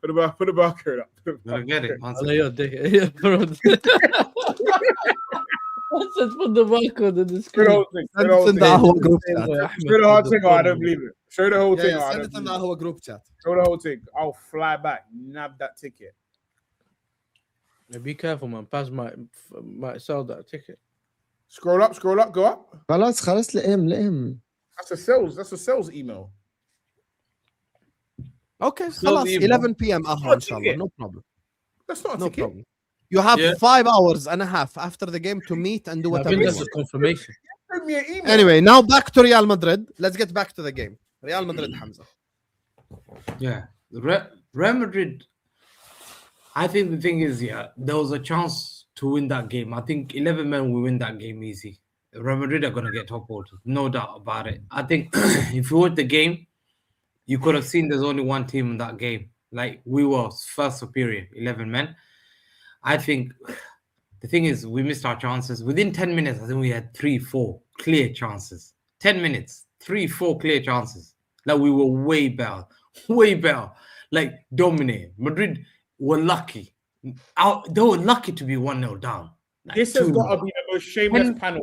Put the barcode up. Put the Gonna get it. Allah, your dick. Yeah, bro. I said put the barcode on the Show the screen. whole thing. Show the whole Send thing. the Ahwa group chat. Show the whole thing or I don't believe it. Show the whole thing or I Send don't it in believe the it. Ahwa group chat. Show the whole thing. I'll fly back. Nab that ticket. Yeah, be careful, man. Paz might sell that ticket. Scroll up, go up. خلاص لئم. That's a sales email. Okay, So خلاص, the- 11 p.m. Ahwa not a inshallah. ticket. No problem. That's not a No ticket. problem. You have Yeah. 5 hours and a half after the game to meet and do I whatever think you that's a want. confirmation. Send me an email. Anyway, now back to Real Madrid. Let's get back to the game. Real Madrid, Hamza. Yeah, Real Madrid. I think the thing is, yeah, there was a chance to win that game. I think 11 men will win that game easy. Real Madrid are gonna get toppled, no doubt about it. I think if you watch the game, you could have seen there's only one team in that game. Like we were first superior, 11 men. I think the thing is we missed our chances. Within 10 minutes, I think we had 3-4 clear chances. 10 minutes, 3-4 clear chances. Like we were way better. Like dominating. Madrid were lucky. They were lucky to be 1-0 down. Like, This has 2-0. got to be the most shameless panel.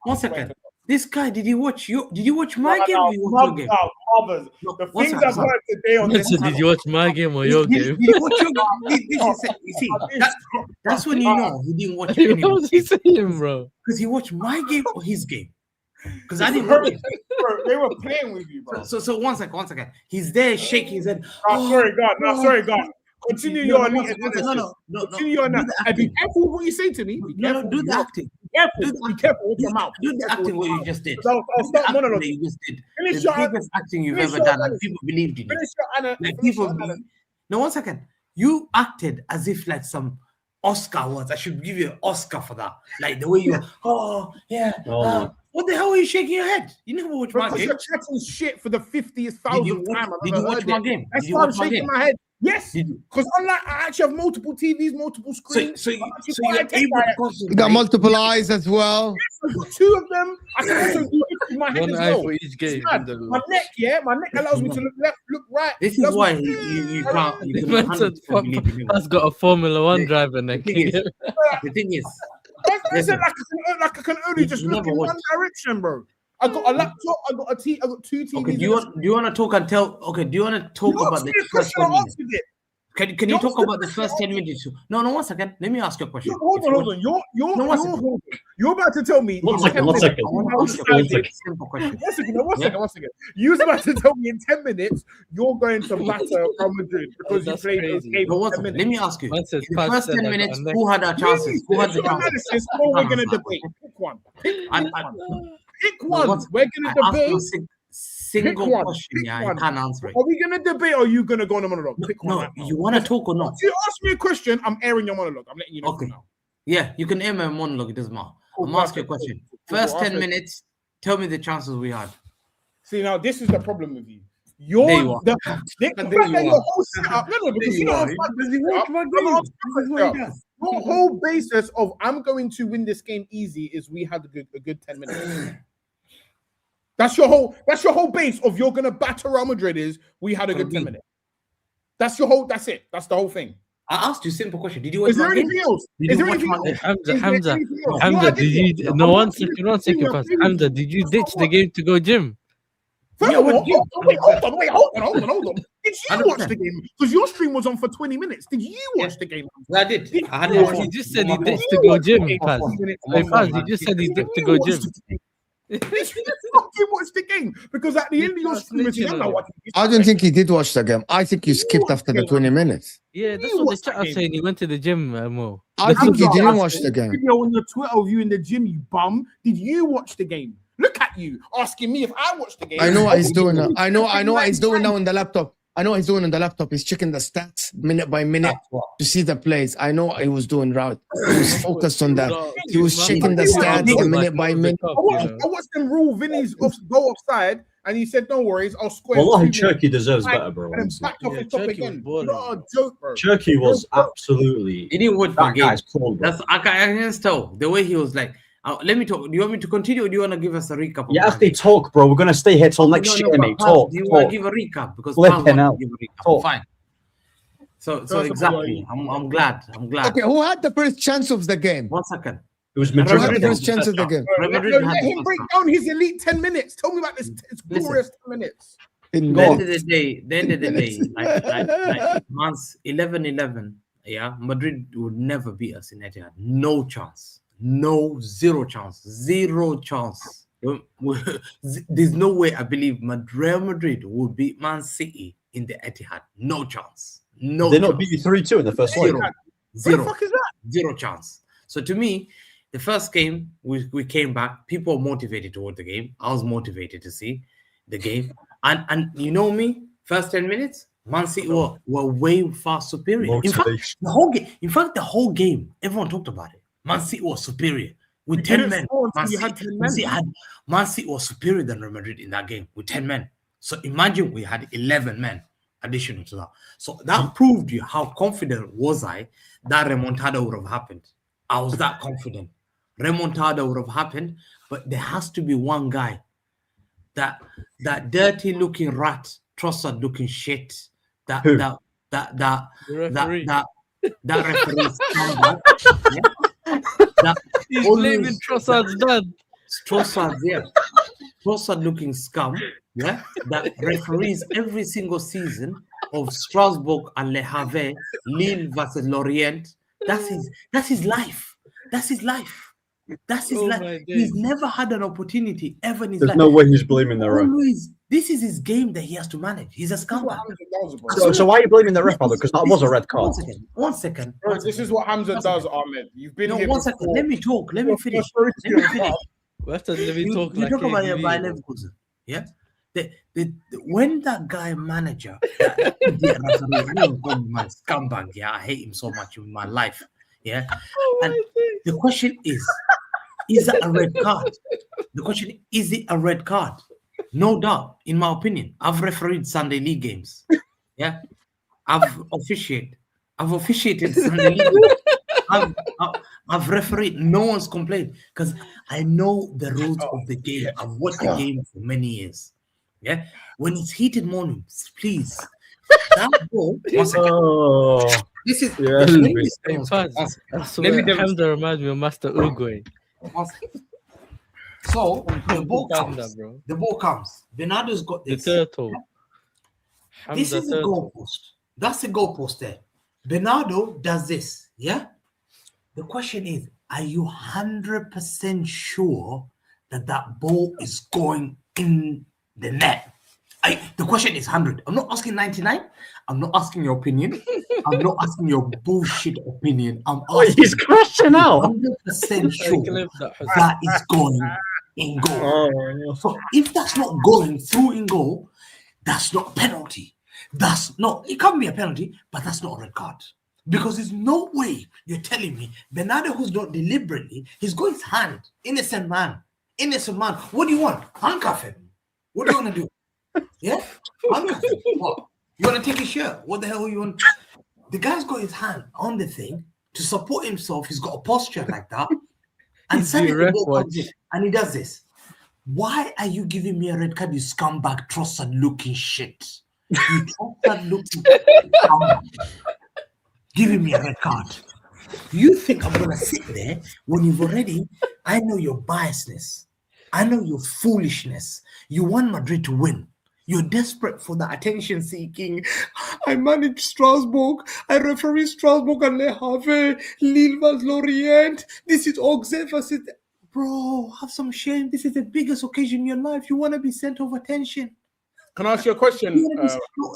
One second. This guy, did you watch my game or you watch your game? Mothers. No, The one things second, I've heard today on this So did you watch my game or your game? Did you watch your game? You see, that's when you know he didn't watch any What was he saying, bro? because he watched my game or his game. Because I I didn't watch it. They were playing with you, bro. So one second. He's there shaking his head. Sorry, God. Continue your No, analysis. no. Continue your analysis. And be careful with what you say to me. Be No, careful. do the acting. Be careful with your mouth. Do the acting what you just did. I'll Do the start acting monologue. that you just did. Finish The your- biggest acting you've finish ever your done, and analysis. people believed in you. Finish your Like finish people, your analysis. no, 1 second. You acted as if like some Oscar awards. I should give you an Oscar for that. Like the way you, what the hell are you shaking your head? You never watched my Because game. you're chatting shit for the 50th Did you thousandth time. watch, did you watch my game? That's Did you why I'm watch my shaking game? my head. Yes, Did you? because unlike I actually have multiple TVs, multiple screens. So I actually you're quite able to I You concentrate. got multiple eyes as well. I've got 2 of them. I can also do it with my head One as eye well. for each game. Understand? My neck, yeah, my neck allows me to look left, look right. This is Doesn't- why you can't. You The can man said, 100% believe in him. "Has got a Formula One The- driver neck." The thing is, I said like I can only just You look never in one watched. direction, bro. I got a laptop. I got a T. I got 2 TVs. okay. Do you want to talk and tell? Okay. Do you want to talk You about asked the me a first question, 10 I minutes? answered it. Can you You talk asked about the me- first 10 minutes? No, 1 second. Let me ask you a question. Hold on. You're about to tell me. One in second, 10 one minutes- second. I want to ask you a One question. second. Simple question. One second. You was about to tell me in 10 minutes you're going to batter Real Madrid because you That's played those crazy. games No, in 1 10 second. minutes. Let me ask you. Man In says the Paz first said 10 I got minutes, a neck. who had our chances? Who had the Finish your chances? analysis, or we're No, going to no, debate. Pick one. I- Pick No, one. what's- We're going I to asked you debate. a single one. question. Pick Yeah, one. you can't answer it. Are we going to debate or are you going to go on a monologue? Pick one. No, right now. you want to talk or not? If you ask me a question, I'm airing your monologue. I'm letting you know Okay. now. Yeah, you can air my monologue. It doesn't matter. Cool, I'm asking you a cool, question. cool, First cool. 10 Ask me. minutes, tell me the chances we had. See, now this is the problem with you. There you are. The There fact you that are. your whole setup, no, because you know how your whole basis of I'm going to win this game easy is we had a good 10 minutes. That's your whole base of you're gonna batter Real Madrid is we had a good 10 minutes. That's it. That's the whole thing. I asked you a simple question. Did you watch Is there my game? anything else? Did Is you there watch anything my else? game? Hamza, Is there Hamza, anything else? Hamza, No, I did didn't. you? No, I'm one not second, giving one second, you a Paz. preview. Hamza, did you ditch the What? game to go gym? Furthermore, what- hold on. Did you 100%. watch the game? Because your stream was on for 20 minutes. Did you watch the game? I did. I had Yeah, it. he just said he on my ditched phone. to go gym, Okay, Paz. On my Hey, phone, Paz, man. he just said he dipped to You go watched gym. the game. Did you just fucking watch the game? Because at the end of your stream, I'm not watching. I don't think he did watch the game. I think you skipped after the 20 minutes. Yeah, that's You what the watched chat that are game. saying. He went to the gym, Mo. I think you Hamza, didn't I watch saw the a game. Video on your Twitter of you in the gym, you bum. Did you watch the game? Look at you asking me if I watched the game. I know what he's doing now. I know what he's doing now on the laptop. I know what he's doing on the laptop. He's checking the stats minute by minute to see the plays. I know what he was doing, right? He was focused on that. He was checking the stats minute by minute. I watched them rule Vinny's go offside, and he said, "No worries, I'll square." Wallahi, 2 minutes." Cherky deserves Like, better, bro. And then backed off his top again. Not a joke, bro. Cherky was absolutely. He didn't watch the That game. guy's cold, bro. That's I can tell the way he was like. Let me talk. Do you want me to continue, or do you want to give us a recap? of Yeah, that if they game? talk, bro, we're gonna stay here till next year, but mate. Paz, Talk, do you want talk. to give a recap? Because Flipping Paz wants out. to give a recap. Talk. Fine. So First of all, exactly. I'm glad. Okay, who had the first chance of the game? 1 second. It was Who Madrid. had the Madrid first chance of the game? Real Madrid Let had the him first break half. down his elite 10 minutes. Tell me about this. It's glorious 10 minutes. The Go end on. of the day, like months 11-11, yeah, Madrid would never beat us in Etihad. No chance. No, zero chance. Zero chance. There's no way I believe Real Madrid would beat Man City in the Etihad. No chance. No They chance. not beat you 3-2 in the first leg. Zero. What Zero. the fuck is that? Zero chance. So to me, the first game we came back, people were motivated toward the game. I was motivated to see the game. And you know me, first 10 minutes, Man City were way far superior. In fact, Motivation. the whole game, everyone talked about it. Man City was superior with You 10 didn't men. score Man until you City, had 10 Man City men. had- Man City was superior than Real Madrid in that game with 10 men. So imagine we had 11 men additional to that. So that proved you how confident was I that remontada would have happened. I was that confident. Remontada would have happened, but there has to be one guy, that dirty looking rat, Trossard looking shit, that Who? that referee. referee scumbag, yeah? That He's always- blaming Trossard's dad. Trossard, yeah. Trossard looking scum, yeah, that referees every single season of Strasbourg and Le Havre, Lille versus Lorient. That's his life. That's his life. That's his Oh life. my He's days. never had an opportunity ever in his There's life. no way he's blaming the ref. Always, this is his game that he has to manage. He's a scumbag. So why are you blaming the ref, Father? Because that was a red card. One second. Bro, this is what Hamza does, Ahmed. You've been No, here 1 second. before. Let me talk. Let me Your finish. first Let me year finish. We have to let me You talk talk like about your KDB, Bayer bro. Leverkusen, yeah. When that guy manager, that idiot referee, I don't even call him my scumbag. Yeah, I hate him so much in my life. Yeah, and the question is that a red card? The question is it a red card? No doubt, in my opinion. I've refereed Sunday League games. Yeah, I've officiated Sunday League games. I've refereed. No one's complained because I know the rules of the game. I've watched the game for many years. Yeah, when it's heated moments, please. That ball. 1 second. Oh, This is. yeah, let me Hey, demonstrate. Paz, 1 second. I Let me swear, demonstrate. Hamza reminds me of Master Uruguay. 1 second. So the ball Panda, comes. bro. The ball comes. Bernardo's got The this. turtle. This Hamza is the turtle. goalpost. That's the goalpost there. Bernardo does this. Yeah. The question is, are you 100% sure that that ball is going in the net? The question is 100. I'm not asking 99. I'm not asking your opinion. I'm not asking your bullshit opinion. I'm Wait, asking he's crashing out. 100% I sure clip that. that is going in goal. Oh, So if that's not going through in goal, that's not a penalty. It can't be a penalty, but that's not a red card. Because there's no way you're telling me Bernardo, who's not deliberately, he's got his hand, innocent man. What do you want? Handcuff him. What do you want to do? Yeah? Handcuff him. What? You want to take his shirt? What the hell you want? The guy's got his hand on the thing to support himself. He's got a posture like that. And He's suddenly your the ball ref comes in, and he does this. Why are you giving me a red card, you scumbag, Trossard looking shit? You Trossard looking scumbag. Giving me a red card. You think I'm going to sit there when you've already, I know your biasness. I know your foolishness. You want Madrid to win. You're desperate for the attention seeking. I manage Strasbourg. I referee Strasbourg and Le Havre, Lille versus Lorient. This is Auxerre versus. Bro, have some shame. This is the biggest occasion in your life. You want to be center of attention. Can I ask you a question?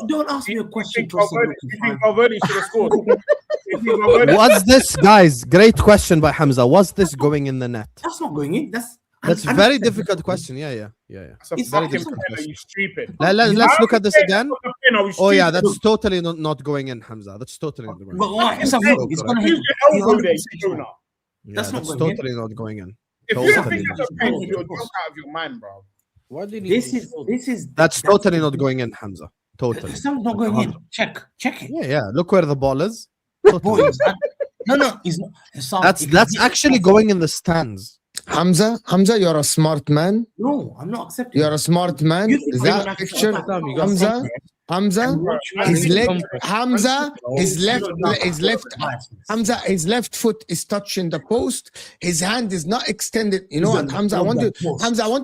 Don't ask me a question. You think Valverde should have scored? Was this, guys? Great question by Hamza. Was this going in the net? That's not going in. That's a very difficult question. Yeah. That's a It's fucking difficult. penalty, you stupid. Let's look at this again. Oh yeah, Stupid. that's totally not going in, Hamza. That's totally not going in. But what? It's gonna hit. Use your elbow there, you donut. Yeah, That's not that's going in. totally not going in. If you Totally think not. that's a penalty, you're drunk out of your mind, bro. Why did he This do is. That's totally not going in, Hamza. Totally. It's not going in. Check it. Yeah. Look where the ball is. Boy, Totally. no, it's not. Sam, That's actually going in the stands. Hamza, you're a smart man. No, I'm not accepting. You're a smart man. You think That I'm picture, not- Hamza, his leg, Hamza, his left foot is touching the post. His hand is not extended. You know what, Hamza? I want you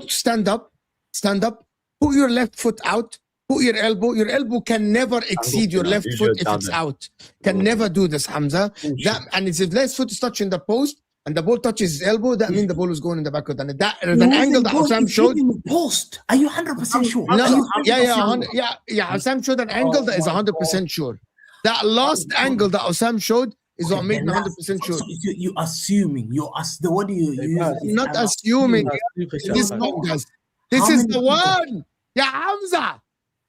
to stand up. Stand up. Put your left foot out. Put your elbow. Your elbow can never exceed your left foot if it's out. Can never do this, Hamza. And if his left foot is touching the post and the ball touches his elbow, that means the ball is going in the back of the net. That an angle that Osam showed. Post. Are you 100% sure? No, yeah. Osam showed an angle that is 100% sure. That last angle that Osam showed is what made me 100% sure. You assuming. The word you use. Not assuming. This is the one. Yeah, Hamza.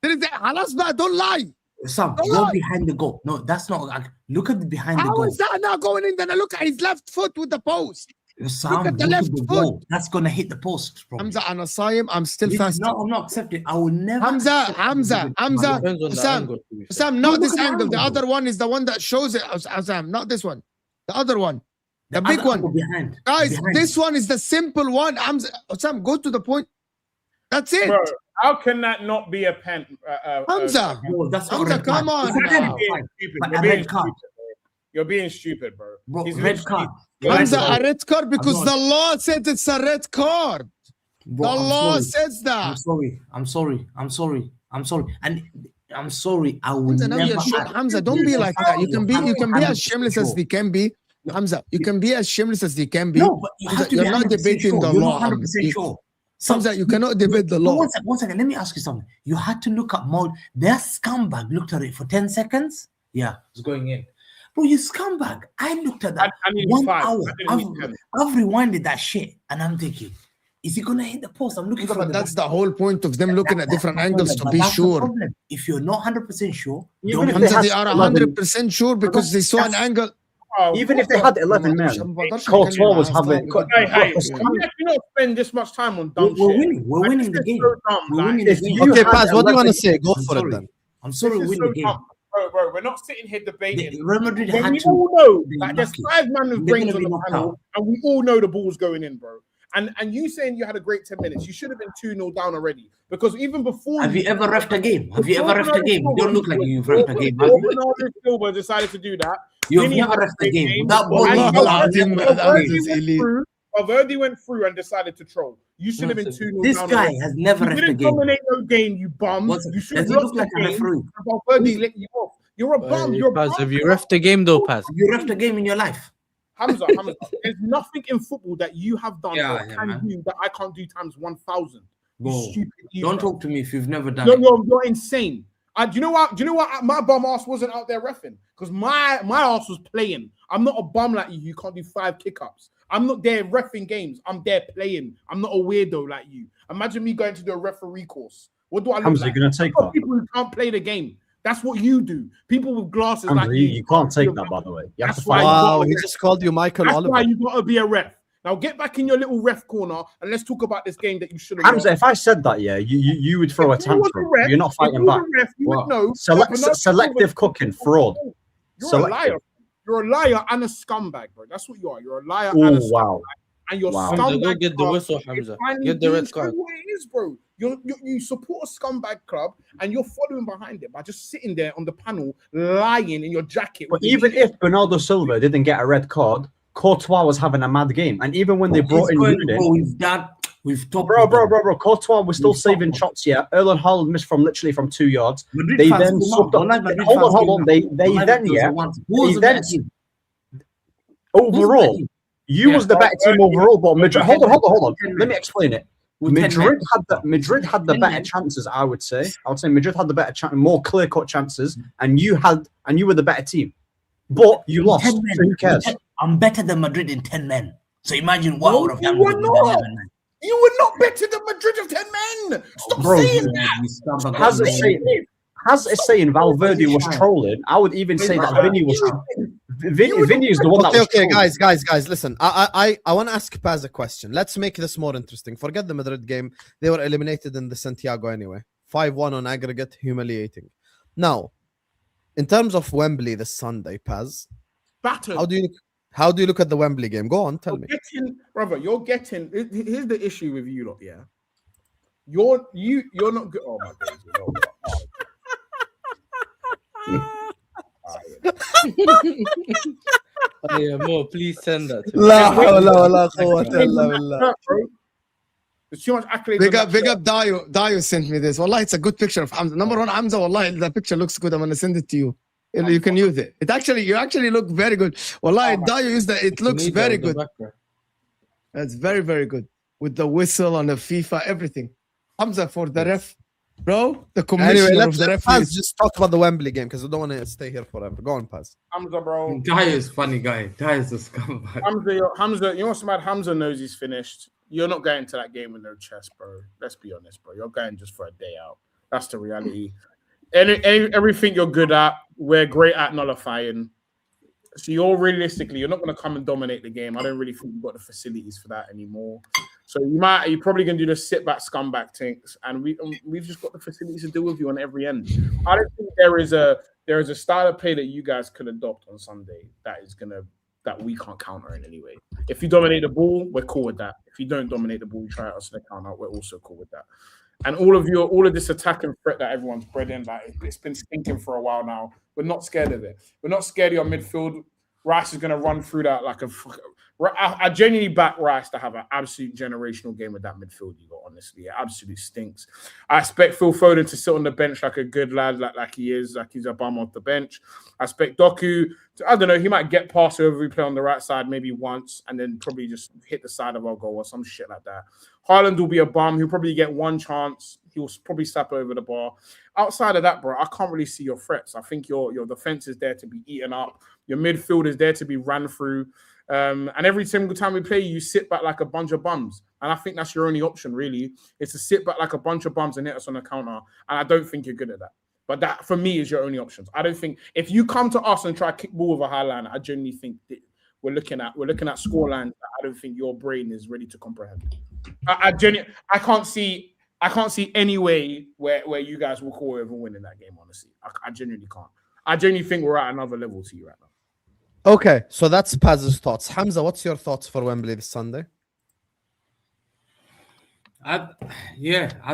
Halas, don't lie. Sam, go behind the goal. No, that's not. Look at the behind the How goal. is that not going in? Then look at his left foot with the post. Sam, Look at the look left the foot. goal. That's gonna hit the post. Probably. Hamza, and Asayim, I'm still fast. No, I'm not accepting. I will never. Hamza, Depends on the angle, to be fair. Sam, not this angle. The other one is the one that shows it. Sam, not this one. The other one. The big other one. angle behind. Guys, Behind. this one is the simple one. Hamza, Sam, go to the point. That's it. Bro, how can that not be a pen? Hamza, No, that's not Hamza, red come card. on. It's a red now. card. Stupid. But You're a being red card. stupid, bro. You're being stupid, bro. Bro, He's red literally- card. Hamza, Red a red card because I'm the not- law said it's a red card. Bro, The I'm law sorry. says that. I'm sorry. And I'm sorry. I will Hamza, now never. you're sure. Hamza, don't be like that. You can be as shameless as they can be. Hamza, you can be as shameless as they can be. No, but you have to You're be not 100% debating sure. the You're law. not 100% sure. Hamza, you cannot debate the law. One second. Let me ask you something. You had to look at mode. That scumbag looked at it for 10 seconds. Yeah, it's going in. Bro, you scumbag. I looked at that I need 1 5. hour. I didn't need 10. I've rewinded that shit, and I'm thinking, is he gonna hit the post? I'm looking for But that's the whole point of them looking at different angles to But be that's the sure. problem. If you're not 100% sure, Even don't if Hamza, had they are 100% sure because they saw an angle. Oh, Even if they had 11 men, Courtois was having. Hey, I'm actually not spend this much time on dumb we're shit. winning. We're winning the This is game. so dumb, We're like, winning the if game. you Okay, had Paz, what do you want to 11 say? Go I'm for sorry. it then. I'm sorry, we This is win the so game. dumb. Bro, we're not sitting here debating. Real Madrid When had we to. all know be that there's lucky. 5 man with They're brains gonna on be the knocked panel, out. and we all know the ball's going in, bro. And you saying you had a great 10 minutes, you should have been 2-0 down already. Because even before Have you ever refed a game? Have you ever refed a game? You don't look like you've before refed a game. Have you? Ronaldo Silva decided to do that. You've Vinny never had refed a great game. That ball Wallah is not- al-Azim, that is elite. Valverde went through and decided to troll. You should have been 2-0 This down guy already. has never You refed a didn't game. dominate no game, you bum. What's- You should does have he lost look the like a game. referee? And Valverde let you off. You're a bum. You're a Paz, bum. have you refed the game though, Paz? Have you refed a game in your life? Hamza, there's nothing in football that you have done Yeah, or yeah, can man. do that I can't do times 1,000. You Bro, stupid don't idiot. talk to me if you've never done No, it. you're insane. Do you know what? My bum ass wasn't out there reffing because my ass was playing. I'm not a bum like you. You can't do 5 kick-ups. I'm not there reffing games. I'm there playing. I'm not a weirdo like you. Imagine me going to do a referee course. What do I look Hamza, like? you're going to take I've got that. people who can't play the game. That's what you do. People with glasses Hamza, like you can't take that, be by a the way. You have That's to why find you Wow, got- he just called you Michael That's Oliver. why you got to be a ref. Now get back in your little ref corner and let's talk about this game that you should have. Hamza, if I said that, yeah, you would throw a tantrum. You're not fighting back. You would know. Selective cooking, fraud. You're a Selective. liar. You're a liar and a scumbag, bro. That's what you are. You're a liar Oh, and a scumbag. wow. And your Wow. Hamza, scumbag go get the club whistle, is Hamza. finally Get the red being card. what it is, bro. You support a scumbag club and you're following behind it by just sitting there on the panel lying in your jacket. But even if Bernardo Silva didn't get a red card, Courtois was having a mad game. And even when they brought in Rooney, We've talked. bro, Courtois was still saving shots. Yeah, Erling Haaland missed from literally from 2 yards. They then subbed up. Hold on. They then overall You was the better team overall, but Madrid. Hold on. 10 Let me explain it. With 10 Madrid men. had the 10 better men. chances. I would say Madrid had the better more clear cut chances, and you were the better team, but you lost. 10 So men. who cares? I'm better than Madrid in 10 men. So imagine what No, would have you happened were with not. 11 men. You were not better than Madrid of 10 men. Stop Bro, saying Yeah, that. we start back Has up it again. saying Valverde was trolling? I would even say that Vinny was. Vinny is the one that was Okay, trolling. guys, listen. I want to ask Paz a question. Let's make this more interesting. Forget the Madrid game. They were eliminated in the Santiago anyway. 5-1 on aggregate, humiliating. Now, in terms of Wembley this Sunday, Paz, Battered. how do you look at the Wembley game? Go on, tell me. You're getting. Here's the issue with you lot, yeah. You're not good. Oh my days, you know what? Oh, yeah, Mo, please send that to me. La hawla wa la quwwata illa billah. There's too much accolades. Big on up, that big shirt. up, Dayo sent me this. Wallahi, it's a good picture of Hamza. Number one, Hamza, wallahi, the picture looks good. I'm gonna send it to you. You can use it. You actually look very good. Wallahi, Dayo used that. It looks Need very that in the good. background. That's very, very good. With the whistle on the FIFA, everything. Hamza for the ref. Bro, the commissioner Anyway, of the let's Paz referees. just talk about the Wembley game because I don't want to stay here forever. Go on, Paz. Hamza, bro. Guy is funny guy. Guy is a scumbag. Hamza, you know what's mad? Hamza knows he's finished. You're not going to that game with no chest, bro. Let's be honest, bro. You're going just for a day out. That's the reality. Everything you're good at, we're great at nullifying. So you're not going to come and dominate the game. I don't really think you've got the facilities for that anymore. So you're probably going to do the sit back scumbag tinks, and we've just got the facilities to deal with you on every end. I don't think there is a style of play that you guys could adopt on Sunday that we can't counter in any way. If you dominate the ball, we're cool with that. If you don't dominate the ball, you try us to counter, we're also cool with that. And all of this attack and threat that everyone's bred in, like it's been stinking for a while now. We're not scared of it. We're not scared of your midfield. Rice is going to run through that like a. I genuinely back Rice to have an absolute generational game with that midfield you got. Honestly, it absolutely stinks. I expect Phil Foden to sit on the bench like a good lad, like he is, like he's a bum off the bench. I expect Doku. I don't know. He might get past whoever we play on the right side maybe once, and then probably just hit the side of our goal or some shit like that. Haaland will be a bum. He'll probably get one chance. He'll probably slap over the bar. Outside of that, bro, I can't really see your threats. I think your defense is there to be eaten up. Your midfield is there to be ran through. And every single time we play, you sit back like a bunch of bums. And I think that's your only option, really, is to sit back like a bunch of bums and hit us on the counter. And I don't think you're good at that. But that, for me, is your only options. I don't think if you come to us and try to kick ball with a high line, I genuinely think that we're looking at score lines that I don't think your brain is ready to comprehend. I can't see any way where you guys will call over winning that game. Honestly, I genuinely can't. I genuinely think we're at another level to you right now. Okay, so that's Paz's thoughts. Hamza, what's your thoughts for Wembley this Sunday? I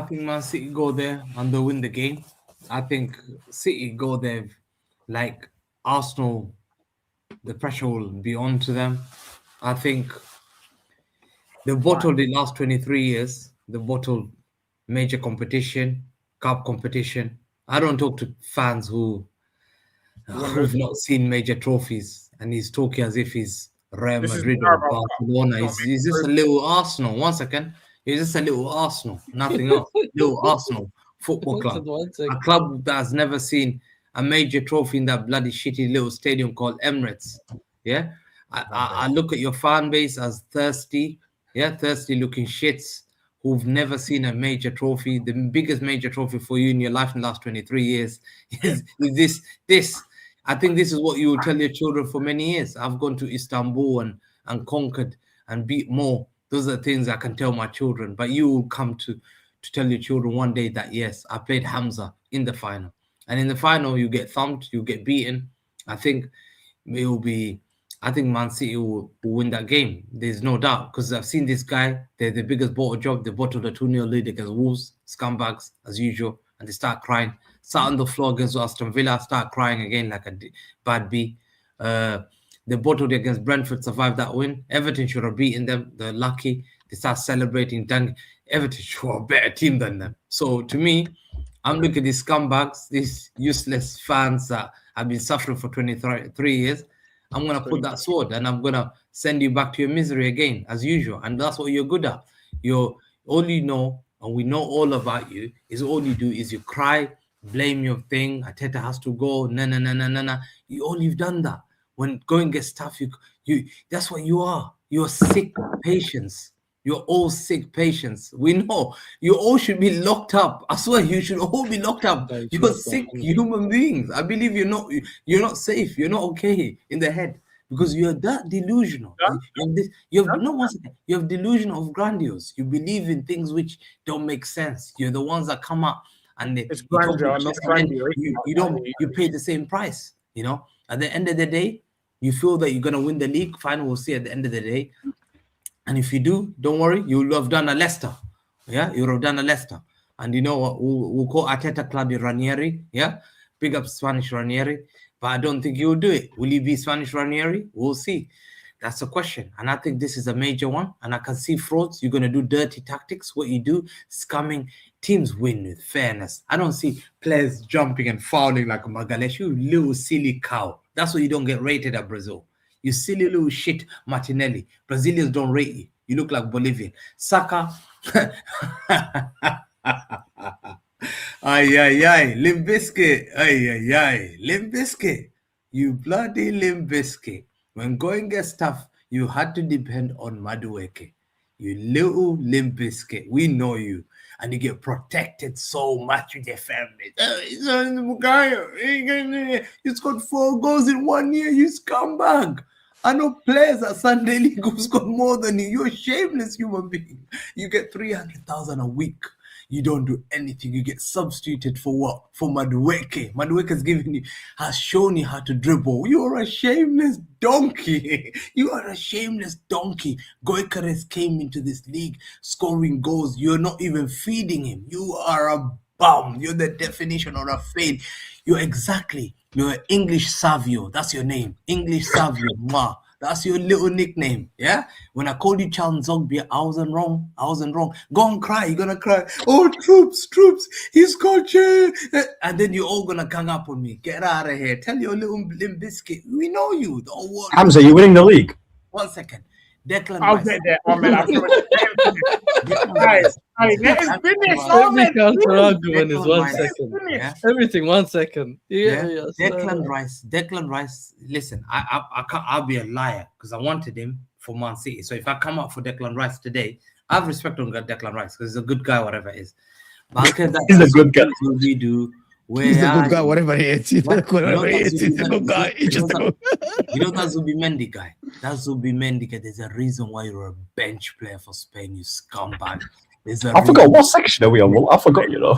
think Man City go there and they'll win the game. I think City go there like Arsenal, the pressure will be on to them. I think they've bottled the last 23 years. They've bottled major competition, cup competition. I don't talk to fans who've not seen major trophies, and he's talking as if he's Real Madrid or Barcelona. He's just a little Arsenal. 1 second. He's just a little Arsenal, nothing else. Little Arsenal Football Club. A club that has never seen a major trophy in that bloody shitty little stadium called Emirates. Yeah. I look at your fan base as thirsty looking shits who've never seen a major trophy. The biggest major trophy for you in your life in the last 23 years is this. I think this is what you will tell your children for many years. I've gone to Istanbul and conquered and beat more. Those are things I can tell my children. But you will come to tell your children one day that, yes, I played Hamza in the final. And in the final, you get thumped, you get beaten. I think Man City will win that game. There's no doubt. Because I've seen this guy, they're the biggest bottle job. They bottled a 2-0 lead against Wolves, scumbags, as usual. And they start crying. Sat on the floor against Aston Villa, start crying again like a bad bee. They bottled against Brentford, survived that win. Everton should have beaten them. They're lucky. They start celebrating. Everton should have a better team than them. So to me, I'm looking at these scumbags, these useless fans that have been suffering for 23 years. I'm going to put that sword and I'm going to send you back to your misery again, as usual. And that's what you're good at. All you know, and we know all about you, is all you do is you cry, blame your thing. Ateta has to go. No. You've done that. When going gets tough, you that's what you are. You're sick patience. You're all sick patients. We know you all should be locked up. I swear you should all be locked up. You're sick human beings. I believe you're not safe. You're not okay in the head because you're that delusional. You have delusion of grandiose. You believe in things which don't make sense. You're the ones that come up and It's grandeur, not grandeur. you pay the same price. You know, at the end of the day, you feel that you're gonna win the league. Fine, we'll see at the end of the day. And if you do, don't worry, you'll have done a Leicester. Yeah, you'll have done a Leicester. And you know what? We'll call Arteta Claudio Ranieri. Yeah, big up Spanish Ranieri. But I don't think you'll do it. Will he be Spanish Ranieri? We'll see. That's a question. And I think this is a major one. And I can see frauds. You're going to do dirty tactics. What you do, scamming. Teams win with fairness. I don't see players jumping and fouling like Magalesh. You little silly cow. That's why you don't get rated at Brazil. You silly little shit, Martinelli. Brazilians don't rate you. You look like Bolivian. Saka. Ay. Limp Bizkit. Ay. Limp Bizkit. You bloody Limp Bizkit. When going gets tough, you had to depend on Madueke. You little Limp Bizkit. We know you. And you get protected so much with your family. You scored 4 goals in 1 year, you scumbag. I know players at Sunday League who scored more than you. You're a shameless human being. You get 300,000 a week. You don't do anything. You get substituted for what? For Madueke. Madueke has shown you how to dribble. You're a shameless donkey. You are a shameless donkey. Goikarez came into this league scoring goals. You're not even feeding him. You are a bum. You're the definition of a fail. You're an English Savio. That's your name. English Savio. Ma. That's your little nickname. Yeah? When I called you Charles Zogby, I wasn't wrong. Go and cry. You're gonna cry. Oh, troops. He's coaching. And then you're all gonna gang up on me. Get out of here. Tell your little Limp Bizkit. We know you. Don't worry. Hamza, you're winning the league. 1 second. Declan I'll Rice. get there. Oh, man, I promise. Guys, let us finish. Oh, man. Counter argument is 1 Rice. second. Yeah. Everything 1 second. Yeah. Declan Rice. Listen, I'll be a liar because I wanted him for Man City. So if I come up for Declan Rice today, I have respect on Declan Rice because he's a good guy, whatever it is. But He's a good guy. We do. He's a good guy, whatever he is. He's a good guy. He's just a good guy. You know that Zubimendi guy? That Zubimendi guy, there's a reason why you're a bench player for Spain, you scumbag. I forgot what section are we on? I forgot, you know.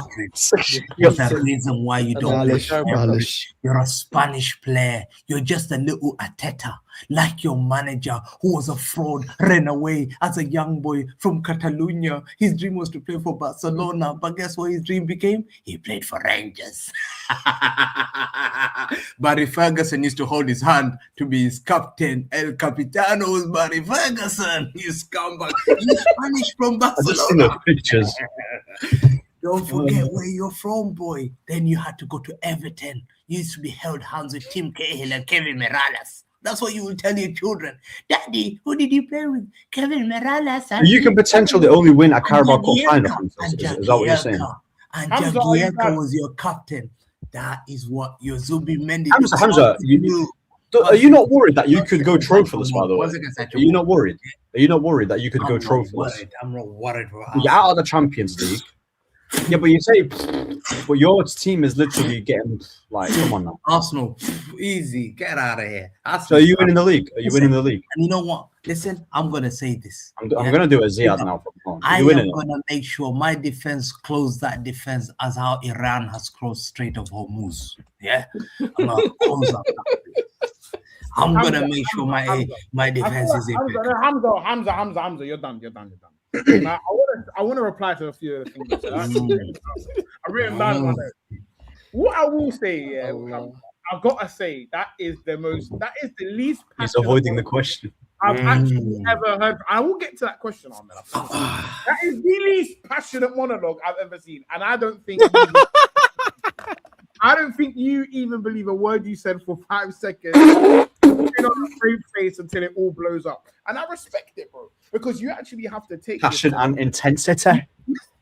There's a reason why you don't play. You're a Spanish player. You're just a little Arteta, like your manager who was a fraud, ran away as a young boy from Catalonia. His dream was to play for Barcelona, but guess what his dream became? He played for Rangers. Barry Ferguson used to hold his hand to be his captain. El Capitano was Barry Ferguson. You scumbag. You Spanish from Barcelona. Pictures. Don't forget where you're from, boy. Then you had to go to Everton. You used to be held hands with Tim Cahill and Kevin Morales. That's what you will tell your children. Daddy, who did you play with? Kevin Morales. You can potentially only win a Carabao Cup final. Is that what you're saying? And Jagielka was your captain. That is what your Zubimendi. Hamza, are you not worried that you could go trophyless, by the way? Are you not worried? Are you not worried that you could go trophyless? I'm not worried. You're out of the Champions League. Yeah, but you say, but your team is literally getting like, come on now. Arsenal, easy, get out of here. Arsenal, so are you winning the league? Are you winning the league? And you know what? Listen, I'm gonna say this. I'm gonna do a Ziad now. I am gonna make sure my defense close that defense as how Iran has closed Strait of Hormuz. Yeah, I'm gonna close up. I'm gonna make sure my defense is in. Hamza, you're done. Now, I want to reply to a few of the things. I've written down on it. What I will say, I've got to say that is the least. He's avoiding the question. I've actually ever heard. I will get to that question, Ahmed. That is the least passionate monologue I've ever seen, and I don't think you even believe a word you said for 5 seconds. a brave face until it all blows up. And I respect it, bro, because you actually have to take Passion and intensity.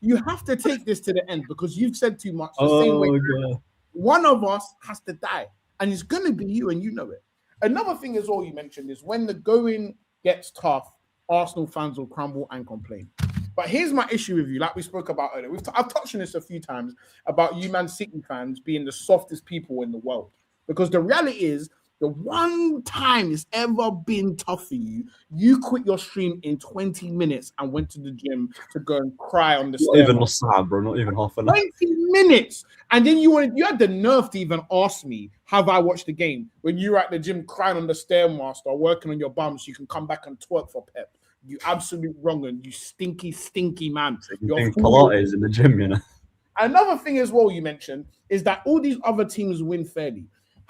You have to take this to the end because you've said too much. The same way, God. one of us has to die, and it's going to be you, and you know it. Another thing as well you mentioned is when the going gets tough, Arsenal fans will crumble and complain. But here's my issue with you, like we spoke about earlier. I've touched on this a few times about you Man City fans being the softest people in the world. Because the reality is, the one time it's ever been tough for you, you quit your stream in 20 minutes and went to the gym to go and cry on the Not even a sad, bro. Not even half an hour. 20 minutes. And then you had the nerve to even ask me, have I watched the game? When you were at the gym crying on the Stairmaster, working on your bum so you can come back and twerk for Pep. You absolute wrong, and you stinky, stinky man. You're doing Pilates in the gym, you know. Another thing as well you mentioned is that all these other teams win fairly.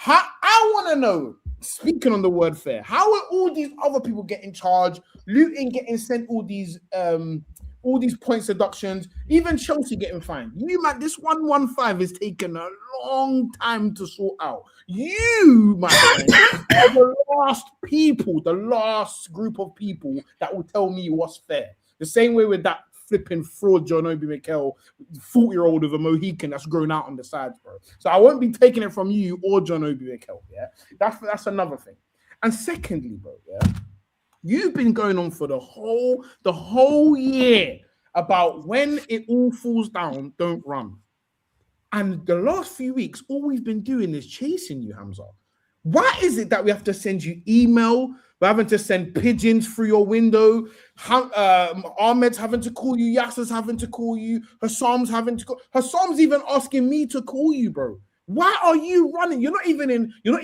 I want to know, speaking on the word fair, how are all these other people getting charged? Luton getting sent all these points deductions, even Chelsea getting fined. You man, this 115 is taking a long time to sort out. You, my friend, are the last group of people that will tell me what's fair. The same way with that flipping fraud John Obi Mikel, 40-year-old with a Mohican that's grown out on the sides, bro. So I won't be taking it from you or John Obi Mikel, yeah? That's another thing. And secondly, bro, yeah, you've been going on for the whole year about when it all falls down, don't run. And the last few weeks, all we've been doing is chasing you, Hamza. Why is it that we have to send you email? We're having to send pigeons through your window. Ahmed's having to call you. Yasser's having to call you. Hassam's having to call. Hassam's even asking me to call you, bro. Why are you running? You're not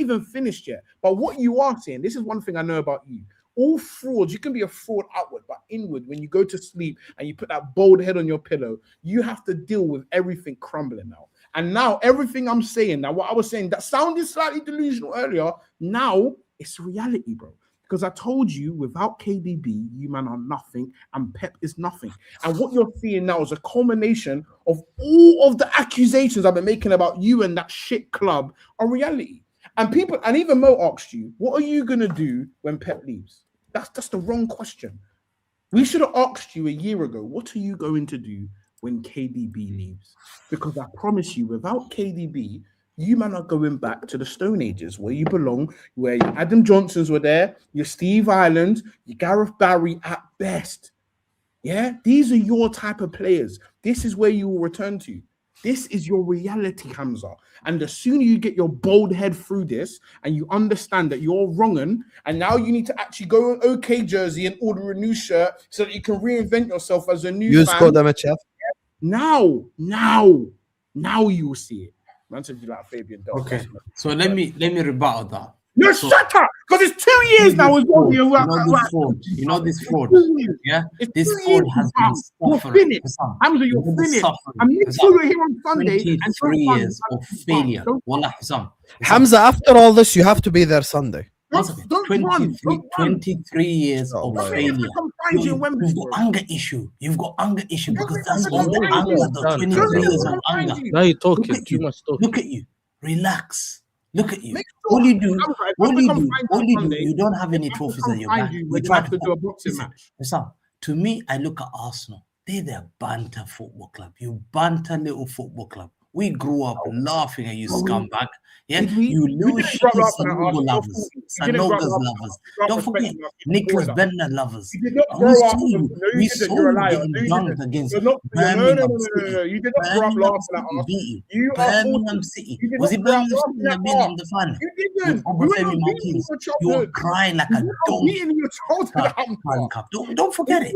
even finished yet. But what you are saying, this is one thing I know about you. All frauds, you can be a fraud outward, but inward, when you go to sleep and you put that bald head on your pillow, you have to deal with everything crumbling now. And now everything I'm saying, now what I was saying that sounded slightly delusional earlier, now it's reality, bro. Because I told you, without KDB, you man are nothing, and Pep is nothing. And what you're seeing now is a culmination of all of the accusations I've been making about you and that shit club are reality. And people, and even Mo asked you, what are you gonna do when Pep leaves? That's the wrong question. We should have asked you a year ago, what are you going to do when KDB leaves? Because I promise you, without KDB, you man are going back to the Stone Ages where you belong, where your Adam Johnsons were there, your Steve Ireland, your Gareth Barry at best. Yeah, these are your type of players. This is where you will return to. This is your reality, Hamza. And the sooner you get your bold head through this and you understand that you're wronging, and now you need to actually go on OK Jersey and order a new shirt so that you can reinvent yourself as a new Use fan. code MHF. Now you will see it. Man said you like Fabian Delph. Okay, so let me rebuttal that. No, So- shut up! Because it's 2 years now. As well. You know this fraud. Yeah, It's this 2 fraud years has now. been You're suffering. finished. Hassan, Hamza, you're you've been finished. suffering. I'm making Hassan, sure you're here on Sunday. 23 years of failure. Wallah, Hassan. Hamza, after all this, you have to be there Sunday. Don't run. 23 years of my failure. Come find you in Wembley, You've got bro. anger issue. You've got anger issue because Don't that's let all me the come find anger, you. the Don't 23 let years me of come find anger. you. Now you're Look talking at too you. much talking. Look at you. Relax. Look at you. Make All sure- you do, Hamza, if all I you come do, find all you you do, Sunday, you don't have any if I trophies come at your find back. you, You we're gonna try have to do a boxing listen, match. listen, to me, I look at Arsenal. They're the banter football club. You banter little football club. We grew up laughing at you, scumbag. Yeah, Did we? you We little didn't shit grow up in Sanogo Arsenal. lovers, You didn't grow up Sanoga's in lovers. Arsenal. Don't forget Respect us. Nicholas Avoid us. Bender lovers. You did not We grow up. saw you. No, you We didn't. saw You're a you liar. getting No, you dunked didn't. against You're not. No, Birmingham City. You did not grow up Birmingham laughing at City us. beat you. You are Birmingham 40. City. You did Was not it grow up Birmingham City laughing that at beat them us. in the final? You With didn't. We were not Obafemi beating Martins. your You were childhood. crying like We a were not donkey. beating your childhood. Don't forget it.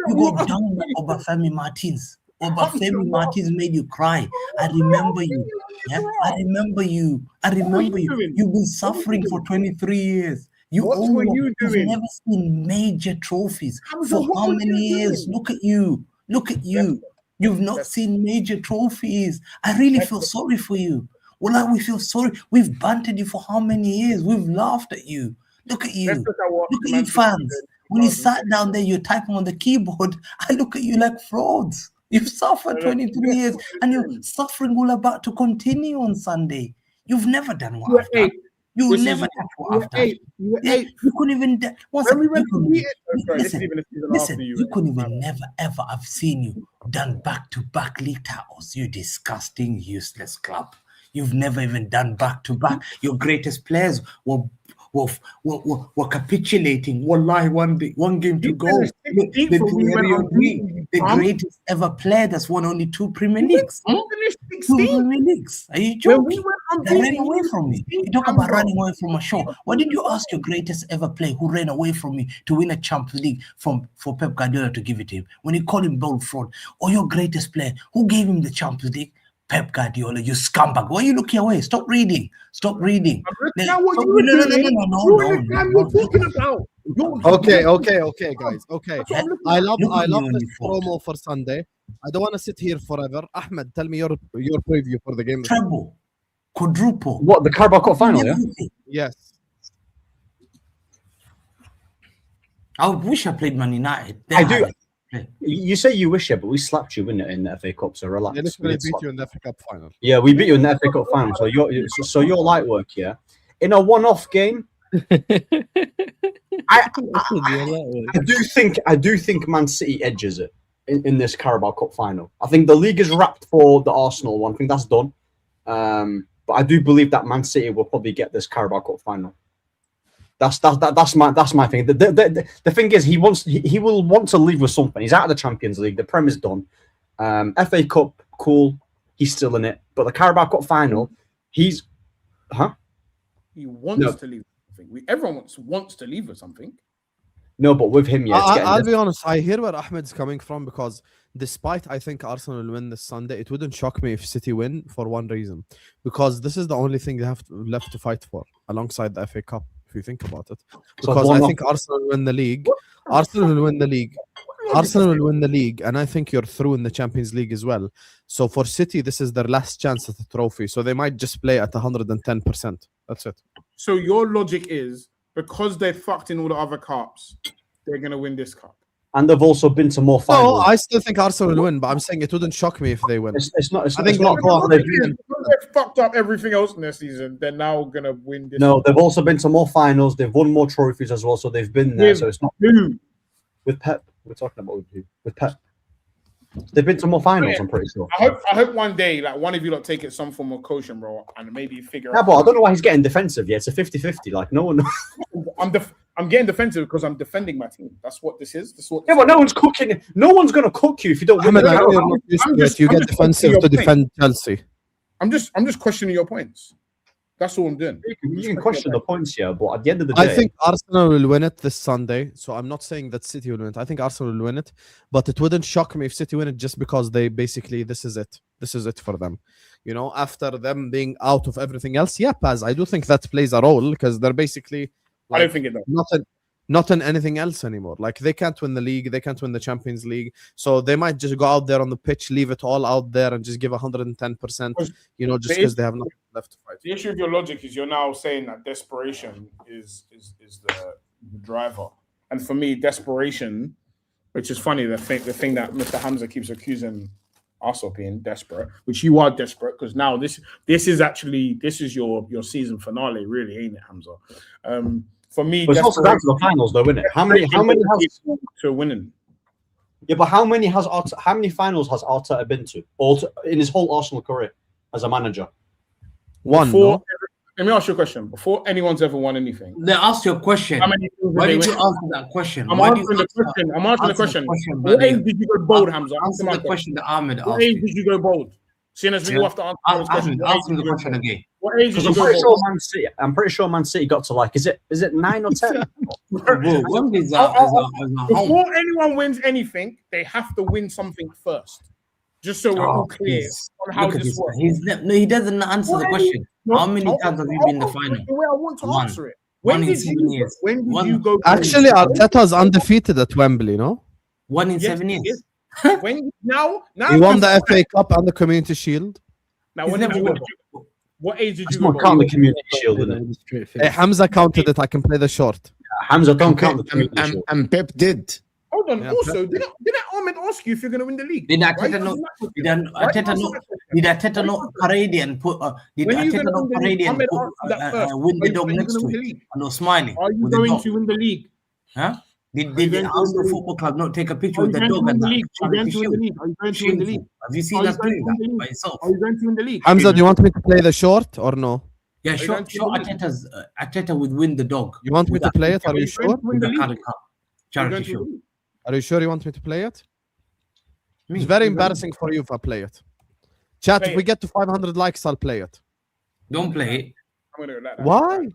You got down by Obafemi Martins. Obafemi Martins made you cry. I remember you. Yeah, I remember you. I remember you. doing? You've been suffering for 23 years. What were you doing? You've never seen major trophies Hamza, for what how were many you years? doing? Look at you. Look at you. You've not seen major trophies. I really feel sorry for you. Well, we feel sorry. We've bantered you for how many years? We've laughed at you. Look at you. Let's look at what Look at Man you City fans. did. When you sat down there, you're typing on the keyboard. I look at you like frauds. You've suffered 23 years and you're suffering all about to continue on Sunday. You've never done what I've done. You will This never is- touch what you I've were done. eight. You were Yeah, eight. you couldn't even. One When second, we went you to couldn't- beat it, sorry, this is listen, even a season listen, after you. you couldn't even never ever have seen you done back-to-back league titles. You disgusting, useless club. You've never even done back-to-back. Your greatest players were capitulating. Wallahi, one game to You go. finished 16th when we went unbeaten, The fam. greatest ever player that's won only 2 Premier Leagues. We finished 2 16th. Premier Leagues. Are you When joking? we went They ran unbeaten, away we from me. beat You talk about Hamza. running away from a show. Why did you ask your greatest ever player who ran away from me to win a Champions League for Pep Guardiola to give it to him? When he called him bold fraud, or your greatest player who gave him the Champions League? Pep Guardiola, you scumbag. Why are you looking away? Stop reading. Stop reading. I'm looking at what Stop- you were no, doing. You're the guy you're talking about. Okay, guys. Okay. That's what I'm looking I at. love Look at this you on your phone. promo for Sunday. I don't want to sit here forever. Ahmed, tell me your preview for the game. Treble, quadruple. What, the Carabao Cup final, yeah? Everything. Yes. I wish I played Man United. I do. had it. You say you wish it, but we slapped you in the FA Cup, so relax. They We literally did beat slap you in the FA Cup final. Yeah, we beat you in the FA Cup final. So you're light work, yeah. In a one-off game, I do think Man City edges it in this Carabao Cup final. I think the league is wrapped for the Arsenal one. I think that's done. But I do believe that Man City will probably get this Carabao Cup final. That's my thing. The thing is, he will want to leave with something. He's out of the Champions League. The Prem is done. FA Cup, cool. He's still in it. But the Carabao Cup final, he's, He wants to leave something. Everyone wants to leave with something. No, but with him, yeah. I'll be honest. I hear where Ahmed's coming from because despite I think Arsenal will win this Sunday, it wouldn't shock me if City win for one reason. Because this is the only thing they have left to fight for alongside the FA Cup, if you think about it. Because I think Arsenal will win the league. Arsenal will win the league. Arsenal will win the league, and I think you're through in the Champions League as well. So for City, this is their last chance at the trophy. So they might just play at 110%. That's it. So your logic is because they fucked in all the other cups, they're gonna win this cup. And they've also been to more No, finals. I still think Arsenal will win, but I'm saying it wouldn't shock me if they win. It's not. I think not they'll go Because they fucked up everything else in their season, they're now gonna win this. No, they've also been to more finals. They've won more trophies as well, so they've been there. So it's not Who? with Pep. We're talking about with Pep. They've been to more finals. I'm pretty sure. I hope one day, like one of you, take it some form of coaching, bro, and maybe figure Yeah, out. but I don't know why he's getting defensive. Yeah, it's a 50-50. Like no one. I'm getting defensive because I'm defending my team. That's what this is. This is what. Yeah, but no one's cooking. No one's gonna cook you if you don't win. Ahmed, the I know Carabao. you're not used I'm to just- it. You I'm get just defensive your to point. defend Chelsea. I'm just questioning your points. That's all I'm doing. You can question the points here, but at the end of the day, I think Arsenal will win it this Sunday. So I'm not saying that City will win it. I think Arsenal will win it, but it wouldn't shock me if City win it just because they basically this is it. This is it for them. You know, after them being out of everything else. Yeah, Paz, I do think that plays a role because they're basically I don't think it does. not in anything else anymore. Like they can't win the league, they can't win the Champions League, so they might just go out there on the pitch, leave it all out there, and just give 110%. You know, just because they have nothing left to fight. The issue of your logic is you're now saying that desperation is the driver, and for me, desperation, which is funny, the thing that Mr. Hamza keeps accusing us of being desperate, which you are desperate because now this is your season finale, really, ain't it, Hamza? For me, but it's also down to the finals, though, isn't it? How many has to winning? Yeah, but how many finals has Arteta been to, in his whole Arsenal career as a manager? One. No? Let me ask you a question. Before anyone's ever won anything, They asked you a question. how many? Why did you answer that question? I'm Why do you answering the question. I'm answering the answer question. the question, What brother? age did you go bold, Hamza? Answer the question that Ahmed What asked age you. did you go bold? Seeing as we Yeah. all have to answer this question. Ahmed, What age answer did the you go question bold? again. What age did Because you I'm go pretty bold? sure I'm pretty sure Man City got to like is it 9 or 10? Bro, one is a home. Before anyone wins anything, they have to win something first. Just so we're all clear please. on how Look at this this. works. No, he doesn't answer the question. How many times have you been in the final? The way I want to One. answer it. One When in did 7 years. When did One. you go? Actually, Arteta's undefeated at Wembley. No, One in Yes, 7 years. yes. When now he won the FA Cup and the Community Shield. Now, He's when never did you won. go? What age did That's you go? not count the bold? Community Shield, isn't it? Hey, Hamza counted it. I can play the short. Hamza, don't count the Community And, Shield. and Pep did. Hold on. Yeah, also, didn't Ahmed ask you if you're going to win the league? Did Right? Arteta know? Did Arteta know? Did Arteta not parade it and put? Did When are you Arteta gonna not win the parade league? it and Ahmed, put, answer that first. win the Are dog you next gonna to win the it? league? And not smiling. Are you with the going dog? to win the league? Huh? Did you the going to Arsenal win the Football Club not take a picture Are with you the going to dog win and the that? league? Are you going to win the league? Are you going to win the Shameful. league? Have you seen Are you us going doing to win that the by league? yourself? Are you going to win the league? Hamza, do you want me to play the short or no? Yeah, you going sure. to win the league? Arteta would win the dog. You want me with to that play it? picture Are you Are you going sure? to win with the the league? Carabao Cup Are you charity going to show. win the league? Are you sure you want me to play it? Me. It's very embarrassing for you if I play it. Chat, Play if we it. get to 500 likes, I'll play it. Don't play it. I'm gonna do it like that. Why?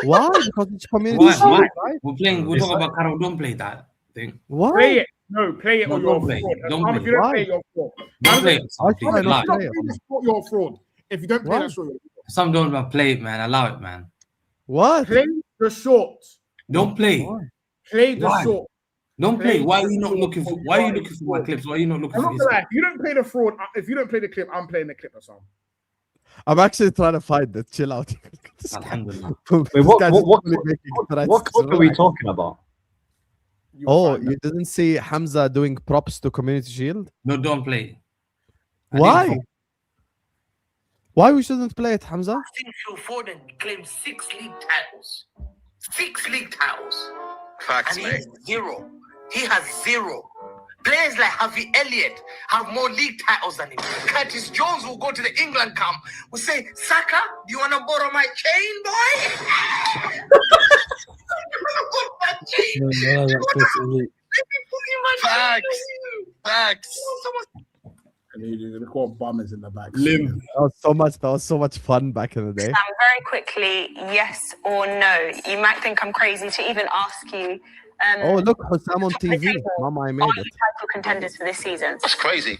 Why? Because it's community Why? shield, Why? right? We're talking about Carabao. Don't play that thing. Why? Play it. No, play it No, or you're a don't play it. fraud. Don't If play you don't Why? play it, you're a fraud. Don't play it. Why Please, should I If not allow you it. don't play play it? the sport, you're a fraud. If you don't play Why? that sport, you're a fraud. Some don't want to play it, man. Allow it, man. What? Play the short. Don't play. Why? Play the Why? short. Don't play. Play Why are the you not fraud looking for? or Why are you you are looking a for my fraud. clips? Why are you not looking I'm for not his gonna lie. clips? If you don't play the fraud, if you don't play the clip, I'm playing the clip or something. I'm actually trying to find it. Chill out. This guy- Alhamdulillah. Wait, this what guy's what really making threats. what clip are we Relax. talking about? You'll Oh, find you out. didn't see Hamza doing props to Community Shield? No, don't play. I Why? didn't- Why we shouldn't play it, Hamza? I think Phil Foden claimed 6 league titles. 6 league titles. Facts, And he mate. has 0. He has 0. Players like Harvey Elliott have more league titles than him. Curtis Jones will go to the England camp. Will say, Saka, do you want to borrow my chain, boy? My chain. Let me put in my chain. Facts. Facts. And look what bum is in the back. That was so much fun back in the day. Very quickly, yes or no. You might think I'm crazy to even ask you. Oh, look, Hussam on TV. Mama, I made Are it. you title contenders for this season? That's crazy.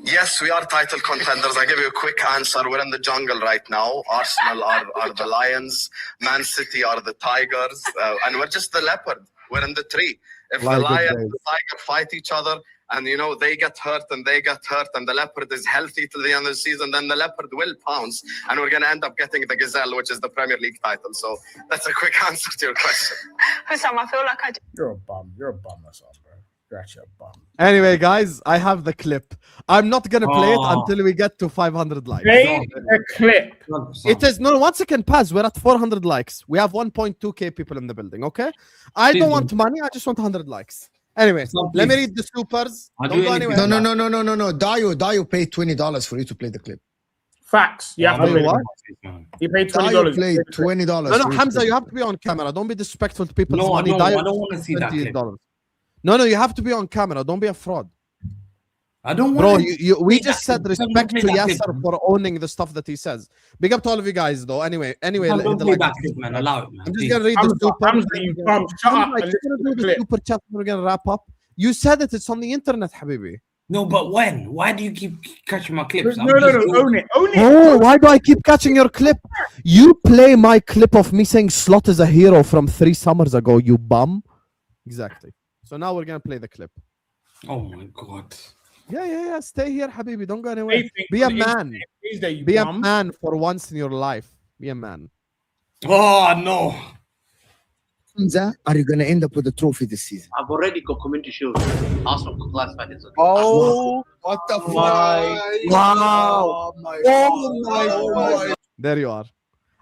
Yes, we are title contenders. I give you a quick answer. We're in the jungle right now. Arsenal are the lions. Man City are the tigers. And we're just the leopard. We're in the tree. If Like the good lion days. and the tiger fight each other, and they get hurt and they get hurt, and the leopard is healthy till the end of the season, then the leopard will pounce, and we're going to end up getting the gazelle, which is the Premier League title. So that's a quick answer to your question. Hussam, I feel like I You're a bum. You're a bum, that's all, bro. You're actually a bum. Anyway, guys, I have the clip. I'm not gonna play it Oh. until we get to 500 likes. Play a clip. It is no 1 second pass. We're at 400 likes. We have 1.2k people in the building. Okay, I Please don't don't. want money. I just want 100 likes. Anyway, Some let me please. read the supers. I'll Don't do go anything. anywhere. No. Dio paid $20 for you to play the clip. Facts. You have Are to you pay. what? He paid Dio $20. played $20. No, for you to Hamza, play you the have clip. to be on camera. Don't be disrespectful to people's No, money. I Dio don't want to see that clip. $28. No, you have to be on camera. Don't be a fraud. I don't want. Bro, play we that just said clip. Don't respect play to that Yasser clip. for owning the stuff that he says. Big up to all of you guys, though. Anyway, Don't hit the play like that button. clip, man. Allow it, man. I'm just please. gonna read the super. Hamza, you bum. Shut up I'm and just listen gonna to do the the clip. super chat. We're gonna wrap up. You said it. It's on the internet, Habibi. No, but when? Why do you keep catching my clips? No. Own it. Own it. Oh, why do I keep catching your clip? You play my clip of me saying Slot is a hero from 3 summers ago, you bum. Exactly. So now we're gonna play the clip. Oh my god. Yeah. Stay here, Habibi. Don't go anywhere. Anything Be a on the man. internet is that you Be a bum. man for once in your life. Be a man. Oh no. Hamza, are you going to end up with a trophy this season? I've already got Community Shield. Arsenal classified as a Oh, what the fuck? Wow. Oh my. There you are.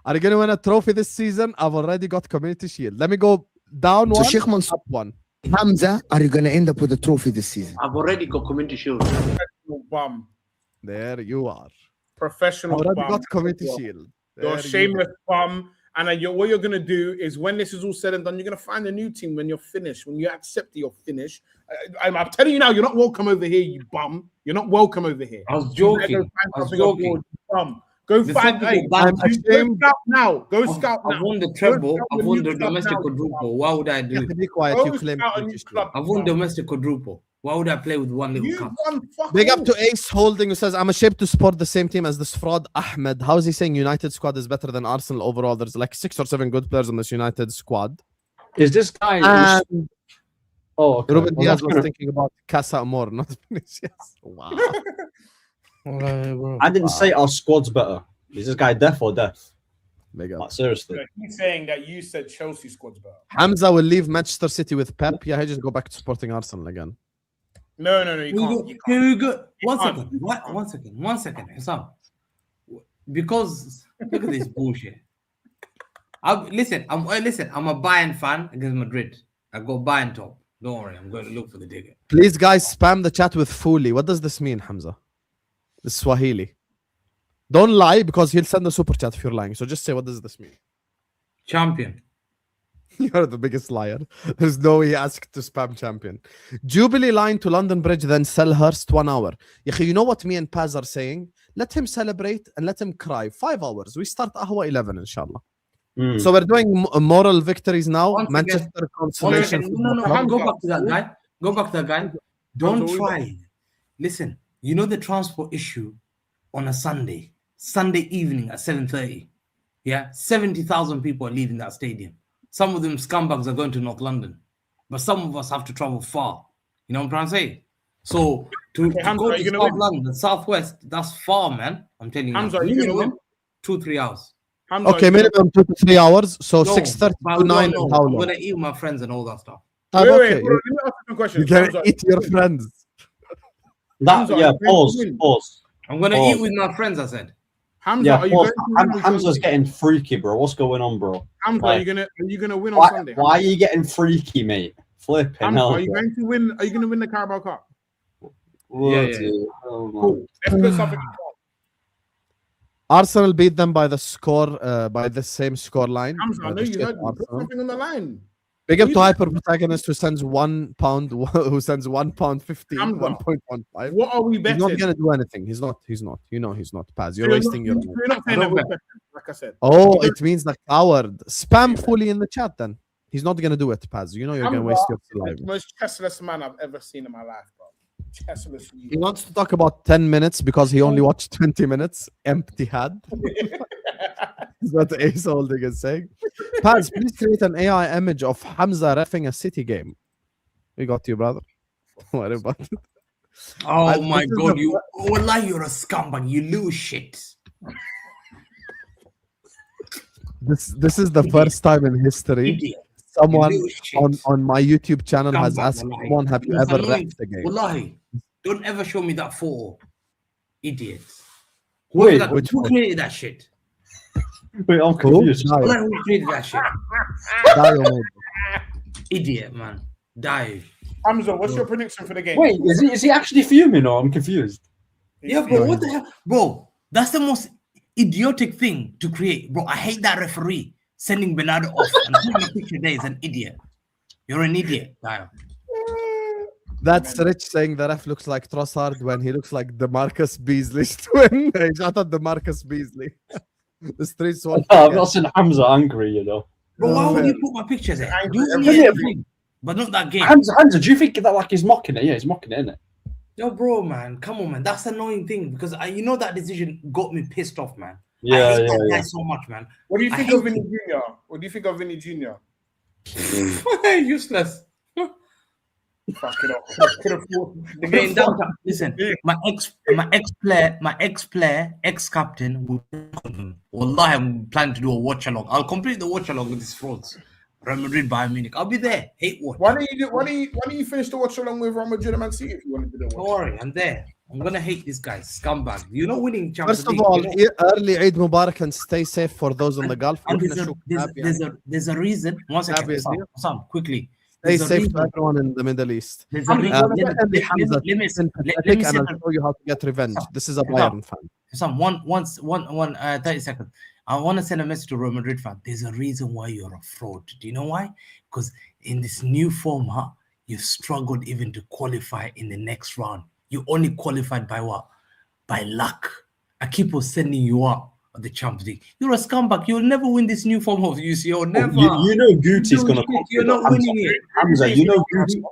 Are you gonna win a trophy this season? I've already got Community Shield. Let me go down So one, Sheikh Mansour, up one. Hamza, are you going to end up with a trophy this season? I've already got Community Shield. Professional bum. There you are. Professional Already bum. got Community Shield. You're There a you shameless bum. And what you're going to do is when this is all said and done, you're going to find a new team when you're finished. When you accept that you're finished. I'm telling you now, you're not welcome over here, you bum. You're not welcome over here. I was You better joking. go find I was something abroad, joking. you bum. Go The find. football Hey, ban- go scout now. Go scout I've now. won the Go treble. scout I've the won new the club domestic now, you quadruple. What would I You have do? to be quiet. Go You claim scout a new Community Shield. club. I've won domestic quadruple. Why would I play with one little You cup? won fuck Big up all. to Ace Holding, who says, I'm ashamed to support the same team as this fraud Ahmed. How is he saying United squad is better than Arsenal overall? There's like 6 or 7 good players on this United squad. Is this guy? And Oh, okay. Ruben Well, Diaz that's was gonna- thinking about Casa Amor, not Vinicius. Wow. I didn't say our squad's better. Is this guy deaf or deaf? Big up. Like, seriously. He's saying that you said Chelsea squad's better. Hamza will leave Manchester City with Pep. Yeah, he just go back to supporting Arsenal again. No, you can't. Here we go. One second. Hussam. Because look at this bullshit. I'm a Bayern fan against Madrid. I got Bayern top. Don't worry, I'm going to look for the digger. Please, guys, spam the chat with fully. What does this mean, Hamza? It's Swahili. Don't lie because he'll send a super chat if you're lying. So just say, what does this mean? Champion. You're the biggest liar. There's no way he asked to spam champion. Jubilee line to London Bridge, then Selhurst 1 hour. You know what me and Paz are saying? Let him celebrate and let him cry. 5 hours. We start Ahwa 11, inshallah. So we're doing moral victories now. Manchester consolation. No. Go back to that guy. Don't try. Listen, you know the transport issue on a Sunday evening at 7:30. Yeah, 70,000 people are leaving that stadium. Some of them scumbags are going to North London, but some of us have to travel far. You know what I'm trying to say? So to go to South London, Southwest, that's far, man. I'm telling you. Hamza, are you going to win? 2-3 hours. Hamza, okay, minimum 2 to 3 hours. So 6:30 to 9. No. I'm going to eat with my friends and all that stuff. Wait, let me ask you a question. You can eat your friends. Pause. I'm going to eat with my friends, I said. Hamza, Hamza's getting freaky, bro. What's going on, bro? Hamza, are you gonna win on Sunday? Why are you getting freaky, mate? Flipping Hamza, hell, are you going to win? Are you going to win the Carabao Cup? Yeah. Cool. Let's put something. Arsenal beat them by the score, by the same score line. Hamza, I know you heard me. Put something on the line. Big up to Hyper Protagonist who sends £1, who sends £1.50, 1.15. What are we betting? He's not gonna do anything. He's not. You know he's not. Paz, you're wasting your time. You're not saying that we're betting, like I said. Oh, it means the coward. Spam fully in the chat then. He's not gonna do it, Paz. You know you're gonna waste your time. The most chestless man I've ever seen in my life, bro. Chestless. He wants to talk about 10 minutes because he only watched 20 minutes. Empty head. Is what Ace Holding is saying. Paz, please create an AI image of Hamza reffing a City game. We got you, brother. Don't worry about it. Oh my God, you're a scumbag. You lose shit. This is the first time in history someone on my YouTube channel has asked someone, have you ever reffed the game? Wallahi, don't ever show me that photo. Idiot. Who created that shit? Wait, I'm confused. Who created that shit? Idiot, man. Die. Hamza, what's your prediction for the game? Wait, is he actually fuming or I'm confused? Yeah, bro, what the hell? Bro, that's the most idiotic thing to create. Bro, I hate that referee sending Bernardo off and putting a picture there is an idiot. You're an idiot, Kyle. That's Rich saying the ref looks like Trossard when he looks like DeMarcus Beasley's twin. I thought DeMarcus Beasley. The streets one. I've not seen Hamza angry, you know. Bro, why would you put my pictures there? But not that game. Hamza, do you think that like he's mocking it? Yeah, he's mocking it, isn't it? Yo, bro, man, come on, man. That's the annoying thing because you know that decision got me pissed off, man. I hate that guy so much, man. What do you think of Vinny Jr.? What do you think of Vinny Jr.? Useless. Fuck it up. Listen, my ex-player, ex-captain. Wallahi, I'm planning to do a watch along. I'll complete the watch along with these frauds. Real Madrid, Bayern Munich. I'll be there. Hate watch. Why don't you finish the watch along with Real Madrid and Man City if you want to do the watch? Don't worry, I'm there. I'm gonna hate this guy, scumbag. You're not winning Champions League. First of all, early Eid Mubarak and stay safe for those on the Gulf. And there's a reason. One second, Sam, quickly. Stay safe to everyone in the Middle East. Let me show you how to get revenge. This is a Bayern fan. Sam, 30 seconds. I want to send a message to Real Madrid fan. There's a reason why you're a fraud. Do you know why? Because in this new format, you've struggled even to qualify in the next round. You only qualified by what? By luck. I keep on sending you up at the Champions League. You're a scumbag. You'll never win this new form of UCO. Never. You know Guti's going to. You're not winning it. Hamza, you know Guti.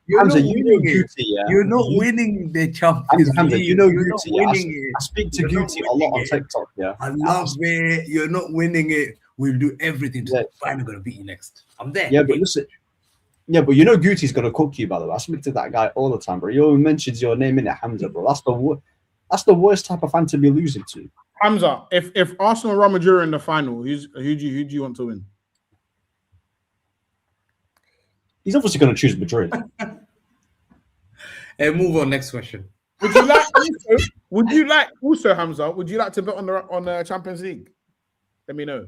Hamza, you know Guti. Yeah. You're not winning the Champions League. Hamza, you know Guti. I speak to Guti a lot on TikTok. Yeah. I love it. You're not winning it. We'll do everything to finally going to beat you next. I'm there. Yeah, but listen. Yeah, but you know Guti's going to cook you, by the way. I speak to that guy all the time, bro. He always mentions your name in it, Hamza, bro. That's the worst type of fan to be losing to. Hamza, if Arsenal Real Madrid are in the final, who do you want to win? He's obviously going to choose Madrid. Hey, move on. Next question. Would you like Hamza? Would you like to bet on the Champions League? Let me know.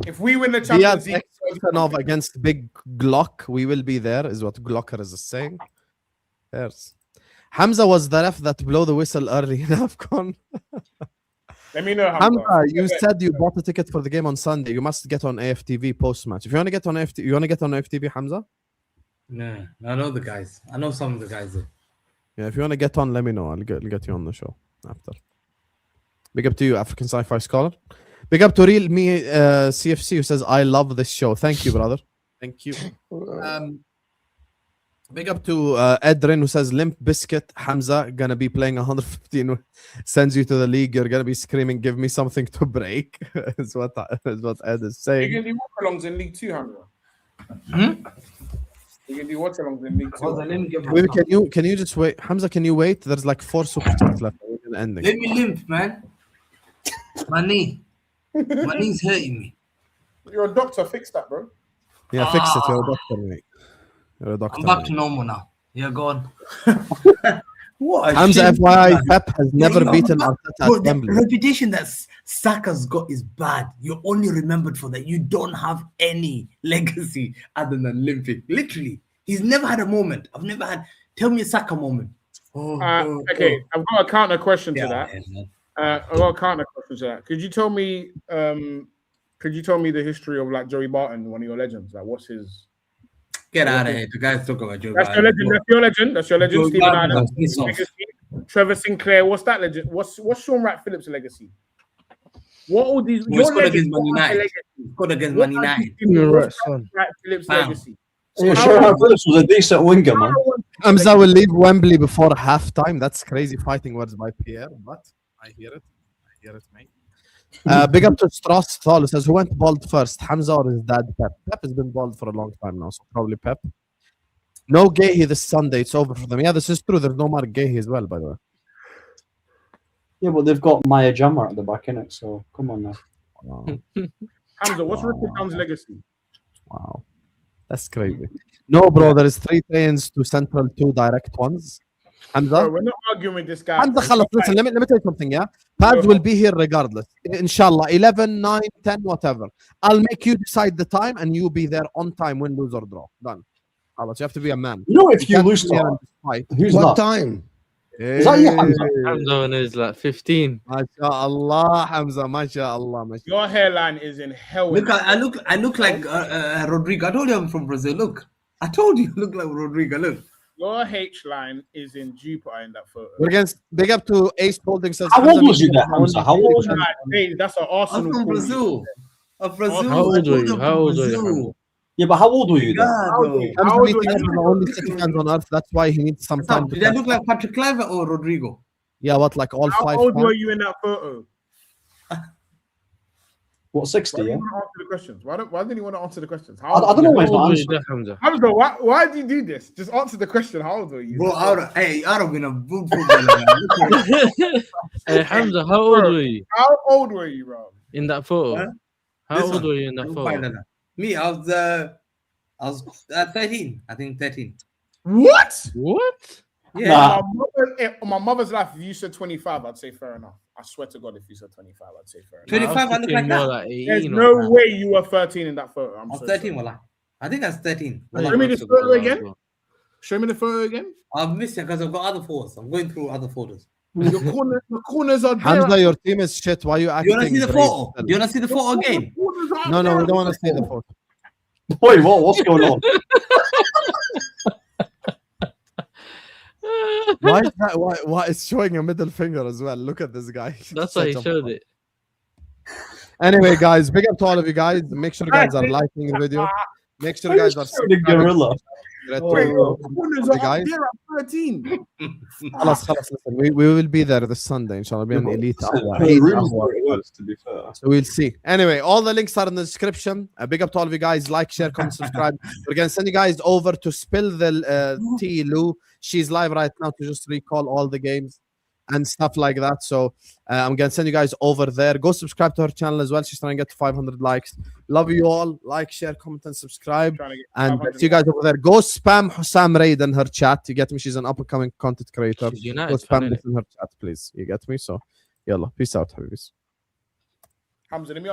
If we win the Champions League against Big Glock, we will be there, is what Glocker is saying. Yes. Hamza was the ref that blew the whistle early in AFCON. Let me know, Hamza, you said you bought a ticket for the game on Sunday. You must get on AFTV post-match. If you want to get on AFTV, Hamza? No, I know the guys. I know some of the guys there. Yeah, if you want to get on, let me know. I'll get you on the show after. Big up to you, African Sci-Fi Scholar. Big up to Real Me CFC, who says, I love this show. Thank you, brother. Thank you. Big up to Edrin, who says, Limp Biscuit, Hamza, gonna be playing 115, sends you to the league. You're gonna be screaming, give me something to break. is what Ed is saying. You can do watch-alongs in League 2, Hamza. You can do watch-alongs in League 2. Can you just wait? Hamza, can you wait? There's like 4 super chats left. Ending. Let me limp, man. My knee's hurting me. You're a doctor. Fix that, bro. Yeah, fix it. You're a doctor, mate. You're a doctor. I'm back to normal now. You're gone. What? Hamza, FYI, Pep has never beaten Arteta at Wembley. The reputation that Saka's got is bad. You're only remembered for that. You don't have any legacy other than limping. Literally, he's never had a moment. I've never had. Tell me a Saka moment. Okay, I've got a counter question to that. Could you tell me the history of like Joey Barton, one of your legends? Like, what's his? Get out of here. The guys talk about Joey Barton. That's your legend. Stephen Adams. Trevor Sinclair. What's that legend? What's Sean Wright-Phillips' legacy? What all these? Your legends. Scored against Man United. Wright-Phillips' legacy. Yeah, Sean Phillips was a decent winger, man. Hamza will leave Wembley before halftime. That's crazy fighting words by Pierre, but I hear it, mate. Big up to Strauss Thal, says, who went bald first, Hamza or his dad, Pep? Pep has been bald for a long time now, so probably Pep. No Gahey this Sunday. It's over for them. Yeah, this is true. There's no Mark Gahey as well, by the way. Yeah, but they've got Maya Jammer at the back, innit? So come on now. Wow. Hamza, what's Richard Town's legacy? Wow. That's crazy. No, bro, there is 3 trains to Central, 2 direct ones. Hamza? Bro, we're not arguing with this guy. Hamza, listen, let me tell you something, yeah? Pads will be here regardless. Inshallah, 11, 9, 10, whatever. I'll make you decide the time and you be there on time, win, lose, or draw. Done. You have to be a man. You know, if you lose what time? Is that you, Hamza? Hamza is like 15. MashaAllah, Hamza, MashaAllah. Your hairline is in hell. Look, I look like Rodrigo. I told you I'm from Brazil. Look, I told you look like Rodrigo. Look. Your H line is in Jupiter in that photo. We're against big up to Ace Holding says. How old was you there, Hamza? How old was you? That's an Arsenal. I'm from Brazil. How old were you? Yeah, but how old were you then? How old were you? Only 6 fans on earth. That's why he needs some time. Did I look like Patrick Kluivert or Rodrigo? Yeah, what, like all 5? How old were you in that photo? What, 60? Why yeah. didn't you answer the questions? Why didn't you want to answer the questions? I don't know why he's not answering. Hamza, why did you do this? Just answer the question. How old were you? Bro, I'd have been a boom footballer. Hey, Hamza, how old were you? How old were you, bro? In that photo? Huh? How old were you in that photo? Me, I was 13. I think 13. What? Yeah. My mother's life, if you said 25, I'd say fair enough. I swear to God, if you said 25, I'd say fair enough. 25, I look like that. Like 18. There's no way you were 13 in that photo. I was 13, Wallah. I think I was 13. Show me this photo again. Show me the photo again. I've missed it because I've got other photos. I'm going through other photos. Your corners are there. Hamza, your team is shit. Why are you acting? You want to see the photo? Do you want to see the photo again? No, we don't want to see the photo. Wait, what's going on? Why is that? Why is showing a middle finger as well? Look at this guy. That's why he showed it. Anyway, guys, big up to all of you guys. Make sure you guys are liking the video. Make sure you guys are the gorilla. Guys. 13. Listen, we will be there this Sunday, inshallah. Be an elite Ahwa. To be fair. So we'll see. Anyway, all the links are in the description. Big up to all of you guys. Like, share, comment, subscribe. We're going to send you guys over to Spill the Tea Lou. She's live right now to just recall all the games. and stuff like that. So I'm gonna send you guys over there. Go subscribe to her channel as well. She's trying to get to 500 likes. Love you all. Like, share, comment, and subscribe. And see you guys over there. Go spam Hussam Raid in her chat. You get me? She's an up-and-coming content creator. Go spam this in her chat, please. You get me? So, yalla. Peace out, Habibis. Hamza, let me ask